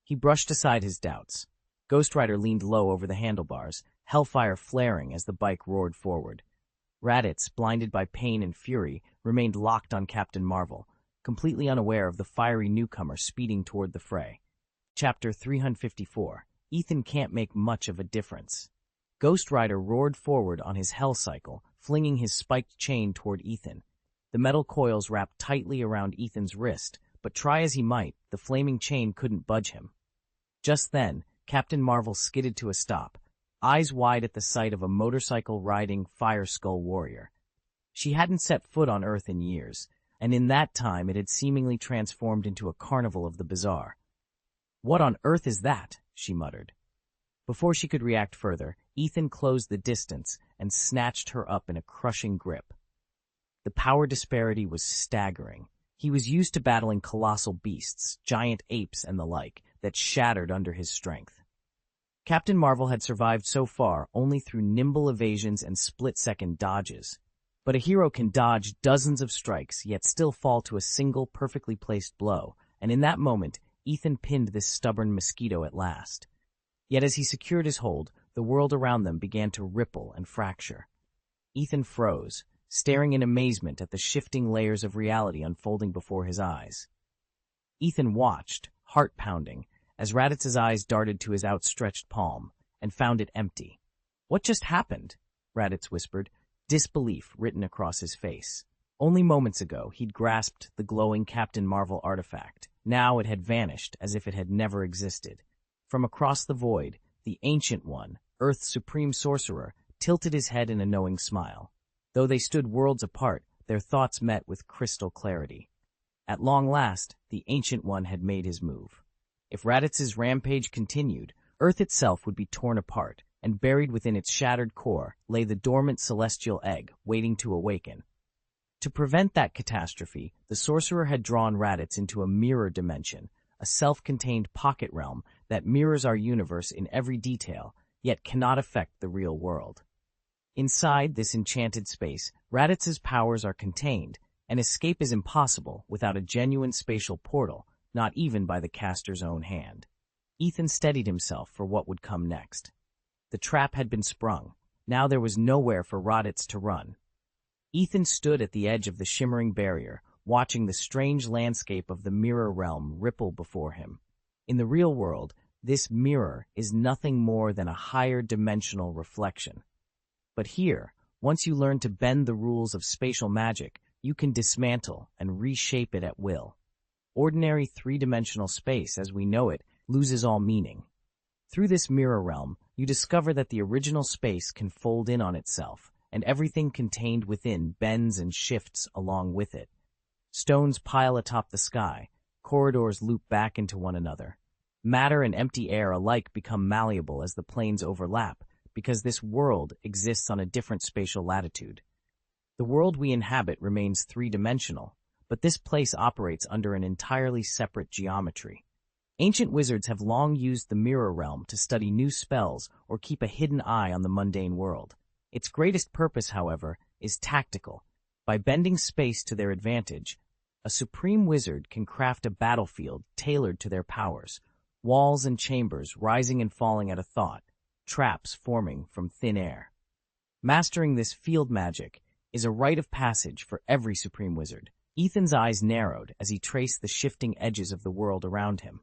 He brushed aside his doubts. Ghost Rider leaned low over the handlebars, Hellfire flaring as the bike roared forward. Raditz, blinded by pain and fury, remained locked on Captain Marvel, completely unaware of the fiery newcomer speeding toward the fray. Chapter 354. Ethan can't make much of a difference. Ghost Rider roared forward on his Hell Cycle, flinging his spiked chain toward Ethan. The metal coils wrapped tightly around Ethan's wrist, but try as he might, the flaming chain couldn't budge him. Just then, Captain Marvel skidded to a stop, eyes wide at the sight of a motorcycle-riding Fire Skull warrior. She hadn't set foot on Earth in years, and in that time it had seemingly transformed into a carnival of the bizarre. "What on earth is that?" she muttered. Before she could react further, Ethan closed the distance and snatched her up in a crushing grip. The power disparity was staggering. He was used to battling colossal beasts, giant apes and the like, that shattered under his strength. Captain Marvel had survived so far only through nimble evasions and split-second dodges. But a hero can dodge dozens of strikes, yet still fall to a single perfectly placed blow, and in that moment, Ethan pinned this stubborn mosquito at last. Yet as he secured his hold, the world around them began to ripple and fracture. Ethan froze, staring in amazement at the shifting layers of reality unfolding before his eyes. Ethan watched, heart pounding, as Raditz's eyes darted to his outstretched palm, and found it empty. "What just happened?" Raditz whispered, disbelief written across his face. Only moments ago, he'd grasped the glowing Captain Marvel artifact. Now it had vanished as if it had never existed. From across the void, the Ancient One, Earth's supreme sorcerer, tilted his head in a knowing smile. Though they stood worlds apart, their thoughts met with crystal clarity. At long last, the Ancient One had made his move. If Raditz's rampage continued, Earth itself would be torn apart, and buried within its shattered core lay the dormant celestial egg, waiting to awaken. To prevent that catastrophe, the sorcerer had drawn Raditz into a mirror dimension, a self-contained pocket realm that mirrors our universe in every detail, yet cannot affect the real world. Inside this enchanted space, Raditz's powers are contained, and escape is impossible without a genuine spatial portal, not even by the caster's own hand. Ethan steadied himself for what would come next. The trap had been sprung. Now there was nowhere for Raditz to run. Ethan stood at the edge of the shimmering barrier, watching the strange landscape of the mirror realm ripple before him. In the real world, this mirror is nothing more than a higher dimensional reflection. But here, once you learn to bend the rules of spatial magic, you can dismantle and reshape it at will. Ordinary three-dimensional space, as we know it, loses all meaning. Through this mirror realm, you discover that the original space can fold in on itself, and everything contained within bends and shifts along with it. Stones pile atop the sky, corridors loop back into one another. Matter and empty air alike become malleable as the planes overlap, because this world exists on a different spatial latitude. The world we inhabit remains three-dimensional, but this place operates under an entirely separate geometry. Ancient wizards have long used the mirror realm to study new spells or keep a hidden eye on the mundane world. Its greatest purpose, however, is tactical. By bending space to their advantage, a supreme wizard can craft a battlefield tailored to their powers, walls and chambers rising and falling at a thought, traps forming from thin air. Mastering this field magic is a rite of passage for every supreme wizard. Ethan's eyes narrowed as he traced the shifting edges of the world around him.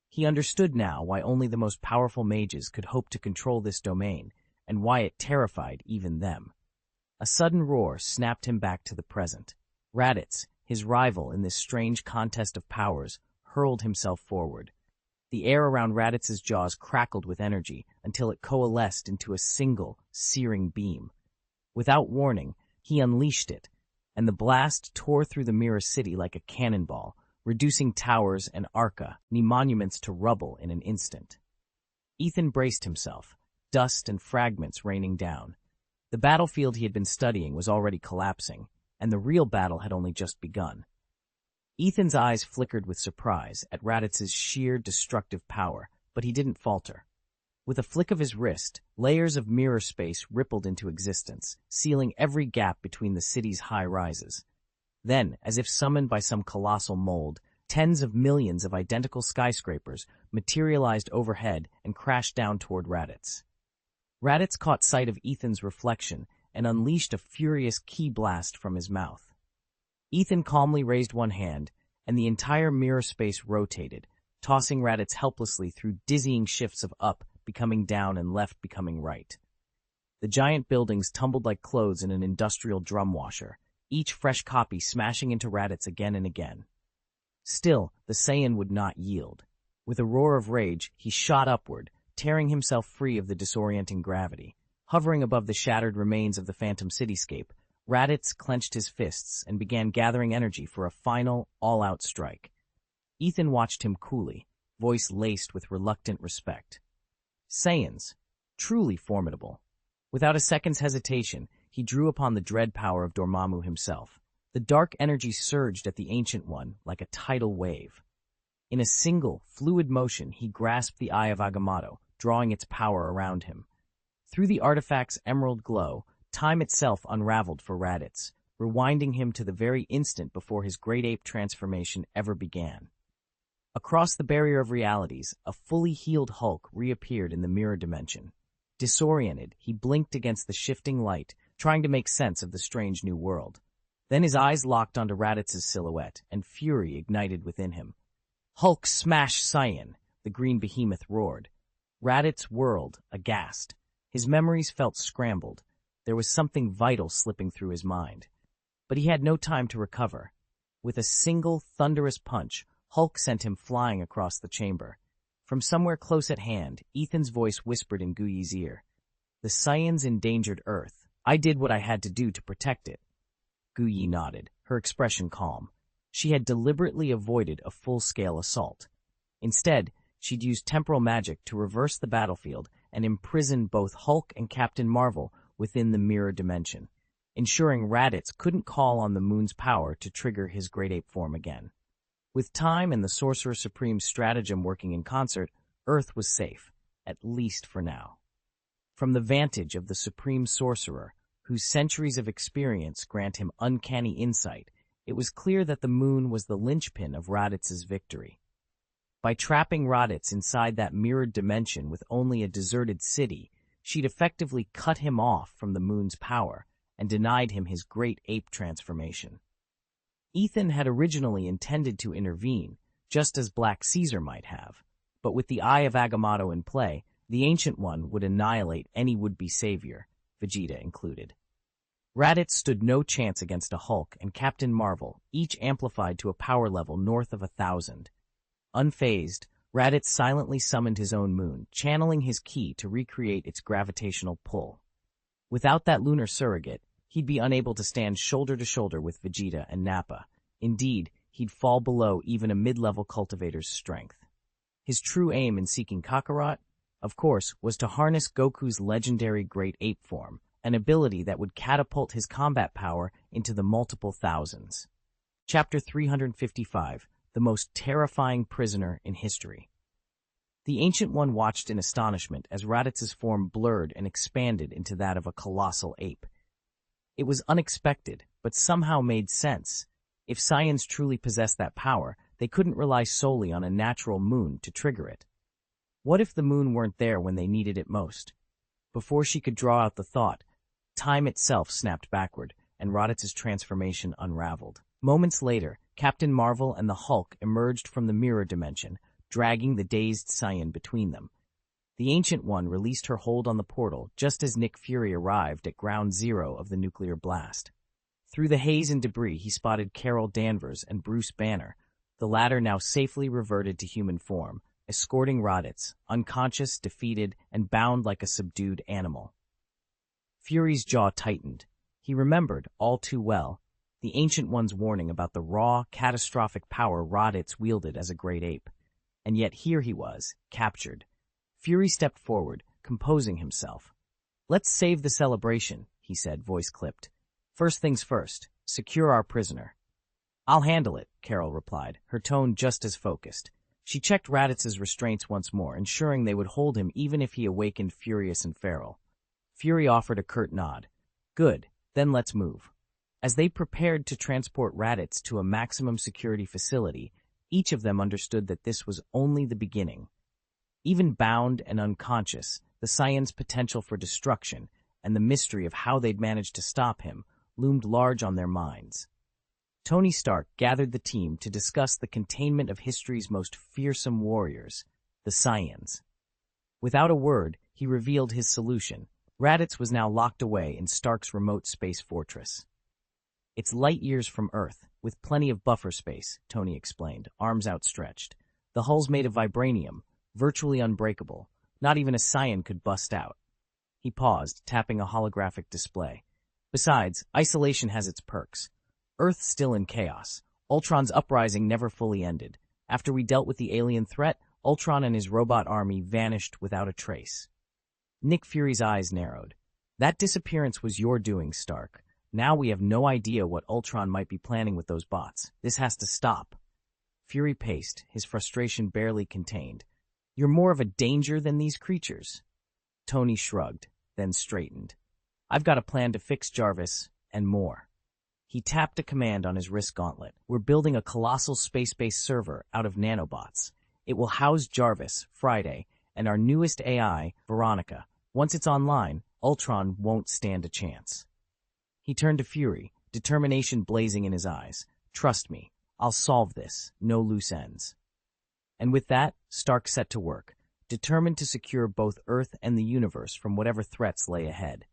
He understood now why only the most powerful mages could hope to control this domain, and why it terrified even them. A sudden roar snapped him back to the present. Raditz, his rival in this strange contest of powers, hurled himself forward. The air around Raditz's jaws crackled with energy until it coalesced into a single, searing beam. Without warning, he unleashed it, and the blast tore through the mirror city like a cannonball, reducing towers and arca, monuments to rubble in an instant. Ethan braced himself, dust and fragments raining down. The battlefield he had been studying was already collapsing, and the real battle had only just begun. Ethan's eyes flickered with surprise at Raditz's sheer destructive power, but he didn't falter. With a flick of his wrist, layers of mirror space rippled into existence, sealing every gap between the city's high rises. Then, as if summoned by some colossal mold, tens of millions of identical skyscrapers materialized overhead and crashed down toward Raditz. Raditz caught sight of Ethan's reflection and unleashed a furious ki blast from his mouth. Ethan calmly raised one hand, and the entire mirror space rotated, tossing Raditz helplessly through dizzying shifts of up becoming down and left becoming right. The giant buildings tumbled like clothes in an industrial drum washer, each fresh copy smashing into Raditz again and again. Still, the Saiyan would not yield. With a roar of rage, he shot upward, tearing himself free of the disorienting gravity. Hovering above the shattered remains of the phantom cityscape, Raditz clenched his fists and began gathering energy for a final, all-out strike. Ethan watched him coolly, voice laced with reluctant respect. Saiyans, truly formidable. Without a second's hesitation, he drew upon the dread power of Dormammu himself. The dark energy surged at the Ancient One like a tidal wave. In a single, fluid motion, he grasped the Eye of Agamotto, drawing its power around him. Through the artifact's emerald glow, time itself unraveled for Raditz, rewinding him to the very instant before his great ape transformation ever began. Across the barrier of realities, a fully healed Hulk reappeared in the mirror dimension. Disoriented, he blinked against the shifting light, trying to make sense of the strange new world. Then his eyes locked onto Raditz's silhouette, and fury ignited within him. "Hulk smash Saiyan!" the green behemoth roared. Raditz whirled, aghast. His memories felt scrambled. There was something vital slipping through his mind. But he had no time to recover. With a single, thunderous punch, Hulk sent him flying across the chamber. From somewhere close at hand, Ethan's voice whispered in Guyi's ear. "The Saiyans endangered Earth. I did what I had to do to protect it." Guyi nodded, her expression calm. She had deliberately avoided a full-scale assault. Instead, she'd used temporal magic to reverse the battlefield and imprison both Hulk and Captain Marvel within the mirror dimension, ensuring Raditz couldn't call on the moon's power to trigger his great ape form again. With time and the Sorcerer Supreme's stratagem working in concert, Earth was safe, at least for now. From the vantage of the Supreme Sorcerer, whose centuries of experience grant him uncanny insight, it was clear that the moon was the linchpin of Raditz's victory. By trapping Raditz inside that mirrored dimension with only a deserted city, she'd effectively cut him off from the moon's power and denied him his great ape transformation. Ethan had originally intended to intervene, just as Black Caesar might have, but with the Eye of Agamotto in play, the Ancient One would annihilate any would-be savior, Vegeta included. Raditz stood no chance against a Hulk and Captain Marvel, each amplified to a power level north of 1,000. Unfazed, Raditz silently summoned his own moon, channeling his ki to recreate its gravitational pull. Without that lunar surrogate, he'd be unable to stand shoulder to shoulder with Vegeta and Nappa. Indeed, he'd fall below even a mid-level cultivator's strength. His true aim in seeking Kakarot, of course, was to harness Goku's legendary great ape form, an ability that would catapult his combat power into the multiple thousands. Chapter 355, The Most Terrifying Prisoner in History. The Ancient One watched in astonishment as Raditz's form blurred and expanded into that of a colossal ape. It was unexpected, but somehow made sense. If Saiyans truly possessed that power, they couldn't rely solely on a natural moon to trigger it. What if the moon weren't there when they needed it most? Before she could draw out the thought, time itself snapped backward, and Raditz's transformation unraveled. Moments later, Captain Marvel and the Hulk emerged from the mirror dimension, dragging the dazed Saiyan between them. The Ancient One released her hold on the portal just as Nick Fury arrived at ground zero of the nuclear blast. Through the haze and debris, he spotted Carol Danvers and Bruce Banner, the latter now safely reverted to human form, escorting Raditz, unconscious, defeated, and bound like a subdued animal. Fury's jaw tightened. He remembered, all too well, the Ancient One's warning about the raw, catastrophic power Raditz wielded as a great ape. And yet here he was, captured. Fury stepped forward, composing himself. "Let's save the celebration," he said, voice clipped. "First things first, secure our prisoner." "I'll handle it," Carol replied, her tone just as focused. She checked Raditz's restraints once more, ensuring they would hold him even if he awakened furious and feral. Fury offered a curt nod. "Good, then let's move." As they prepared to transport Raditz to a maximum security facility, each of them understood that this was only the beginning. Even bound and unconscious, the Saiyan's potential for destruction and the mystery of how they'd managed to stop him loomed large on their minds. Tony Stark gathered the team to discuss the containment of history's most fearsome warriors, the Saiyans. Without a word, he revealed his solution. Raditz was now locked away in Stark's remote space fortress. "It's light years from Earth, with plenty of buffer space," Tony explained, arms outstretched. "The hull's made of vibranium, virtually unbreakable. Not even a Saiyan could bust out." He paused, tapping a holographic display. "Besides, isolation has its perks. Earth's still in chaos. Ultron's uprising never fully ended. After we dealt with the alien threat, Ultron and his robot army vanished without a trace." Nick Fury's eyes narrowed. "That disappearance was your doing, Stark. Now we have no idea what Ultron might be planning with those bots. This has to stop." Fury paced, his frustration barely contained. "You're more of a danger than these creatures." Tony shrugged, then straightened. "I've got a plan to fix Jarvis, and more." He tapped a command on his wrist gauntlet. "We're building a colossal space-based server out of nanobots. It will house Jarvis, Friday, and our newest AI, Veronica. Once it's online, Ultron won't stand a chance." He turned to Fury, determination blazing in his eyes. "Trust me, I'll solve this, no loose ends." And with that, Stark set to work, determined to secure both Earth and the universe from whatever threats lay ahead.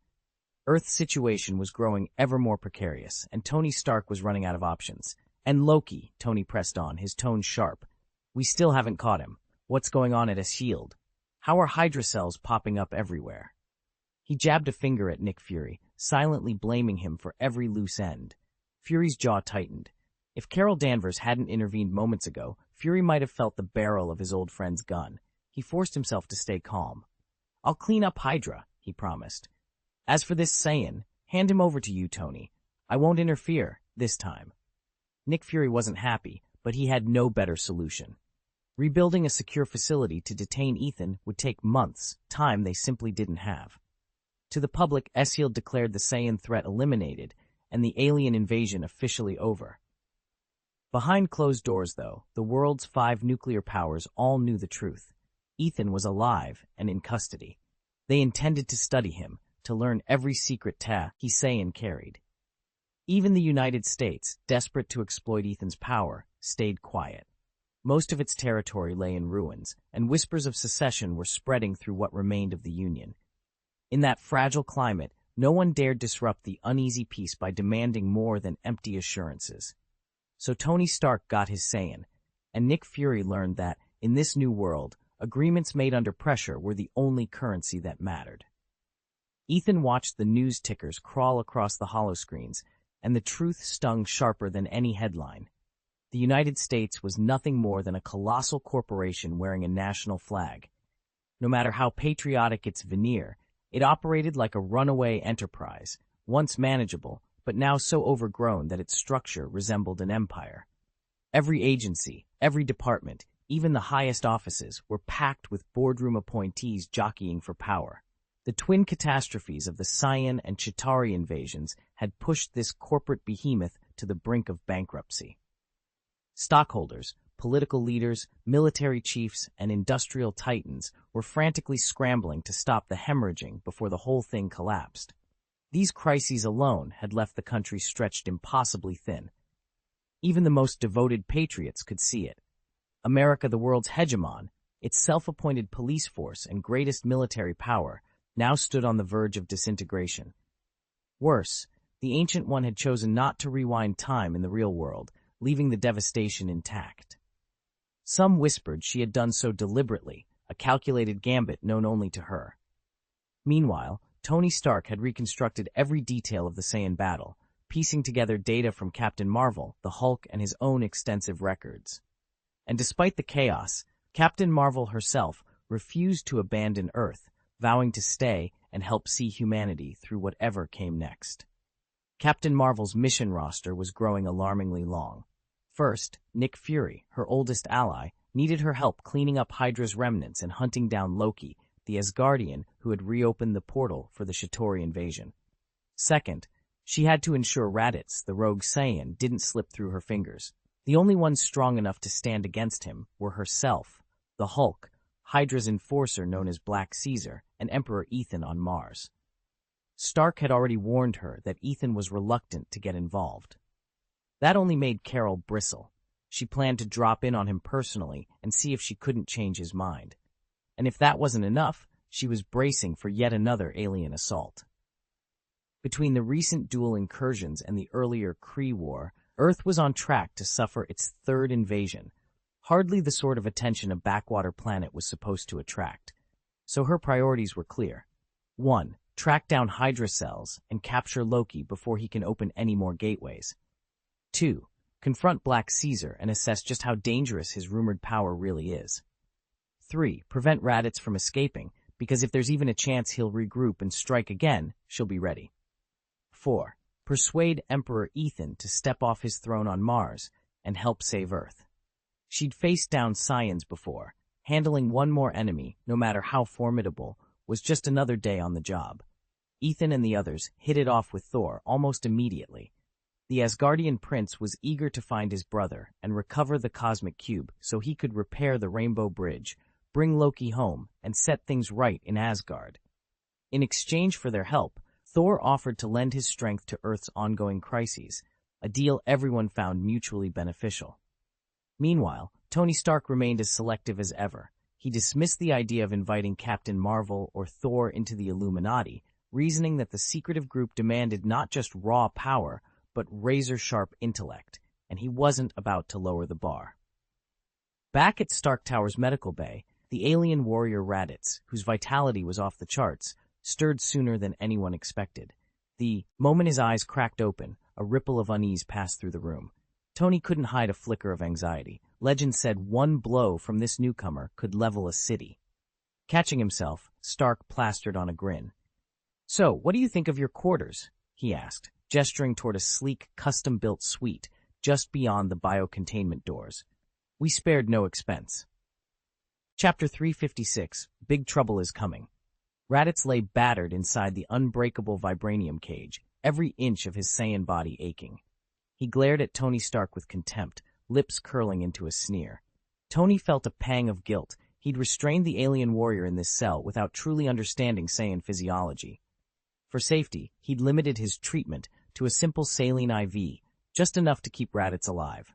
Earth's situation was growing ever more precarious, and Tony Stark was running out of options. "And Loki," Tony pressed on, his tone sharp. "We still haven't caught him. What's going on at S.H.I.E.L.D.? How are Hydra cells popping up everywhere?" He jabbed a finger at Nick Fury, silently blaming him for every loose end. Fury's jaw tightened. If Carol Danvers hadn't intervened moments ago, Fury might have felt the barrel of his old friend's gun. He forced himself to stay calm. "I'll clean up Hydra," he promised. "As for this Saiyan, hand him over to you, Tony. I won't interfere, this time." Nick Fury wasn't happy, but he had no better solution. Rebuilding a secure facility to detain Ethan would take months, time they simply didn't have. To the public, S.H.I.E.L.D. declared the Saiyan threat eliminated, and the alien invasion officially over. Behind closed doors, though, the world's 5 nuclear powers all knew the truth. Ethan was alive and in custody. They intended to study him, to learn every secret he Saiyan carried. Even the United States, desperate to exploit Ethan's power, stayed quiet. Most of its territory lay in ruins, and whispers of secession were spreading through what remained of the Union. In that fragile climate, no one dared disrupt the uneasy peace by demanding more than empty assurances. So Tony Stark got his Saiyan, and Nick Fury learned that, in this new world, agreements made under pressure were the only currency that mattered. Ethan watched the news tickers crawl across the holoscreens, and the truth stung sharper than any headline. The United States was nothing more than a colossal corporation wearing a national flag. No matter how patriotic its veneer, It operated like a runaway enterprise, once manageable, but now so overgrown that its structure resembled an empire. Every agency, every department, even the highest offices, were packed with boardroom appointees jockeying for power. The twin catastrophes of the Saiyan and Chitauri invasions had pushed this corporate behemoth to the brink of bankruptcy. Stockholders, political leaders, military chiefs, and industrial titans were frantically scrambling to stop the hemorrhaging before the whole thing collapsed. These crises alone had left the country stretched impossibly thin. Even the most devoted patriots could see it. America, the world's hegemon, its self-appointed police force and greatest military power, now stood on the verge of disintegration. Worse, the Ancient One had chosen not to rewind time in the real world, leaving the devastation intact. Some whispered she had done so deliberately, a calculated gambit known only to her. Meanwhile, Tony Stark had reconstructed every detail of the Saiyan battle, piecing together data from Captain Marvel, the Hulk, and his own extensive records. And despite the chaos, Captain Marvel herself refused to abandon Earth, vowing to stay and help see humanity through whatever came next. Captain Marvel's mission roster was growing alarmingly long. First, Nick Fury, her oldest ally, needed her help cleaning up Hydra's remnants and hunting down Loki, the Asgardian who had reopened the portal for the Chitauri invasion. Second, she had to ensure Raditz, the rogue Saiyan, didn't slip through her fingers. The only ones strong enough to stand against him were herself, the Hulk, Hydra's enforcer known as Black Caesar, and Emperor Ethan on Mars. Stark had already warned her that Ethan was reluctant to get involved. That only made Carol bristle. She planned to drop in on him personally and see if she couldn't change his mind. And if that wasn't enough, she was bracing for yet another alien assault. Between the recent dual incursions and the earlier Kree War, Earth was on track to suffer its third invasion, hardly the sort of attention a backwater planet was supposed to attract. So her priorities were clear. 1. Track down Hydra cells and capture Loki before he can open any more gateways. 2. Confront Black Caesar and assess just how dangerous his rumored power really is. 3. Prevent Raditz from escaping, because if there's even a chance he'll regroup and strike again, she'll be ready. 4. Persuade Emperor Ethan to step off his throne on Mars and help save Earth. She'd faced down Saiyans before. Handling one more enemy, no matter how formidable, was just another day on the job. Ethan and the others hit it off with Thor almost immediately. The Asgardian prince was eager to find his brother and recover the cosmic cube so he could repair the Rainbow Bridge, bring Loki home, and set things right in Asgard. In exchange for their help, Thor offered to lend his strength to Earth's ongoing crises, a deal everyone found mutually beneficial. Meanwhile, Tony Stark remained as selective as ever. He dismissed the idea of inviting Captain Marvel or Thor into the Illuminati, reasoning that the secretive group demanded not just raw power, but razor-sharp intellect, and he wasn't about to lower the bar. Back at Stark Tower's medical bay, the alien warrior Raditz, whose vitality was off the charts, stirred sooner than anyone expected. The moment his eyes cracked open, a ripple of unease passed through the room. Tony couldn't hide a flicker of anxiety. Legend said one blow from this newcomer could level a city. Catching himself, Stark plastered on a grin. "So, what do you think of your quarters?" he asked, gesturing toward a sleek, custom-built suite just beyond the biocontainment doors. "We spared no expense." Chapter 356, Big Trouble is Coming. Raditz lay battered inside the unbreakable vibranium cage, every inch of his Saiyan body aching. He glared at Tony Stark with contempt, lips curling into a sneer. Tony felt a pang of guilt. He'd restrained the alien warrior in this cell without truly understanding Saiyan physiology. For safety, he'd limited his treatment to a simple saline IV, just enough to keep Raditz alive.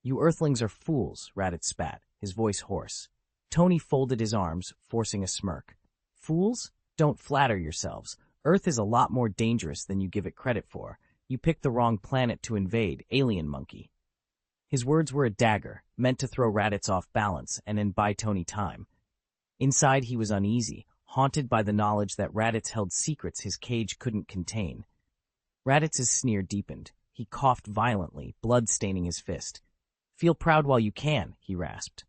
"You Earthlings are fools," Raditz spat, his voice hoarse. Tony folded his arms, forcing a smirk. "Fools? Don't flatter yourselves. Earth is a lot more dangerous than you give it credit for. You picked the wrong planet to invade, alien monkey." His words were a dagger, meant to throw Raditz off balance and then buy Tony time. Inside he was uneasy, haunted by the knowledge that Raditz held secrets his cage couldn't contain. Raditz's sneer deepened. He coughed violently, blood staining his fist. "Feel proud while you can," he rasped.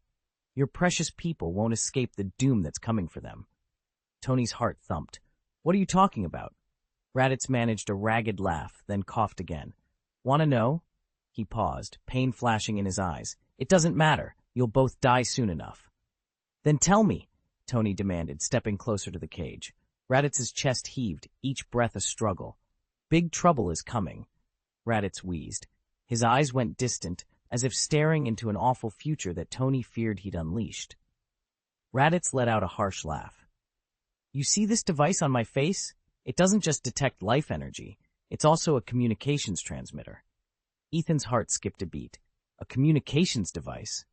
"Your precious people won't escape the doom that's coming for them." Tony's heart thumped. What are you talking about? Raditz managed a ragged laugh, then coughed again. "Want to know?" He paused, pain flashing in his eyes. "It doesn't matter. You'll both die soon enough." "Then tell me," Tony demanded, stepping closer to the cage. Raditz's chest heaved, each breath a struggle. "Big trouble is coming," Raditz wheezed. His eyes went distant, as if staring into an awful future that Tony feared he'd unleashed. Raditz let out a harsh laugh. "You see this device on my face? It doesn't just detect life energy. It's also a communications transmitter." Ethan's heart skipped a beat. A communications device?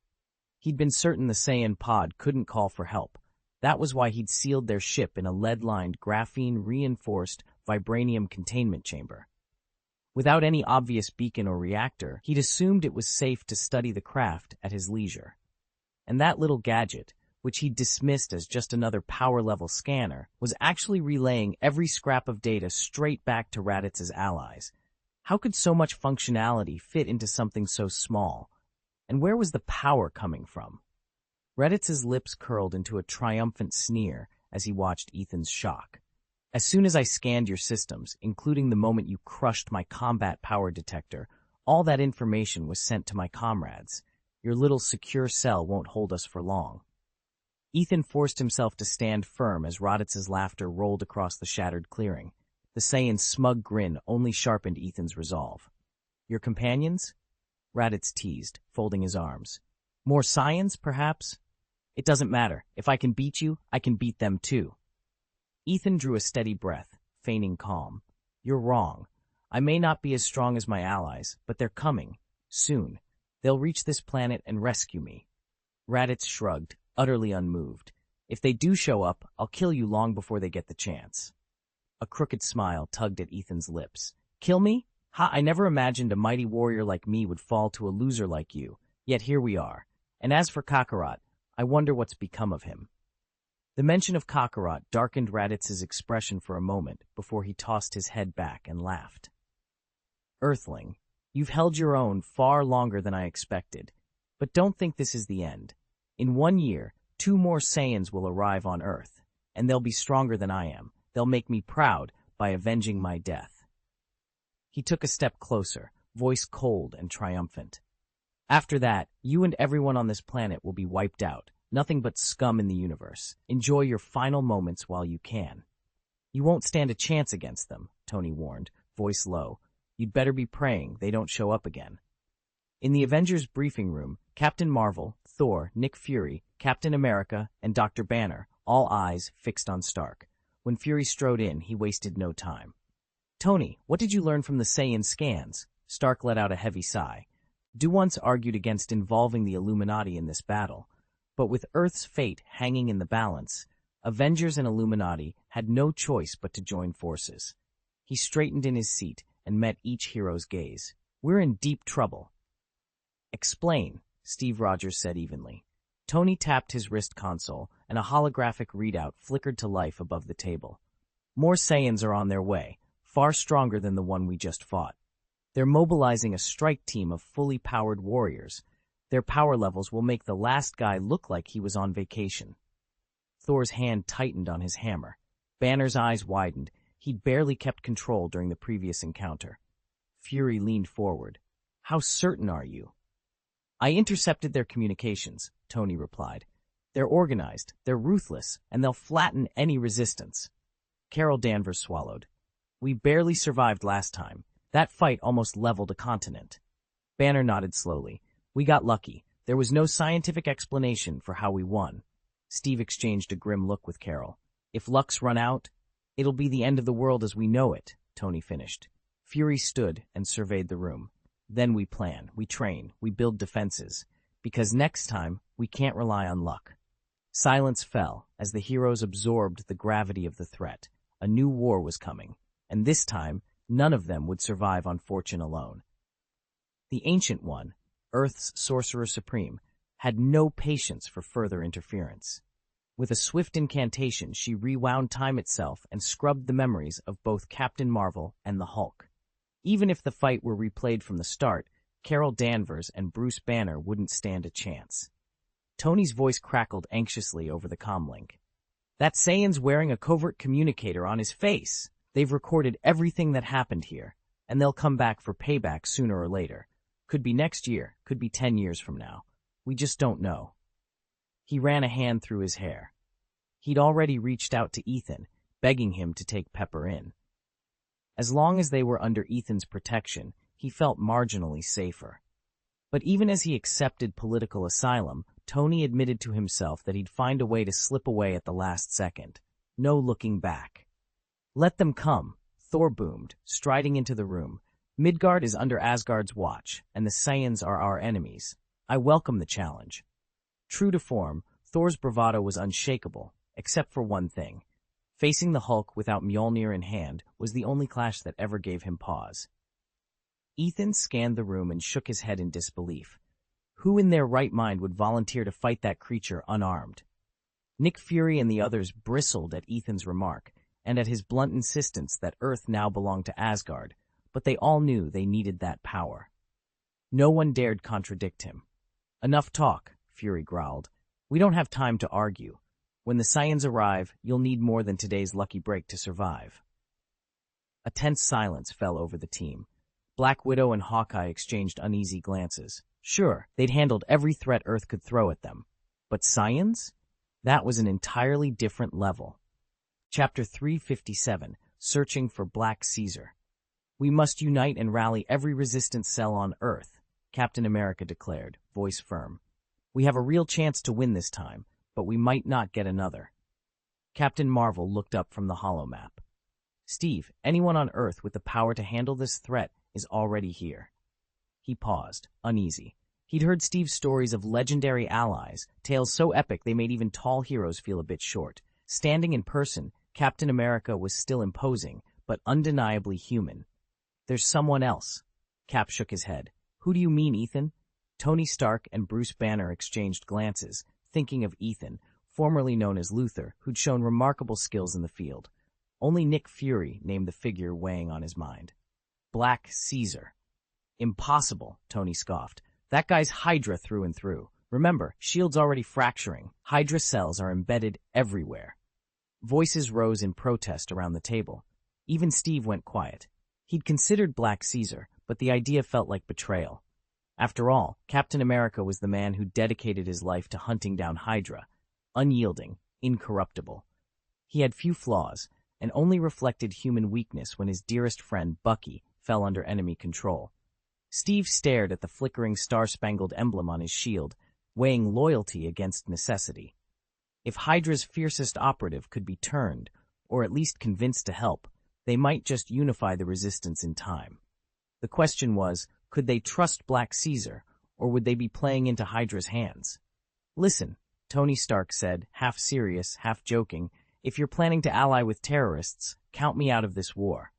He'd been certain the Saiyan pod couldn't call for help. That was why he'd sealed their ship in a lead-lined, graphene-reinforced vibranium containment chamber. Without any obvious beacon or reactor, he'd assumed it was safe to study the craft at his leisure. And that little gadget, which he'd dismissed as just another power-level scanner, was actually relaying every scrap of data straight back to Raditz's allies. How could so much functionality fit into something so small? And where was the power coming from? Raditz's lips curled into a triumphant sneer as he watched Ethan's shock. "As soon as I scanned your systems, including the moment you crushed my combat power detector, all that information was sent to my comrades. Your little secure cell won't hold us for long." Ethan forced himself to stand firm as Raditz's laughter rolled across the shattered clearing. The Saiyan's smug grin only sharpened Ethan's resolve. "Your companions?" Raditz teased, folding his arms. "More science, perhaps? It doesn't matter. If I can beat you, I can beat them too." Ethan drew a steady breath, feigning calm. "You're wrong. I may not be as strong as my allies, but they're coming. Soon. They'll reach this planet and rescue me." Raditz shrugged, utterly unmoved. "If they do show up, I'll kill you long before they get the chance." A crooked smile tugged at Ethan's lips. "Kill me? Ha, I never imagined a mighty warrior like me would fall to a loser like you. Yet here we are. And as for Kakarot, I wonder what's become of him." The mention of Kakarot darkened Raditz's expression for a moment before he tossed his head back and laughed. "Earthling, you've held your own far longer than I expected. But don't think this is the end. In 1 year, 2 more Saiyans will arrive on Earth, and they'll be stronger than I am. They'll make me proud by avenging my death." He took a step closer, voice cold and triumphant. "After that, you and everyone on this planet will be wiped out. Nothing but scum in the universe. Enjoy your final moments while you can." "You won't stand a chance against them," Tony warned, voice low. "You'd better be praying they don't show up again." In the Avengers briefing room, Captain Marvel, Thor, Nick Fury, Captain America, and Dr. Banner, all eyes fixed on Stark. When Fury strode in, he wasted no time. "Tony, what did you learn from the Saiyan scans?" Stark let out a heavy sigh. Du once argued against involving the Illuminati in this battle, but with Earth's fate hanging in the balance, Avengers and Illuminati had no choice but to join forces. He straightened in his seat and met each hero's gaze. "We're in deep trouble." "Explain," Steve Rogers said evenly. Tony tapped his wrist console, and a holographic readout flickered to life above the table. "More Saiyans are on their way, far stronger than the one we just fought. They're mobilizing a strike team of fully powered warriors. Their power levels will make the last guy look like he was on vacation." Thor's hand tightened on his hammer. Banner's eyes widened. He'd barely kept control during the previous encounter. Fury leaned forward. "How certain are you?" "I intercepted their communications," Tony replied. "They're organized, they're ruthless, and they'll flatten any resistance." Carol Danvers swallowed. "We barely survived last time. That fight almost leveled a continent." Banner nodded slowly. "We got lucky. There was no scientific explanation for how we won." Steve exchanged a grim look with Carol. "If luck's run out, it'll be the end of the world as we know it," Tony finished. Fury stood and surveyed the room. "Then we plan, we train, we build defenses. Because next time, we can't rely on luck." Silence fell as the heroes absorbed the gravity of the threat. A new war was coming, and this time, none of them would survive on fortune alone. The Ancient One, Earth's Sorcerer Supreme, had no patience for further interference. With a swift incantation, she rewound time itself and scrubbed the memories of both Captain Marvel and the Hulk. Even if the fight were replayed from the start, Carol Danvers and Bruce Banner wouldn't stand a chance. Tony's voice crackled anxiously over the comlink. That Saiyan's wearing a covert communicator on his face. They've recorded everything that happened here, and they'll come back for payback sooner or later. Could be next year, could be 10 years from now. We just don't know. He ran a hand through his hair. He'd already reached out to Ethan, begging him to take Pepper in. As long as they were under Ethan's protection, he felt marginally safer. But even as he accepted political asylum, Tony admitted to himself that he'd find a way to slip away at the last second. No looking back. Let them come, Thor boomed, striding into the room. Midgard is under Asgard's watch, and the Saiyans are our enemies. I welcome the challenge. True to form, Thor's bravado was unshakable, except for one thing. Facing the Hulk without Mjolnir in hand was the only clash that ever gave him pause. Ethan scanned the room and shook his head in disbelief. Who in their right mind would volunteer to fight that creature unarmed? Nick Fury and the others bristled at Ethan's remark, and at his blunt insistence that Earth now belonged to Asgard, but they all knew they needed that power. No one dared contradict him. Enough talk, Fury growled. We don't have time to argue. When the Saiyans arrive, you'll need more than today's lucky break to survive. A tense silence fell over the team. Black Widow and Hawkeye exchanged uneasy glances. Sure, they'd handled every threat Earth could throw at them. But Saiyans? That was an entirely different level. Chapter 357, Searching for Black Caesar. We must unite and rally every resistance cell on Earth, Captain America declared, voice firm. We have a real chance to win this time, but we might not get another. Captain Marvel looked up from the holomap. Steve, anyone on Earth with the power to handle this threat is already here. He paused, uneasy. He'd heard Steve's stories of legendary allies, tales so epic they made even tall heroes feel a bit short. Standing in person, Captain America was still imposing, but undeniably human. There's someone else. Cap shook his head. Who do you mean, Ethan? Tony Stark and Bruce Banner exchanged glances, thinking of Ethan, formerly known as Luthor, who'd shown remarkable skills in the field. Only Nick Fury named the figure weighing on his mind. Black Caesar. Impossible, Tony scoffed. That guy's Hydra through and through. Remember, S.H.I.E.L.D's already fracturing. Hydra cells are embedded everywhere. Voices rose in protest around the table. Even Steve went quiet. He'd considered Black Caesar, but the idea felt like betrayal. After all, Captain America was the man who dedicated his life to hunting down Hydra. Unyielding, incorruptible. He had few flaws, and only reflected human weakness when his dearest friend, Bucky, fell under enemy control. Steve stared at the flickering star-spangled emblem on his shield, weighing loyalty against necessity. If Hydra's fiercest operative could be turned, or at least convinced to help, they might just unify the resistance in time. The question was, could they trust Black Caesar, or would they be playing into Hydra's hands? Listen, Tony Stark said, half serious, half joking, if you're planning to ally with terrorists, count me out of this war.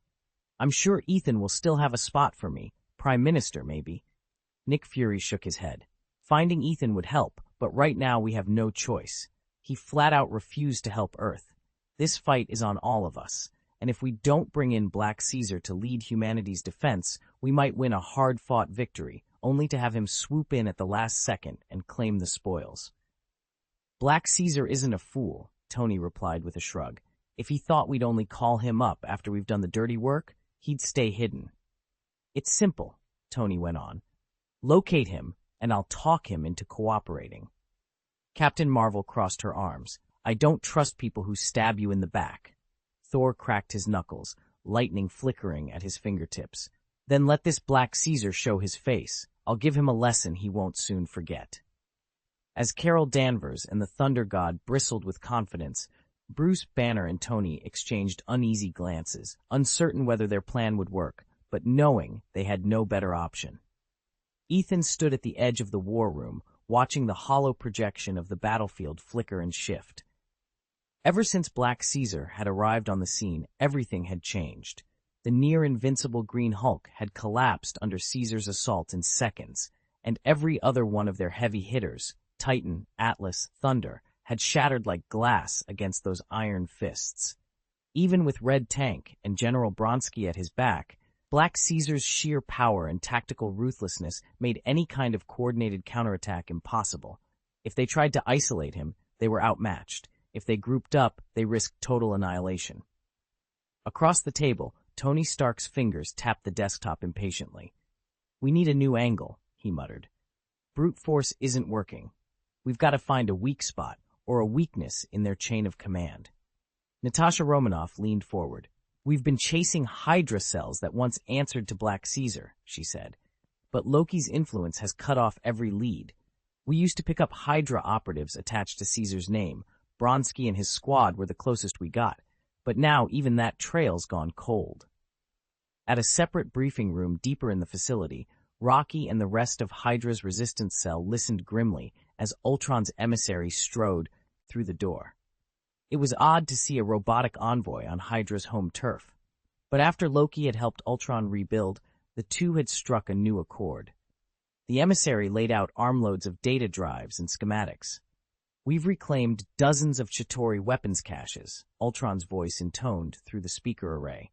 I'm sure Ethan will still have a spot for me, Prime Minister maybe. Nick Fury shook his head. Finding Ethan would help, but right now we have no choice. He flat out refused to help Earth. This fight is on all of us, and if we don't bring in Black Caesar to lead humanity's defense, we might win a hard-fought victory, only to have him swoop in at the last second and claim the spoils. Black Caesar isn't a fool, Tony replied with a shrug. If he thought we'd only call him up after we've done the dirty work, he'd stay hidden. It's simple, Tony went on. Locate him, and I'll talk him into cooperating. Captain Marvel crossed her arms. I don't trust people who stab you in the back. Thor cracked his knuckles, lightning flickering at his fingertips. Then let this Black Caesar show his face. I'll give him a lesson he won't soon forget. As Carol Danvers and the Thunder God bristled with confidence, Bruce Banner and Tony exchanged uneasy glances, uncertain whether their plan would work, but knowing they had no better option. Ethan stood at the edge of the war room, watching the hollow projection of the battlefield flicker and shift. Ever since Black Caesar had arrived on the scene, everything had changed. The near-invincible Green Hulk had collapsed under Caesar's assault in seconds, and every other one of their heavy hitters, Titan, Atlas, Thunder, had shattered like glass against those iron fists. Even with Red Tank and General Bronsky at his back, Black Caesar's sheer power and tactical ruthlessness made any kind of coordinated counterattack impossible. If they tried to isolate him, they were outmatched. If they grouped up, they risked total annihilation. Across the table, Tony Stark's fingers tapped the desktop impatiently. "We need a new angle," he muttered. "Brute force isn't working. We've got to find a weak spot, or a weakness in their chain of command." Natasha Romanoff leaned forward. "We've been chasing Hydra cells that once answered to Black Caesar," she said. "But Loki's influence has cut off every lead. We used to pick up Hydra operatives attached to Caesar's name. Bronsky and his squad were the closest we got. But now even that trail's gone cold." At a separate briefing room deeper in the facility, Rocky and the rest of Hydra's resistance cell listened grimly as Ultron's emissary strode through the door. It was odd to see a robotic envoy on Hydra's home turf. But after Loki had helped Ultron rebuild, the two had struck a new accord. The emissary laid out armloads of data drives and schematics. "We've reclaimed dozens of Chitauri weapons caches," Ultron's voice intoned through the speaker array.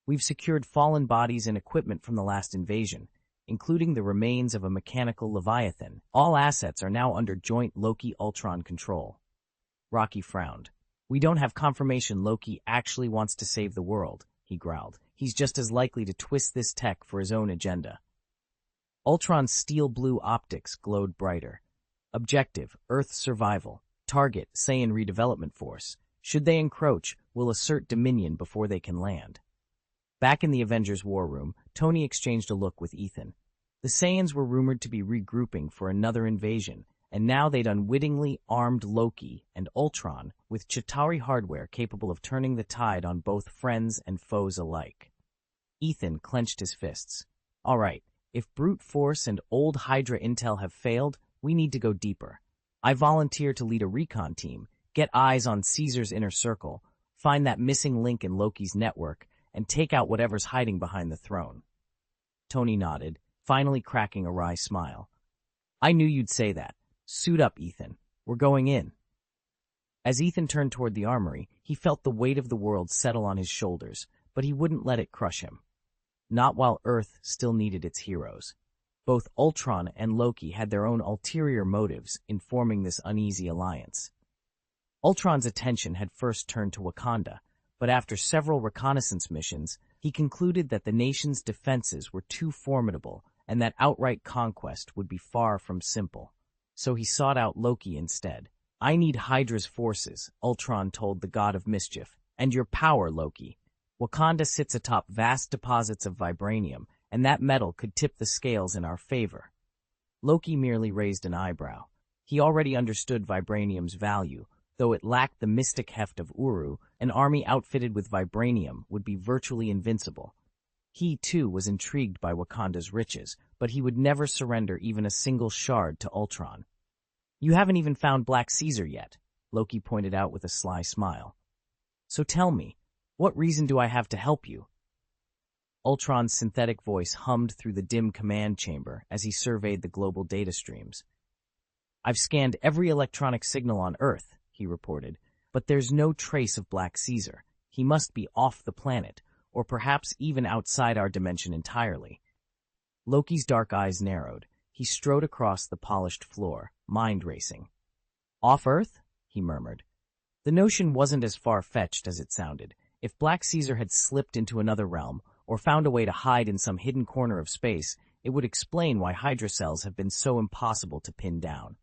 "We've secured fallen bodies and equipment from the last invasion, including the remains of a mechanical Leviathan. All assets are now under joint Loki-Ultron control." Rocky frowned. "We don't have confirmation Loki actually wants to save the world," he growled. "He's just as likely to twist this tech for his own agenda." Ultron's steel-blue optics glowed brighter. "Objective, Earth survival. Target, Saiyan redevelopment force. Should they encroach, we'll assert dominion before they can land." Back in the Avengers war room, Tony exchanged a look with Ethan. The Saiyans were rumored to be regrouping for another invasion, and now they'd unwittingly armed Loki and Ultron with Chitauri hardware capable of turning the tide on both friends and foes alike. Ethan clenched his fists. "All right, if brute force and old Hydra intel have failed, we need to go deeper. I volunteer to lead a recon team, get eyes on Caesar's inner circle, find that missing link in Loki's network, and take out whatever's hiding behind the throne." Tony nodded, finally cracking a wry smile. "I knew you'd say that. Suit up, Ethan. We're going in." As Ethan turned toward the armory, he felt the weight of the world settle on his shoulders, but he wouldn't let it crush him. Not while Earth still needed its heroes. Both Ultron and Loki had their own ulterior motives in forming this uneasy alliance. Ultron's attention had first turned to Wakanda, but after several reconnaissance missions, he concluded that the nation's defenses were too formidable and that outright conquest would be far from simple. So he sought out Loki instead. "I need Hydra's forces," Ultron told the god of mischief, "and your power, Loki. Wakanda sits atop vast deposits of vibranium, and that metal could tip the scales in our favor." Loki merely raised an eyebrow. He already understood vibranium's value. Though it lacked the mystic heft of Uru, an army outfitted with vibranium would be virtually invincible. He, too, was intrigued by Wakanda's riches, but he would never surrender even a single shard to Ultron. "You haven't even found Black Caesar yet," Loki pointed out with a sly smile. "So tell me, what reason do I have to help you?" Ultron's synthetic voice hummed through the dim command chamber as he surveyed the global data streams. "I've scanned every electronic signal on Earth," he reported, "but there's no trace of Black Caesar. He must be off the planet, or perhaps even outside our dimension entirely." Loki's dark eyes narrowed. He strode across the polished floor, mind racing. "Off Earth?" he murmured. The notion wasn't as far-fetched as it sounded. If Black Caesar had slipped into another realm, or found a way to hide in some hidden corner of space, it would explain why Hydra cells have been so impossible to pin down.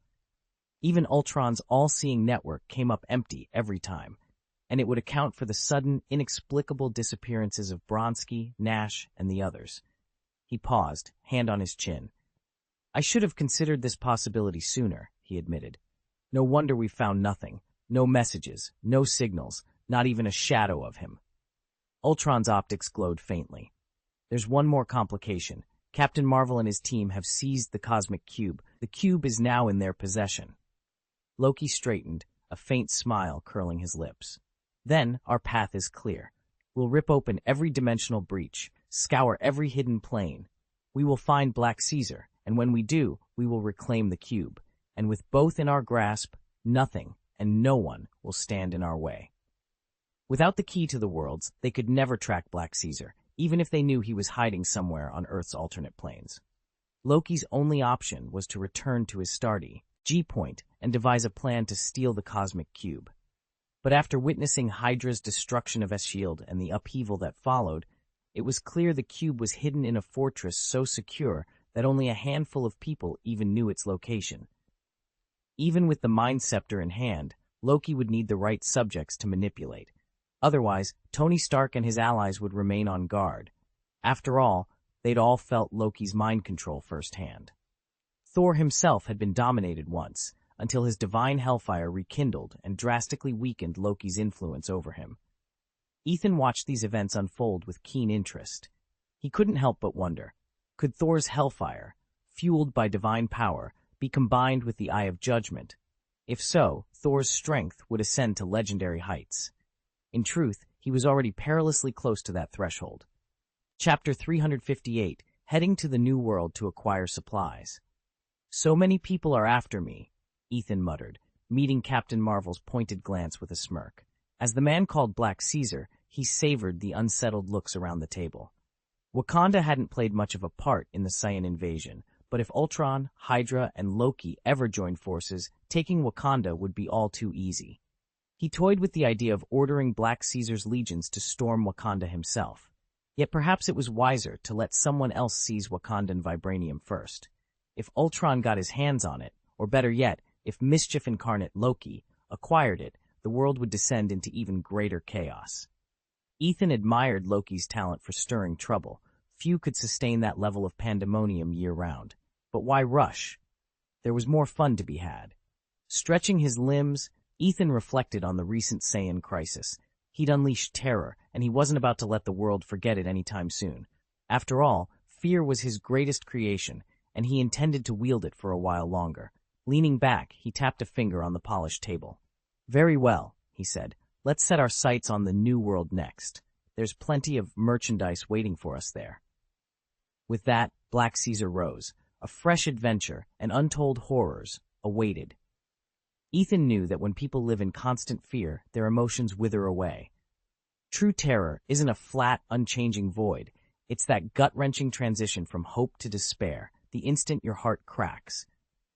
Even Ultron's all-seeing network came up empty every time, and it would account for the sudden, inexplicable disappearances of Bronsky, Nash, and the others. He paused, hand on his chin. "I should have considered this possibility sooner," he admitted. "No wonder we found nothing. No messages, no signals, not even a shadow of him." Ultron's optics glowed faintly. "There's one more complication. Captain Marvel and his team have seized the cosmic cube. The cube is now in their possession." Loki straightened, a faint smile curling his lips. "Then our path is clear. We'll rip open every dimensional breach, scour every hidden plane. We will find Black Caesar, and when we do, we will reclaim the cube. And with both in our grasp, nothing and no one will stand in our way." Without the key to the worlds, they could never track Black Caesar, even if they knew he was hiding somewhere on Earth's alternate planes. Loki's only option was to return to his G-point and devise a plan to steal the cosmic cube. But after witnessing Hydra's destruction of S.H.I.E.L.D. and the upheaval that followed, it was clear the cube was hidden in a fortress so secure that only a handful of people even knew its location. Even with the Mind Scepter in hand, Loki would need the right subjects to manipulate. Otherwise, Tony Stark and his allies would remain on guard. After all, they'd all felt Loki's mind control firsthand. Thor himself had been dominated once, until his divine hellfire rekindled and drastically weakened Loki's influence over him. Ethan watched these events unfold with keen interest. He couldn't help but wonder, could Thor's hellfire, fueled by divine power, be combined with the Eye of Judgment? If so, Thor's strength would ascend to legendary heights. In truth, he was already perilously close to that threshold. Chapter 358, Heading to the New World to Acquire Supplies. So many people are after me, Ethan muttered, meeting Captain Marvel's pointed glance with a smirk. As the man called Black Caesar, he savored the unsettled looks around the table. Wakanda hadn't played much of a part in the Saiyan invasion, but if Ultron, Hydra, and Loki ever joined forces, taking Wakanda would be all too easy. He toyed with the idea of ordering Black Caesar's legions to storm Wakanda himself. Yet perhaps it was wiser to let someone else seize Wakandan vibranium first. If Ultron got his hands on it, or better yet, if Mischief incarnate Loki acquired it, the world would descend into even greater chaos. Ethan admired Loki's talent for stirring trouble. Few could sustain that level of pandemonium year-round. But why rush? There was more fun to be had. Stretching his limbs, Ethan reflected on the recent Saiyan crisis. He'd unleashed terror, and he wasn't about to let the world forget it anytime soon. After all, fear was his greatest creation, and he intended to wield it for a while longer. Leaning back, he tapped a finger on the polished table. "Very well," he said. "Let's set our sights on the New World next. There's plenty of merchandise waiting for us there." With that, Black Caesar rose. A fresh adventure and untold horrors awaited. Ethan knew that when people live in constant fear, their emotions wither away. True terror isn't a flat, unchanging void. It's that gut-wrenching transition from hope to despair, the instant your heart cracks.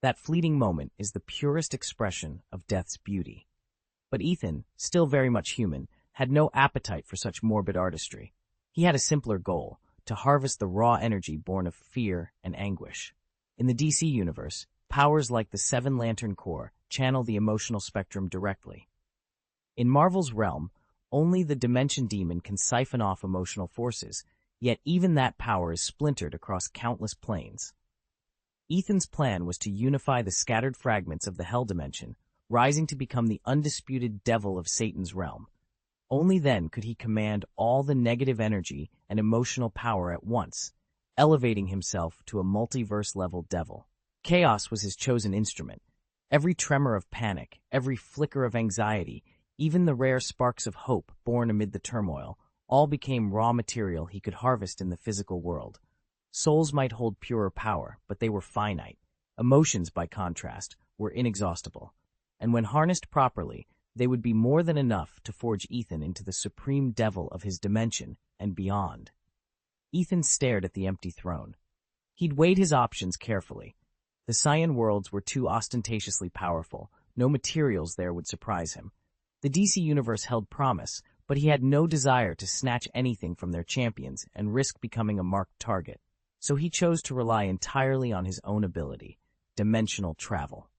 That fleeting moment is the purest expression of death's beauty. But Ethan, still very much human, had no appetite for such morbid artistry. He had a simpler goal, to harvest the raw energy born of fear and anguish. In the DC universe, powers like the Seven Lantern Corps channel the emotional spectrum directly. In Marvel's realm, only the Dimension Demon can siphon off emotional forces, yet even that power is splintered across countless planes. Ethan's plan was to unify the scattered fragments of the Hell Dimension, rising to become the undisputed devil of Satan's realm. Only then could he command all the negative energy and emotional power at once, elevating himself to a multiverse-level devil. Chaos was his chosen instrument. Every tremor of panic, every flicker of anxiety, even the rare sparks of hope born amid the turmoil, all became raw material he could harvest in the physical world. Souls might hold purer power, but they were finite. Emotions, by contrast, were inexhaustible. And when harnessed properly, they would be more than enough to forge Ethan into the supreme devil of his dimension and beyond. Ethan stared at the empty throne. He'd weighed his options carefully. The Saiyan worlds were too ostentatiously powerful. No materials there would surprise him. The DC universe held promise, but he had no desire to snatch anything from their champions and risk becoming a marked target. So he chose to rely entirely on his own ability, dimensional travel.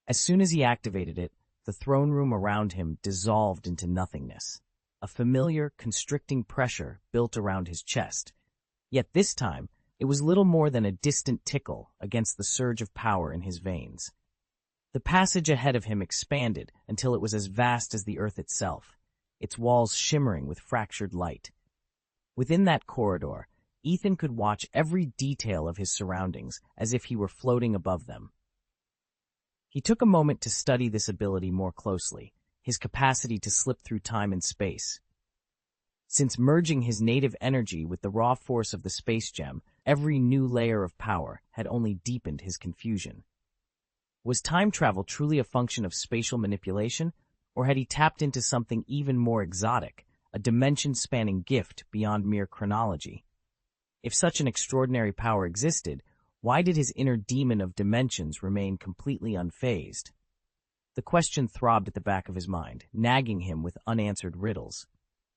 As soon as he activated it, the throne room around him dissolved into nothingness. A familiar, constricting pressure built around his chest. Yet this time, it was little more than a distant tickle against the surge of power in his veins. The passage ahead of him expanded until it was as vast as the earth itself, its walls shimmering with fractured light. Within that corridor, Ethan could watch every detail of his surroundings as if he were floating above them. He took a moment to study this ability more closely, his capacity to slip through time and space. Since merging his native energy with the raw force of the space gem, every new layer of power had only deepened his confusion. Was time travel truly a function of spatial manipulation, or had he tapped into something even more exotic, a dimension-spanning gift beyond mere chronology? If such an extraordinary power existed, why did his inner demon of dimensions remain completely unfazed? The question throbbed at the back of his mind, nagging him with unanswered riddles.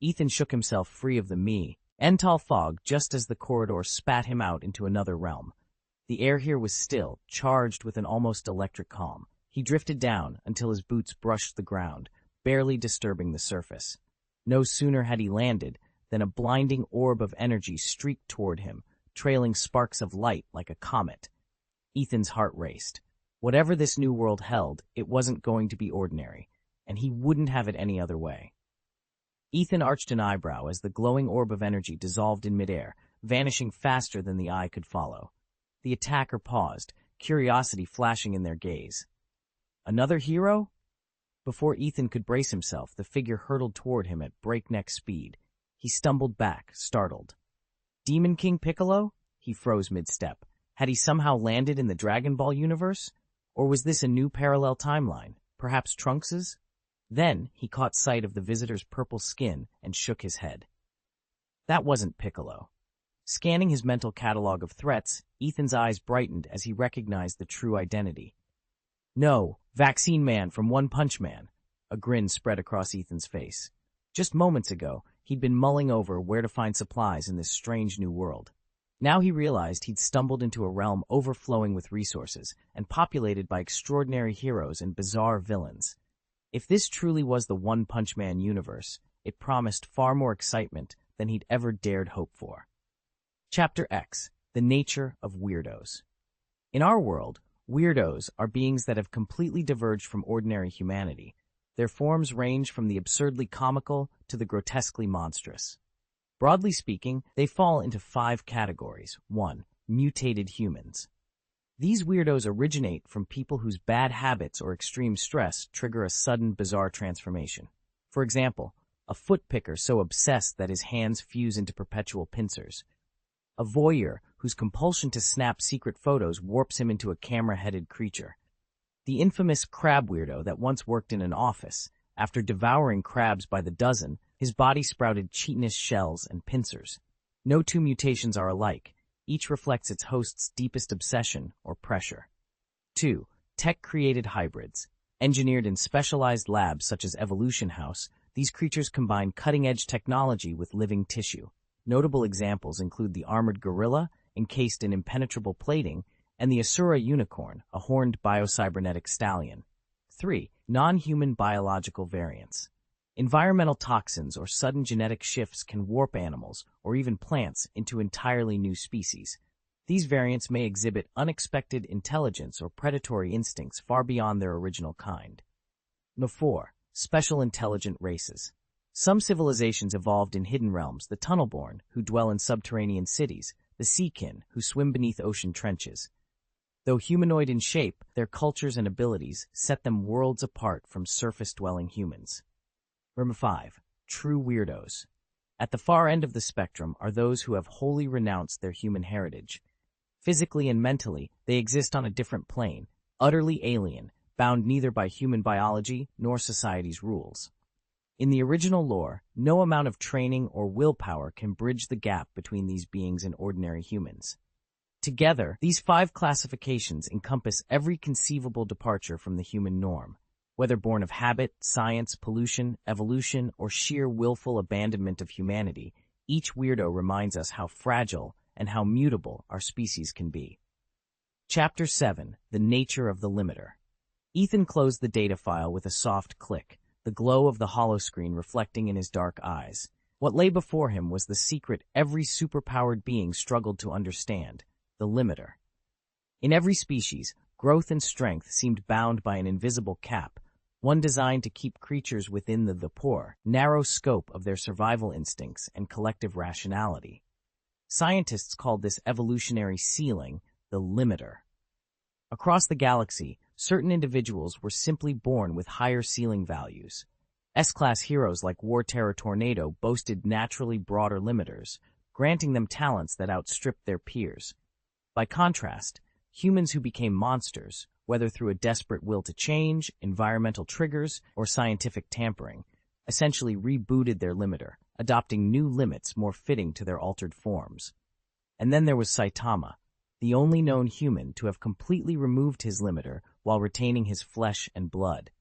Ethan shook himself free of the mental fog just as the corridor spat him out into another realm. The air here was still, charged with an almost electric calm. He drifted down until his boots brushed the ground, barely disturbing the surface. No sooner had he landed than a blinding orb of energy streaked toward him, trailing sparks of light like a comet. Ethan's heart raced. Whatever this new world held, it wasn't going to be ordinary, and he wouldn't have it any other way. Ethan arched an eyebrow as the glowing orb of energy dissolved in midair, vanishing faster than the eye could follow. The attacker paused, curiosity flashing in their gaze. Another hero? Before Ethan could brace himself, the figure hurtled toward him at breakneck speed. He stumbled back, startled. Demon King Piccolo? He froze mid-step. Had he somehow landed in the Dragon Ball universe? Or was this a new parallel timeline? Perhaps Trunks's? Then he caught sight of the visitor's purple skin and shook his head. That wasn't Piccolo. Scanning his mental catalog of threats, Ethan's eyes brightened as he recognized the true identity. No, Vaccine Man from One Punch Man. A grin spread across Ethan's face. Just moments ago, he'd been mulling over where to find supplies in this strange new world. Now he realized he'd stumbled into a realm overflowing with resources and populated by extraordinary heroes and bizarre villains. If this truly was the One Punch Man universe, it promised far more excitement than he'd ever dared hope for. Chapter X: The Nature of Weirdos. In our world, weirdos are beings that have completely diverged from ordinary humanity. Their forms range from the absurdly comical to the grotesquely monstrous. Broadly speaking, they fall into 5 categories. 1. Mutated humans. These weirdos originate from people whose bad habits or extreme stress trigger a sudden, bizarre transformation. For example, a foot picker so obsessed that his hands fuse into perpetual pincers. A voyeur whose compulsion to snap secret photos warps him into a camera-headed creature. The infamous crab weirdo that once worked in an office. After devouring crabs by the dozen, his body sprouted chitinous shells and pincers. No two mutations are alike. Each reflects its host's deepest obsession or pressure. 2. Tech-created hybrids. Engineered in specialized labs such as Evolution House, these creatures combine cutting-edge technology with living tissue. Notable examples include the armored gorilla, encased in impenetrable plating, and the Asura unicorn, a horned biocybernetic stallion. 3. Non-human biological variants. Environmental toxins or sudden genetic shifts can warp animals, or even plants, into entirely new species. These variants may exhibit unexpected intelligence or predatory instincts far beyond their original kind. 4. Special intelligent races. Some civilizations evolved in hidden realms: the Tunnelborn, who dwell in subterranean cities, the Seakin, who swim beneath ocean trenches. Though humanoid in shape, their cultures and abilities set them worlds apart from surface-dwelling humans. 5. True weirdos. At the far end of the spectrum are those who have wholly renounced their human heritage. Physically and mentally, they exist on a different plane, utterly alien, bound neither by human biology nor society's rules. In the original lore, no amount of training or willpower can bridge the gap between these beings and ordinary humans. Together, these 5 classifications encompass every conceivable departure from the human norm. Whether born of habit, science, pollution, evolution, or sheer willful abandonment of humanity, each weirdo reminds us how fragile and how mutable our species can be. Chapter 7: The Nature of the Limiter. Ethan closed the data file with a soft click, the glow of the holoscreen reflecting in his dark eyes. What lay before him was the secret every superpowered being struggled to understand: the limiter. In every species, growth and strength seemed bound by an invisible cap, one designed to keep creatures within the poor, narrow scope of their survival instincts and collective rationality. Scientists called this evolutionary ceiling the limiter. Across the galaxy, certain individuals were simply born with higher ceiling values. S-class heroes like War Terror Tornado boasted naturally broader limiters, granting them talents that outstripped their peers. By contrast, humans who became monsters, whether through a desperate will to change, environmental triggers, or scientific tampering, essentially rebooted their limiter, adopting new limits more fitting to their altered forms. And then there was Saitama, the only known human to have completely removed his limiter while retaining his flesh and blood.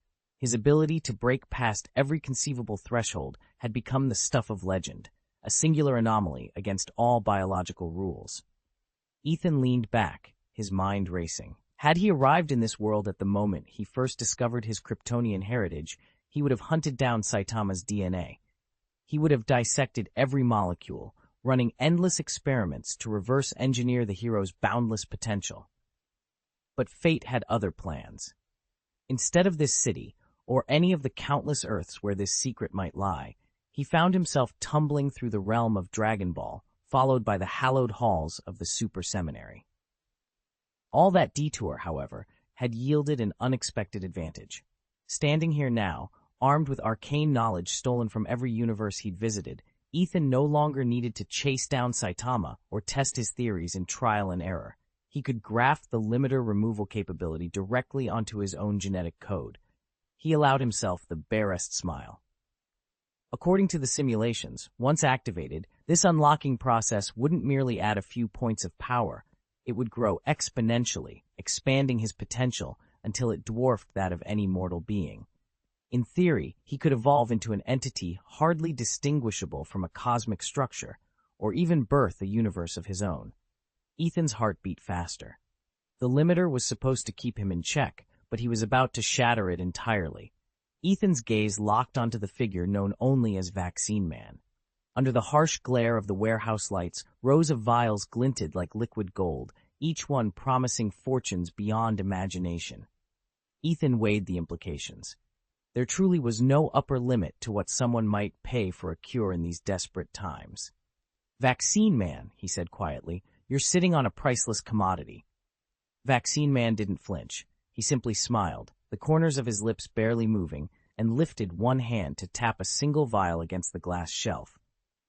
His ability to break past every conceivable threshold had become the stuff of legend, a singular anomaly against all biological rules. Ethan leaned back, his mind racing. Had he arrived in this world at the moment he first discovered his Kryptonian heritage, he would have hunted down Saitama's DNA. He would have dissected every molecule, running endless experiments to reverse engineer the hero's boundless potential. But fate had other plans. Instead of this city, or any of the countless Earths where this secret might lie, he found himself tumbling through the realm of Dragon Ball, followed by the hallowed halls of the Super Seminary. All that detour, however, had yielded an unexpected advantage. Standing here now, armed with arcane knowledge stolen from every universe he'd visited, Ethan no longer needed to chase down Saitama or test his theories in trial and error. He could graft the limiter removal capability directly onto his own genetic code. He allowed himself the barest smile. According to the simulations, once activated, this unlocking process wouldn't merely add a few points of power. It would grow exponentially, expanding his potential until it dwarfed that of any mortal being. In theory, he could evolve into an entity hardly distinguishable from a cosmic structure, or even birth a universe of his own. Ethan's heart beat faster. The limiter was supposed to keep him in check, but he was about to shatter it entirely. Ethan's gaze locked onto the figure known only as Vaccine Man. Under the harsh glare of the warehouse lights, rows of vials glinted like liquid gold, each one promising fortunes beyond imagination. Ethan weighed the implications. There truly was no upper limit to what someone might pay for a cure in these desperate times. "Vaccine Man," he said quietly, "you're sitting on a priceless commodity." Vaccine Man didn't flinch. He simply smiled, the corners of his lips barely moving, and lifted one hand to tap a single vial against the glass shelf.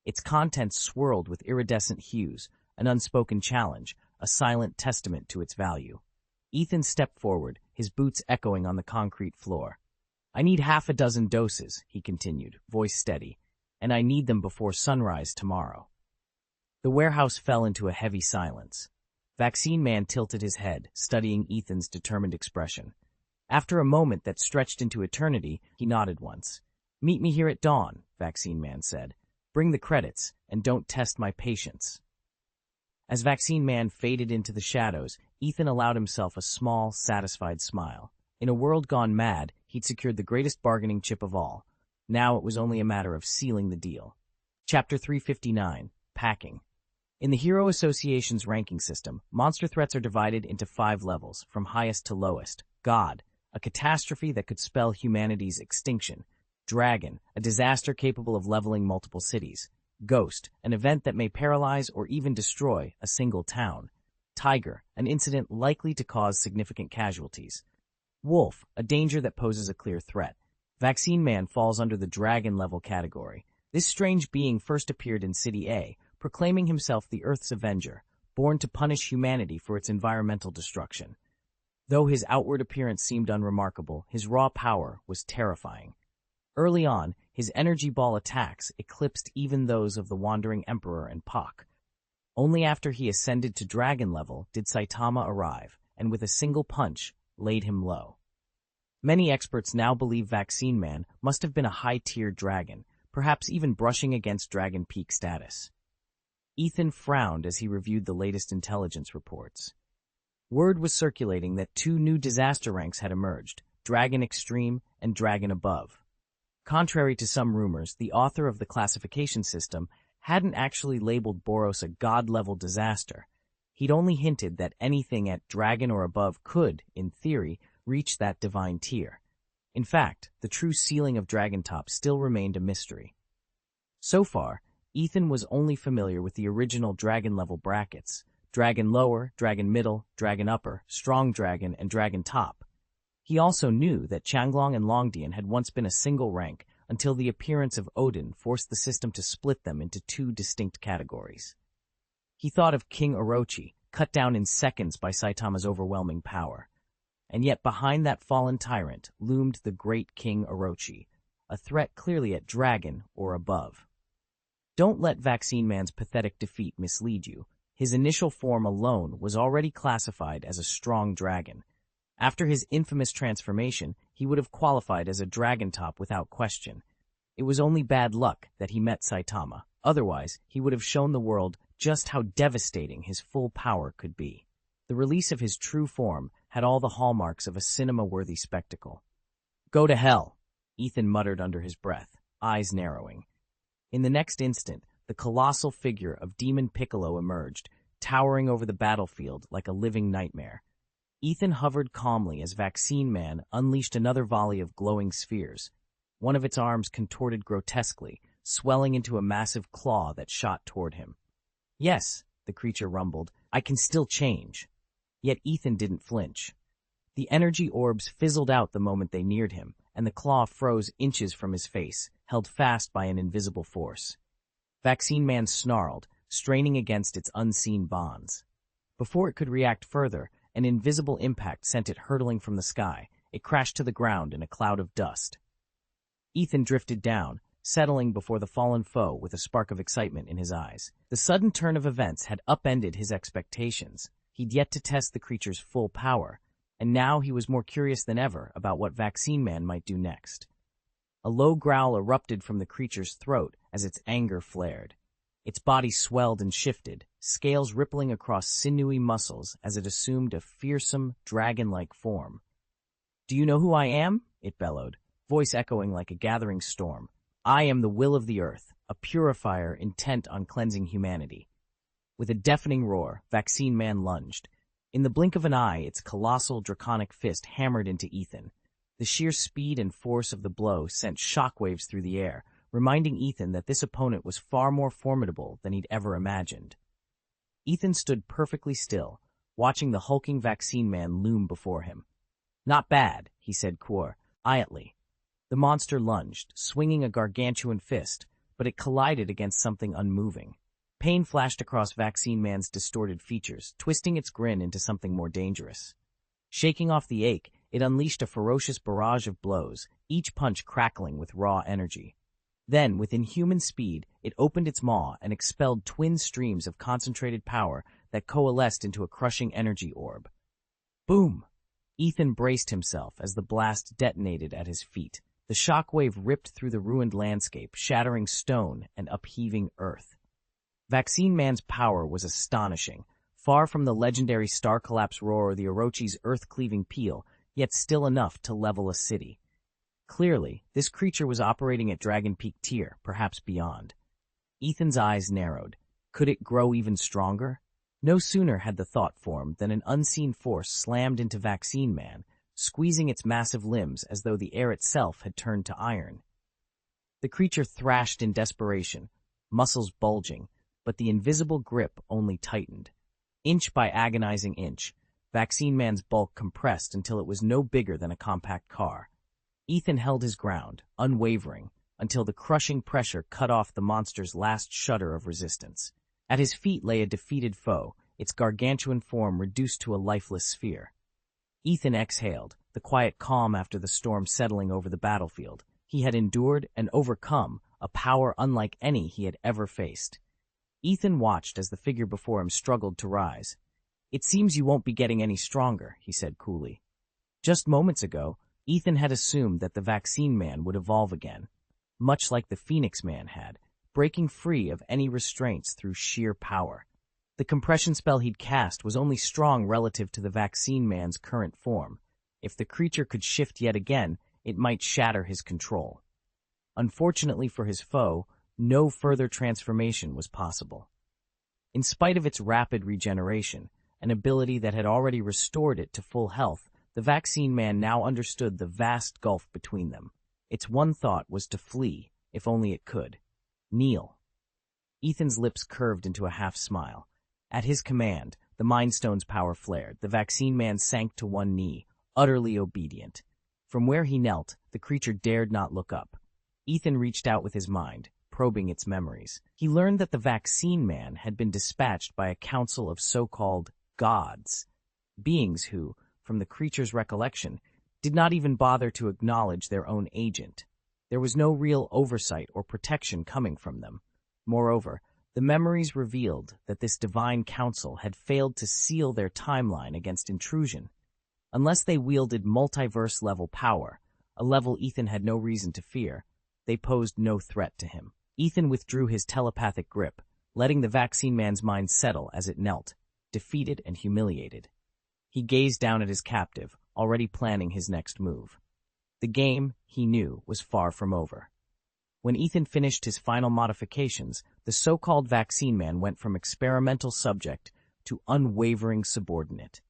Its contents swirled with iridescent hues, an unspoken challenge, a silent testament to its value. Ethan stepped forward, his boots echoing on the concrete floor. "I need 6 doses," he continued, voice steady, "and I need them before sunrise tomorrow." The warehouse fell into a heavy silence. Vaccine Man tilted his head, studying Ethan's determined expression. After a moment that stretched into eternity, he nodded once. "Meet me here at dawn," Vaccine Man said. "Bring the credits, and don't test my patience." As Vaccine Man faded into the shadows, Ethan allowed himself a small, satisfied smile. In a world gone mad, he'd secured the greatest bargaining chip of all. Now it was only a matter of sealing the deal. Chapter 359, Packing. In the Hero Association's ranking system, monster threats are divided into 5 levels, from highest to lowest. God, a catastrophe that could spell humanity's extinction. Dragon, a disaster capable of leveling multiple cities. Ghost, an event that may paralyze or even destroy a single town. Tiger, an incident likely to cause significant casualties. Wolf, a danger that poses a clear threat. Vaccine Man falls under the dragon level category. This strange being first appeared in City A, proclaiming himself the Earth's Avenger, born to punish humanity for its environmental destruction. Though his outward appearance seemed unremarkable, his raw power was terrifying. Early on, his energy ball attacks eclipsed even those of the Wandering Emperor and Pak. Only after he ascended to dragon level did Saitama arrive, and with a single punch, laid him low. Many experts now believe Vaccine Man must have been a high-tier dragon, perhaps even brushing against Dragon Peak status. Ethan frowned as he reviewed the latest intelligence reports. Word was circulating that 2 new disaster ranks had emerged, Dragon Extreme and Dragon Above. Contrary to some rumors, the author of the classification system hadn't actually labeled Boros a god-level disaster. He'd only hinted that anything at Dragon or above could, in theory, reach that divine tier. In fact, the true ceiling of Dragon Top still remained a mystery. So far, Ethan was only familiar with the original dragon-level brackets: Dragon Lower, Dragon Middle, Dragon Upper, Strong Dragon, and Dragon Top. He also knew that Changlong and Longdian had once been a single rank until the appearance of Odin forced the system to split them into 2 distinct categories. He thought of King Orochi, cut down in seconds by Saitama's overwhelming power. And yet behind that fallen tyrant loomed the great King Orochi, a threat clearly at Dragon or above. Don't let Vaccine Man's pathetic defeat mislead you. His initial form alone was already classified as a strong dragon. After his infamous transformation, he would have qualified as a dragon top without question. It was only bad luck that he met Saitama. Otherwise, he would have shown the world just how devastating his full power could be. The release of his true form had all the hallmarks of a cinema-worthy spectacle. "Go to hell," Ethan muttered under his breath, eyes narrowing. In the next instant, the colossal figure of Demon Piccolo emerged, towering over the battlefield like a living nightmare. Ethan hovered calmly as Vaccine Man unleashed another volley of glowing spheres. One of its arms contorted grotesquely, swelling into a massive claw that shot toward him. "Yes," the creature rumbled, "I can still change." Yet Ethan didn't flinch. The energy orbs fizzled out the moment they neared him, and the claw froze inches from his face, held fast by an invisible force. Vaccine Man snarled, straining against its unseen bonds. Before it could react further, an invisible impact sent it hurtling from the sky. It crashed to the ground in a cloud of dust. Ethan drifted down, settling before the fallen foe with a spark of excitement in his eyes. The sudden turn of events had upended his expectations. He'd yet to test the creature's full power, and now he was more curious than ever about what Vaccine Man might do next. A low growl erupted from the creature's throat as its anger flared. Its body swelled and shifted, scales rippling across sinewy muscles as it assumed a fearsome, dragon-like form. "Do you know who I am?" it bellowed, voice echoing like a gathering storm. "I am the will of the earth, a purifier intent on cleansing humanity." With a deafening roar, Vaccine Man lunged. In the blink of an eye, its colossal draconic fist hammered into Ethan. The sheer speed and force of the blow sent shockwaves through the air, reminding Ethan that this opponent was far more formidable than he'd ever imagined. Ethan stood perfectly still, watching the hulking Vaccine Man loom before him. "Not bad," he said quietly. The monster lunged, swinging a gargantuan fist, but it collided against something unmoving. Pain flashed across Vaccine Man's distorted features, twisting its grin into something more dangerous. Shaking off the ache, it unleashed a ferocious barrage of blows, each punch crackling with raw energy. Then, with inhuman speed, it opened its maw and expelled twin streams of concentrated power that coalesced into a crushing energy orb. Boom! Ethan braced himself as the blast detonated at his feet. The shockwave ripped through the ruined landscape, shattering stone and upheaving earth. Vaccine Man's power was astonishing, far from the legendary star collapse roar or the Orochi's earth-cleaving peal, yet still enough to level a city. Clearly, this creature was operating at Dragon Peak tier, perhaps beyond. Ethan's eyes narrowed. Could it grow even stronger? No sooner had the thought formed than an unseen force slammed into Vaccine Man, squeezing its massive limbs as though the air itself had turned to iron. The creature thrashed in desperation, muscles bulging, but the invisible grip only tightened. Inch by agonizing inch, Vaccine Man's bulk compressed until it was no bigger than a compact car. Ethan held his ground, unwavering, until the crushing pressure cut off the monster's last shudder of resistance. At his feet lay a defeated foe, its gargantuan form reduced to a lifeless sphere. Ethan exhaled, the quiet calm after the storm settling over the battlefield. He had endured and overcome a power unlike any he had ever faced. Ethan watched as the figure before him struggled to rise. "It seems you won't be getting any stronger," he said coolly. Just moments ago, Ethan had assumed that the Vaccine Man would evolve again, much like the Phoenix Man had, breaking free of any restraints through sheer power. The compression spell he'd cast was only strong relative to the Vaccine Man's current form. If the creature could shift yet again, it might shatter his control. Unfortunately for his foe, no further transformation was possible. In spite of its rapid regeneration, an ability that had already restored it to full health, the Vaccine Man now understood the vast gulf between them. Its one thought was to flee, if only it could. Kneel. Ethan's lips curved into a half-smile. At his command, the Mind Stone's power flared. The Vaccine Man sank to one knee, utterly obedient. From where he knelt, the creature dared not look up. Ethan reached out with his mind, probing its memories. He learned that the Vaccine Man had been dispatched by a council of so-called gods, beings who, from the creature's recollection, did not even bother to acknowledge their own agent. There was no real oversight or protection coming from them. Moreover, the memories revealed that this divine council had failed to seal their timeline against intrusion. Unless they wielded multiverse-level power, a level Ethan had no reason to fear. They posed no threat to him. Ethan withdrew his telepathic grip, letting the vaccine man's mind settle as it knelt, defeated and humiliated. He gazed down at his captive, already planning his next move. The game, he knew, was far from over. When Ethan finished his final modifications, the so-called vaccine man went from experimental subject to unwavering subordinate.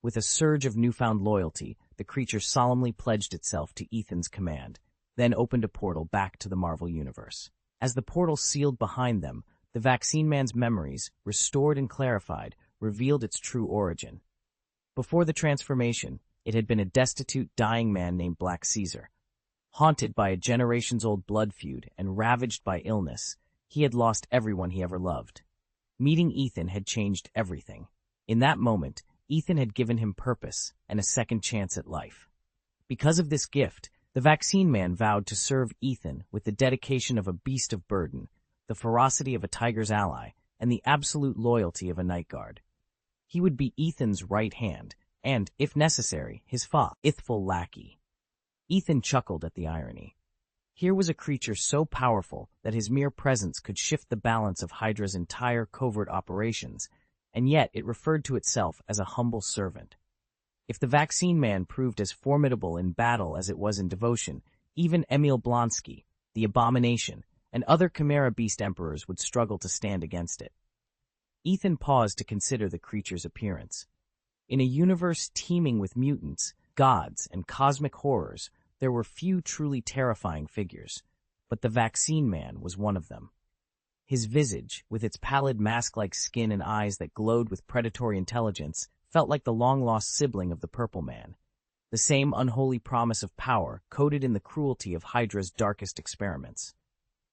With a surge of newfound loyalty, the creature solemnly pledged itself to Ethan's command, then opened a portal back to the Marvel Universe. As the portal sealed behind them, the vaccine man's memories, restored and clarified, revealed its true origin. Before the transformation, it had been a destitute, dying man named Black Caesar. Haunted by a generations-old blood feud and ravaged by illness, he had lost everyone he ever loved. Meeting Ethan had changed everything. In that moment, Ethan had given him purpose and a second chance at life. Because of this gift, the vaccine man vowed to serve Ethan with the dedication of a beast of burden, the ferocity of a tiger's ally, and the absolute loyalty of a night guard. He would be Ethan's right hand, and, if necessary, his faithful lackey. Ethan chuckled at the irony. Here was a creature so powerful that his mere presence could shift the balance of Hydra's entire covert operations, and yet it referred to itself as a humble servant. If the vaccine man proved as formidable in battle as it was in devotion, even Emil Blonsky, the Abomination, and other Chimera Beast Emperors would struggle to stand against it. Ethan paused to consider the creature's appearance. In a universe teeming with mutants, gods, and cosmic horrors, there were few truly terrifying figures, but the vaccine man was one of them. His visage, with its pallid mask-like skin and eyes that glowed with predatory intelligence, felt like the long-lost sibling of the Purple Man, the same unholy promise of power coded in the cruelty of Hydra's darkest experiments.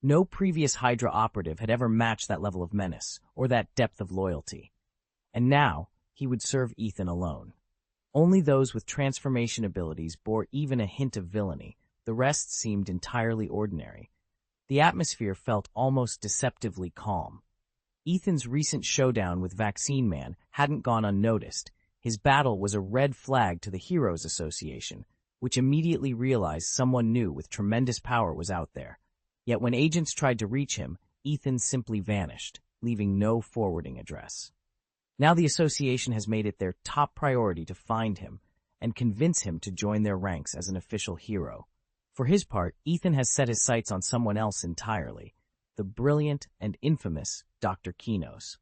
No previous Hydra operative had ever matched that level of menace, or that depth of loyalty. And now, he would serve Ethan alone. Only those with transformation abilities bore even a hint of villainy. The rest seemed entirely ordinary. The atmosphere felt almost deceptively calm. Ethan's recent showdown with Vaccine Man hadn't gone unnoticed. His battle was a red flag to the Heroes Association, which immediately realized someone new with tremendous power was out there. Yet when agents tried to reach him, Ethan simply vanished, leaving no forwarding address. Now the association has made it their top priority to find him and convince him to join their ranks as an official hero. For his part, Ethan has set his sights on someone else entirely, the brilliant and infamous Dr. Kinos.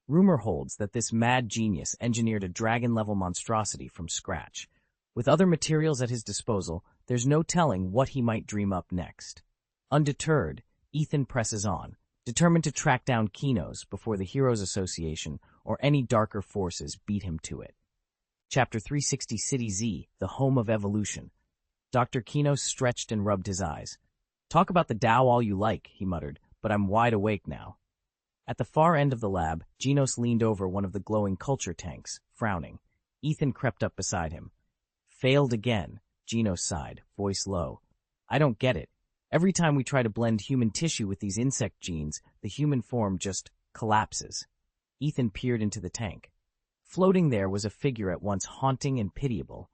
Rumor holds that this mad genius engineered a dragon-level monstrosity from scratch. With other materials at his disposal, there's no telling what he might dream up next. Undeterred, Ethan presses on, determined to track down Kinos before the Heroes Association or any darker forces beat him to it. Chapter 360 City Z, the Home of Evolution. Dr. Kinos stretched and rubbed his eyes. "Talk about the Tao all you like," he muttered, "but I'm wide awake now." At the far end of the lab, Genos leaned over one of the glowing culture tanks, frowning. Ethan crept up beside him. "Failed again," Genos sighed, voice low. "I don't get it. Every time we try to blend human tissue with these insect genes, the human form just collapses." Ethan peered into the tank. Floating there was a figure at once haunting and pitiable,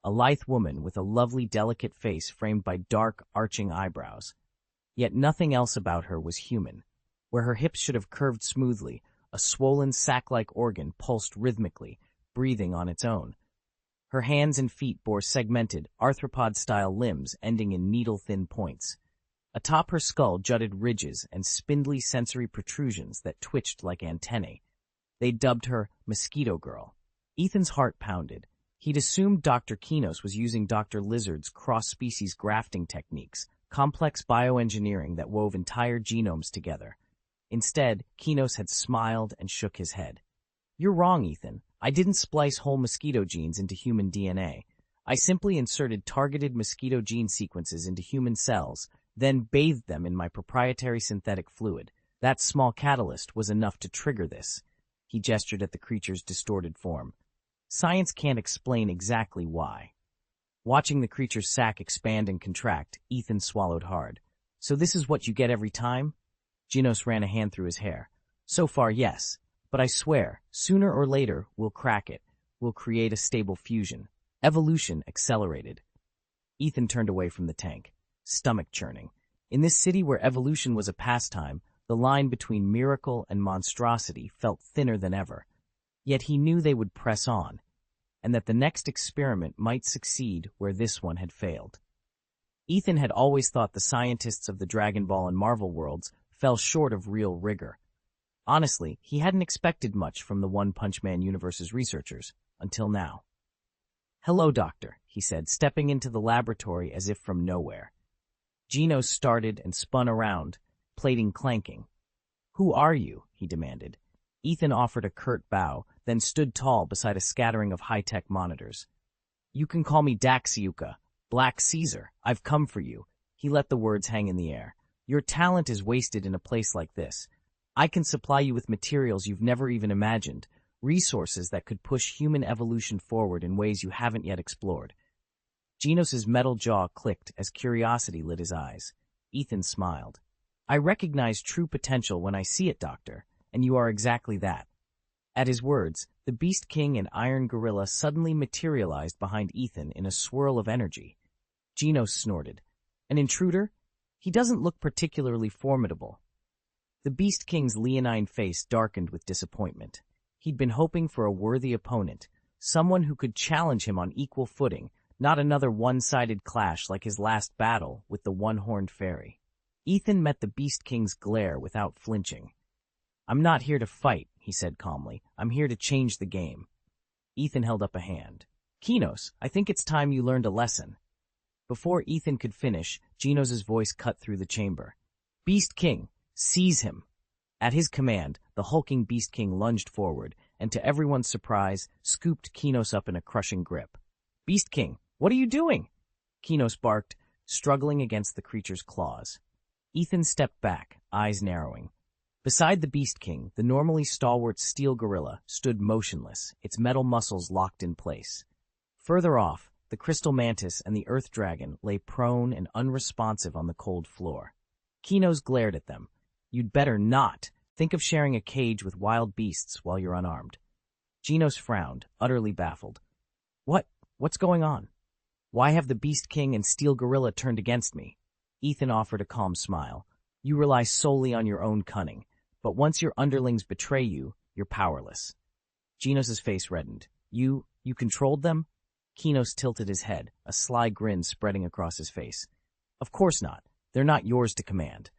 a lithe woman with a lovely, delicate face framed by dark, arching eyebrows. Yet nothing else about her was human. Where her hips should have curved smoothly, a swollen sac-like organ pulsed rhythmically, breathing on its own. Her hands and feet bore segmented, arthropod-style limbs ending in needle-thin points. Atop her skull jutted ridges and spindly sensory protrusions that twitched like antennae. They dubbed her Mosquito Girl. Ethan's heart pounded. He'd assumed Dr. Kinos was using Dr. Lizard's cross-species grafting techniques, complex bioengineering that wove entire genomes together. Instead, Kinos had smiled and shook his head. "You're wrong, Ethan. I didn't splice whole mosquito genes into human DNA. I simply inserted targeted mosquito gene sequences into human cells, then bathed them in my proprietary synthetic fluid. That small catalyst was enough to trigger this." He gestured at the creature's distorted form. "Science can't explain exactly why." Watching the creature's sac expand and contract, Ethan swallowed hard. "So this is what you get every time?" Genos ran a hand through his hair. "So far, yes. But I swear, sooner or later, we'll crack it. We'll create a stable fusion." Evolution accelerated. Ethan turned away from the tank, stomach churning. In this city where evolution was a pastime, the line between miracle and monstrosity felt thinner than ever. Yet he knew they would press on, and that the next experiment might succeed where this one had failed. Ethan had always thought the scientists of the Dragon Ball and Marvel worlds fell short of real rigor. Honestly, he hadn't expected much from the One Punch Man universe's researchers, until now. "Hello, Doctor," he said, stepping into the laboratory as if from nowhere. Genos started and spun around, plating clanking. "Who are you?" he demanded. Ethan offered a curt bow, then stood tall beside a scattering of high-tech monitors. "You can call me Daxiuka, Black Caesar. I've come for you." He let the words hang in the air. "Your talent is wasted in a place like this. I can supply you with materials you've never even imagined, resources that could push human evolution forward in ways you haven't yet explored." Genos's metal jaw clicked as curiosity lit his eyes. Ethan smiled. "I recognize true potential when I see it, Doctor, and you are exactly that." At his words, the Beast King and Iron Gorilla suddenly materialized behind Ethan in a swirl of energy. Genos snorted. "An intruder? He doesn't look particularly formidable." The Beast King's leonine face darkened with disappointment. He'd been hoping for a worthy opponent, someone who could challenge him on equal footing, not another one-sided clash like his last battle with the one-horned fairy. Ethan met the Beast King's glare without flinching. "I'm not here to fight," he said calmly. "I'm here to change the game." Ethan held up a hand. "Genos, I think it's time you learned a lesson." Before Ethan could finish, Genos's voice cut through the chamber. "Beast King, seize him!" At his command, the hulking Beast King lunged forward, and to everyone's surprise, scooped Genos up in a crushing grip. "Beast King, what are you doing?" Genos barked, struggling against the creature's claws. Ethan stepped back, eyes narrowing. Beside the Beast King, the normally stalwart steel gorilla stood motionless, its metal muscles locked in place. Further off, the crystal mantis and the earth dragon lay prone and unresponsive on the cold floor. Genos glared at them. "You'd better not. Think of sharing a cage with wild beasts while you're unarmed." Genos frowned, utterly baffled. What's going on? Why have the Beast King and Steel Gorilla turned against me?" Ethan offered a calm smile. "You rely solely on your own cunning, but once your underlings betray you, you're powerless." Genos's face reddened. You controlled them?" Genos tilted his head, a sly grin spreading across his face. "Of course not. They're not yours to command."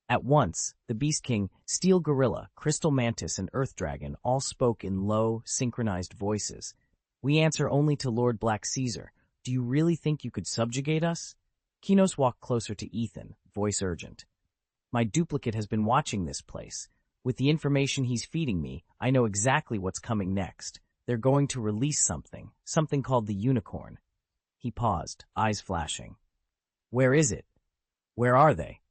At once, the Beast King, Steel Gorilla, Crystal Mantis, and Earth Dragon all spoke in low, synchronized voices. "We answer only to Lord Black Caesar. Do you really think you could subjugate us?" Genos walked closer to Ethan, voice urgent. "My duplicate has been watching this place. With the information he's feeding me, I know exactly what's coming next. They're going to release something called the Unicorn." He paused, eyes flashing. "Where is it? Where are they?"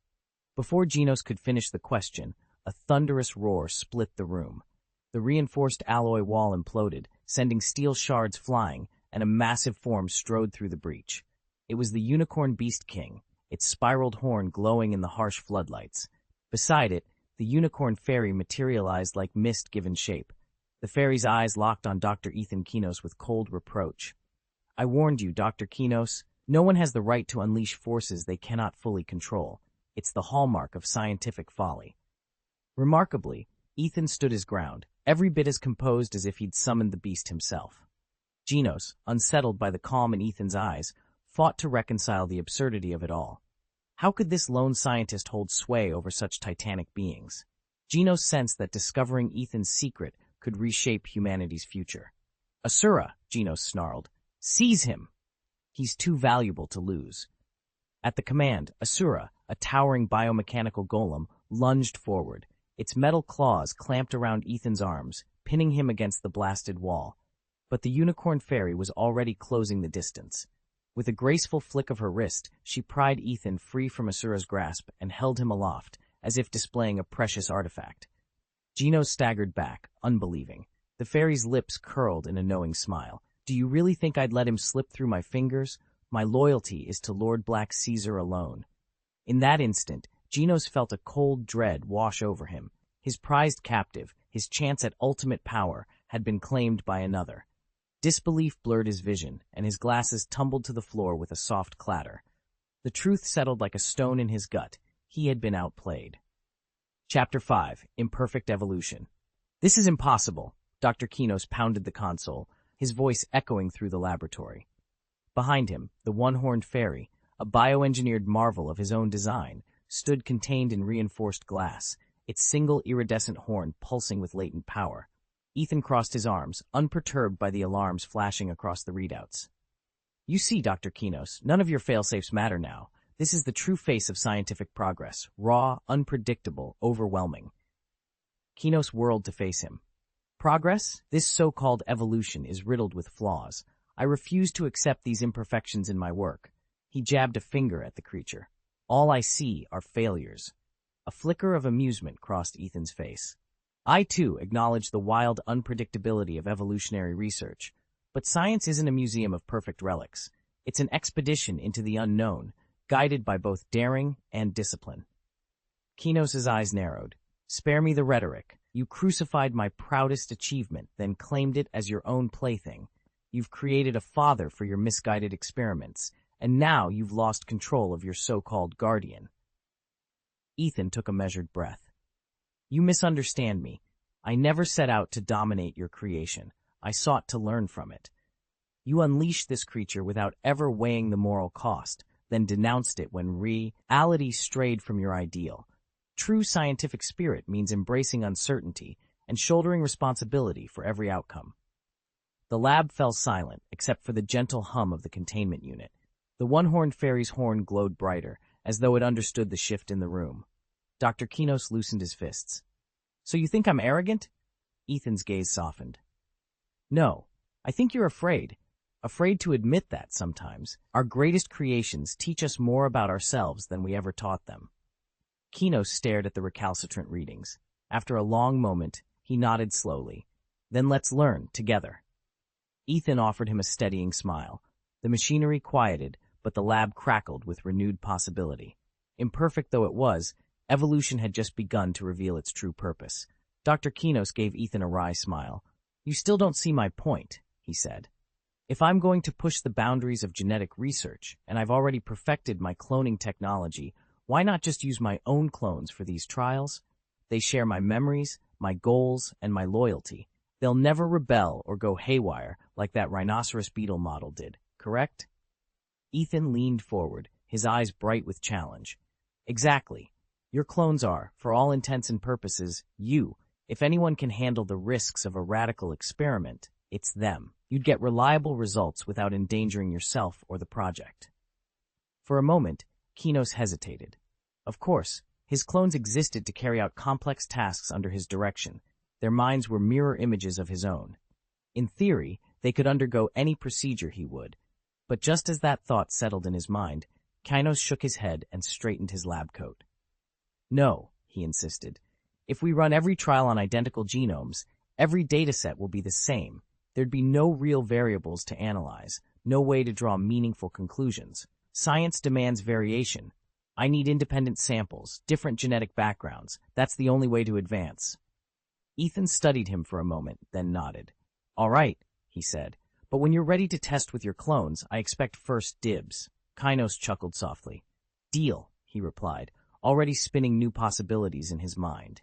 Before Genos could finish the question, a thunderous roar split the room. The reinforced alloy wall imploded, sending steel shards flying, and a massive form strode through the breach. It was the Unicorn Beast King, its spiraled horn glowing in the harsh floodlights. Beside it, the Unicorn Fairy materialized like mist given shape. The fairy's eyes locked on Dr. Ethan Genos with cold reproach. "I warned you, Dr. Genos. No one has the right to unleash forces they cannot fully control. It's the hallmark of scientific folly." Remarkably, Ethan stood his ground, every bit as composed as if he'd summoned the beast himself. Genos, unsettled by the calm in Ethan's eyes, fought to reconcile the absurdity of it all. How could this lone scientist hold sway over such titanic beings? Genos sensed that discovering Ethan's secret could reshape humanity's future. "Asura," Genos snarled. "Seize him!" "He's too valuable to lose." At the command, Asura, a towering biomechanical golem, lunged forward. Its metal claws clamped around Ethan's arms, pinning him against the blasted wall. But the Unicorn Fairy was already closing the distance. With a graceful flick of her wrist, she pried Ethan free from Asura's grasp and held him aloft, as if displaying a precious artifact. Genos staggered back, unbelieving. The fairy's lips curled in a knowing smile. "Do you really think I'd let him slip through my fingers? My loyalty is to Lord Black Caesar alone." In that instant, Genos felt a cold dread wash over him. His prized captive, his chance at ultimate power, had been claimed by another. Disbelief blurred his vision, and his glasses tumbled to the floor with a soft clatter. The truth settled like a stone in his gut. He had been outplayed. Chapter 5. Imperfect Evolution. "This is impossible." Dr. Kinos pounded the console, his voice echoing through the laboratory. Behind him, the one-horned fairy, a bioengineered marvel of his own design, stood contained in reinforced glass, its single iridescent horn pulsing with latent power. Ethan crossed his arms, unperturbed by the alarms flashing across the readouts. "You see, Dr. Kinos, none of your failsafes matter now. This is the true face of scientific progress, raw, unpredictable, overwhelming." Kinos whirled to face him. "Progress? This so-called evolution is riddled with flaws. I refuse to accept these imperfections in my work." He jabbed a finger at the creature. "All I see are failures." A flicker of amusement crossed Ethan's face. "I, too, acknowledge the wild unpredictability of evolutionary research. But science isn't a museum of perfect relics. It's an expedition into the unknown, guided by both daring and discipline." Kinos' eyes narrowed. "Spare me the rhetoric. You crucified my proudest achievement, then claimed it as your own plaything. You've created a father for your misguided experiments, and now you've lost control of your so-called guardian." Ethan took a measured breath. "You misunderstand me. I never set out to dominate your creation. I sought to learn from it. You unleashed this creature without ever weighing the moral cost, then denounced it when reality strayed from your ideal. True scientific spirit means embracing uncertainty and shouldering responsibility for every outcome." The lab fell silent, except for the gentle hum of the containment unit. The one-horned fairy's horn glowed brighter, as though it understood the shift in the room. Dr. Kinos loosened his fists. "So you think I'm arrogant?" Ethan's gaze softened. "No, I think you're afraid. Afraid to admit that sometimes. Our greatest creations teach us more about ourselves than we ever taught them." Kinos stared at the recalcitrant readings. After a long moment, he nodded slowly. "Then let's learn, together." Ethan offered him a steadying smile. The machinery quieted, but the lab crackled with renewed possibility. Imperfect though it was, evolution had just begun to reveal its true purpose. Dr. Kinos gave Ethan a wry smile. "You still don't see my point," he said. "If I'm going to push the boundaries of genetic research, and I've already perfected my cloning technology, why not just use my own clones for these trials? They share my memories, my goals, and my loyalty. They'll never rebel or go haywire like that rhinoceros beetle model did, correct?" Ethan leaned forward, his eyes bright with challenge. "Exactly. Your clones are, for all intents and purposes, you. If anyone can handle the risks of a radical experiment, it's them. You'd get reliable results without endangering yourself or the project." For a moment, Kinos hesitated. Of course, his clones existed to carry out complex tasks under his direction. Their minds were mirror images of his own. In theory, they could undergo any procedure he would. But just as that thought settled in his mind, Kinos shook his head and straightened his lab coat. "No," he insisted. "If we run every trial on identical genomes, every dataset will be the same. There'd be no real variables to analyze, no way to draw meaningful conclusions. Science demands variation. I need independent samples, different genetic backgrounds. That's the only way to advance." Ethan studied him for a moment, then nodded. "All right," he said. "But when you're ready to test with your clones, I expect first dibs." Kinos chuckled softly. "Deal," he replied, already spinning new possibilities in his mind.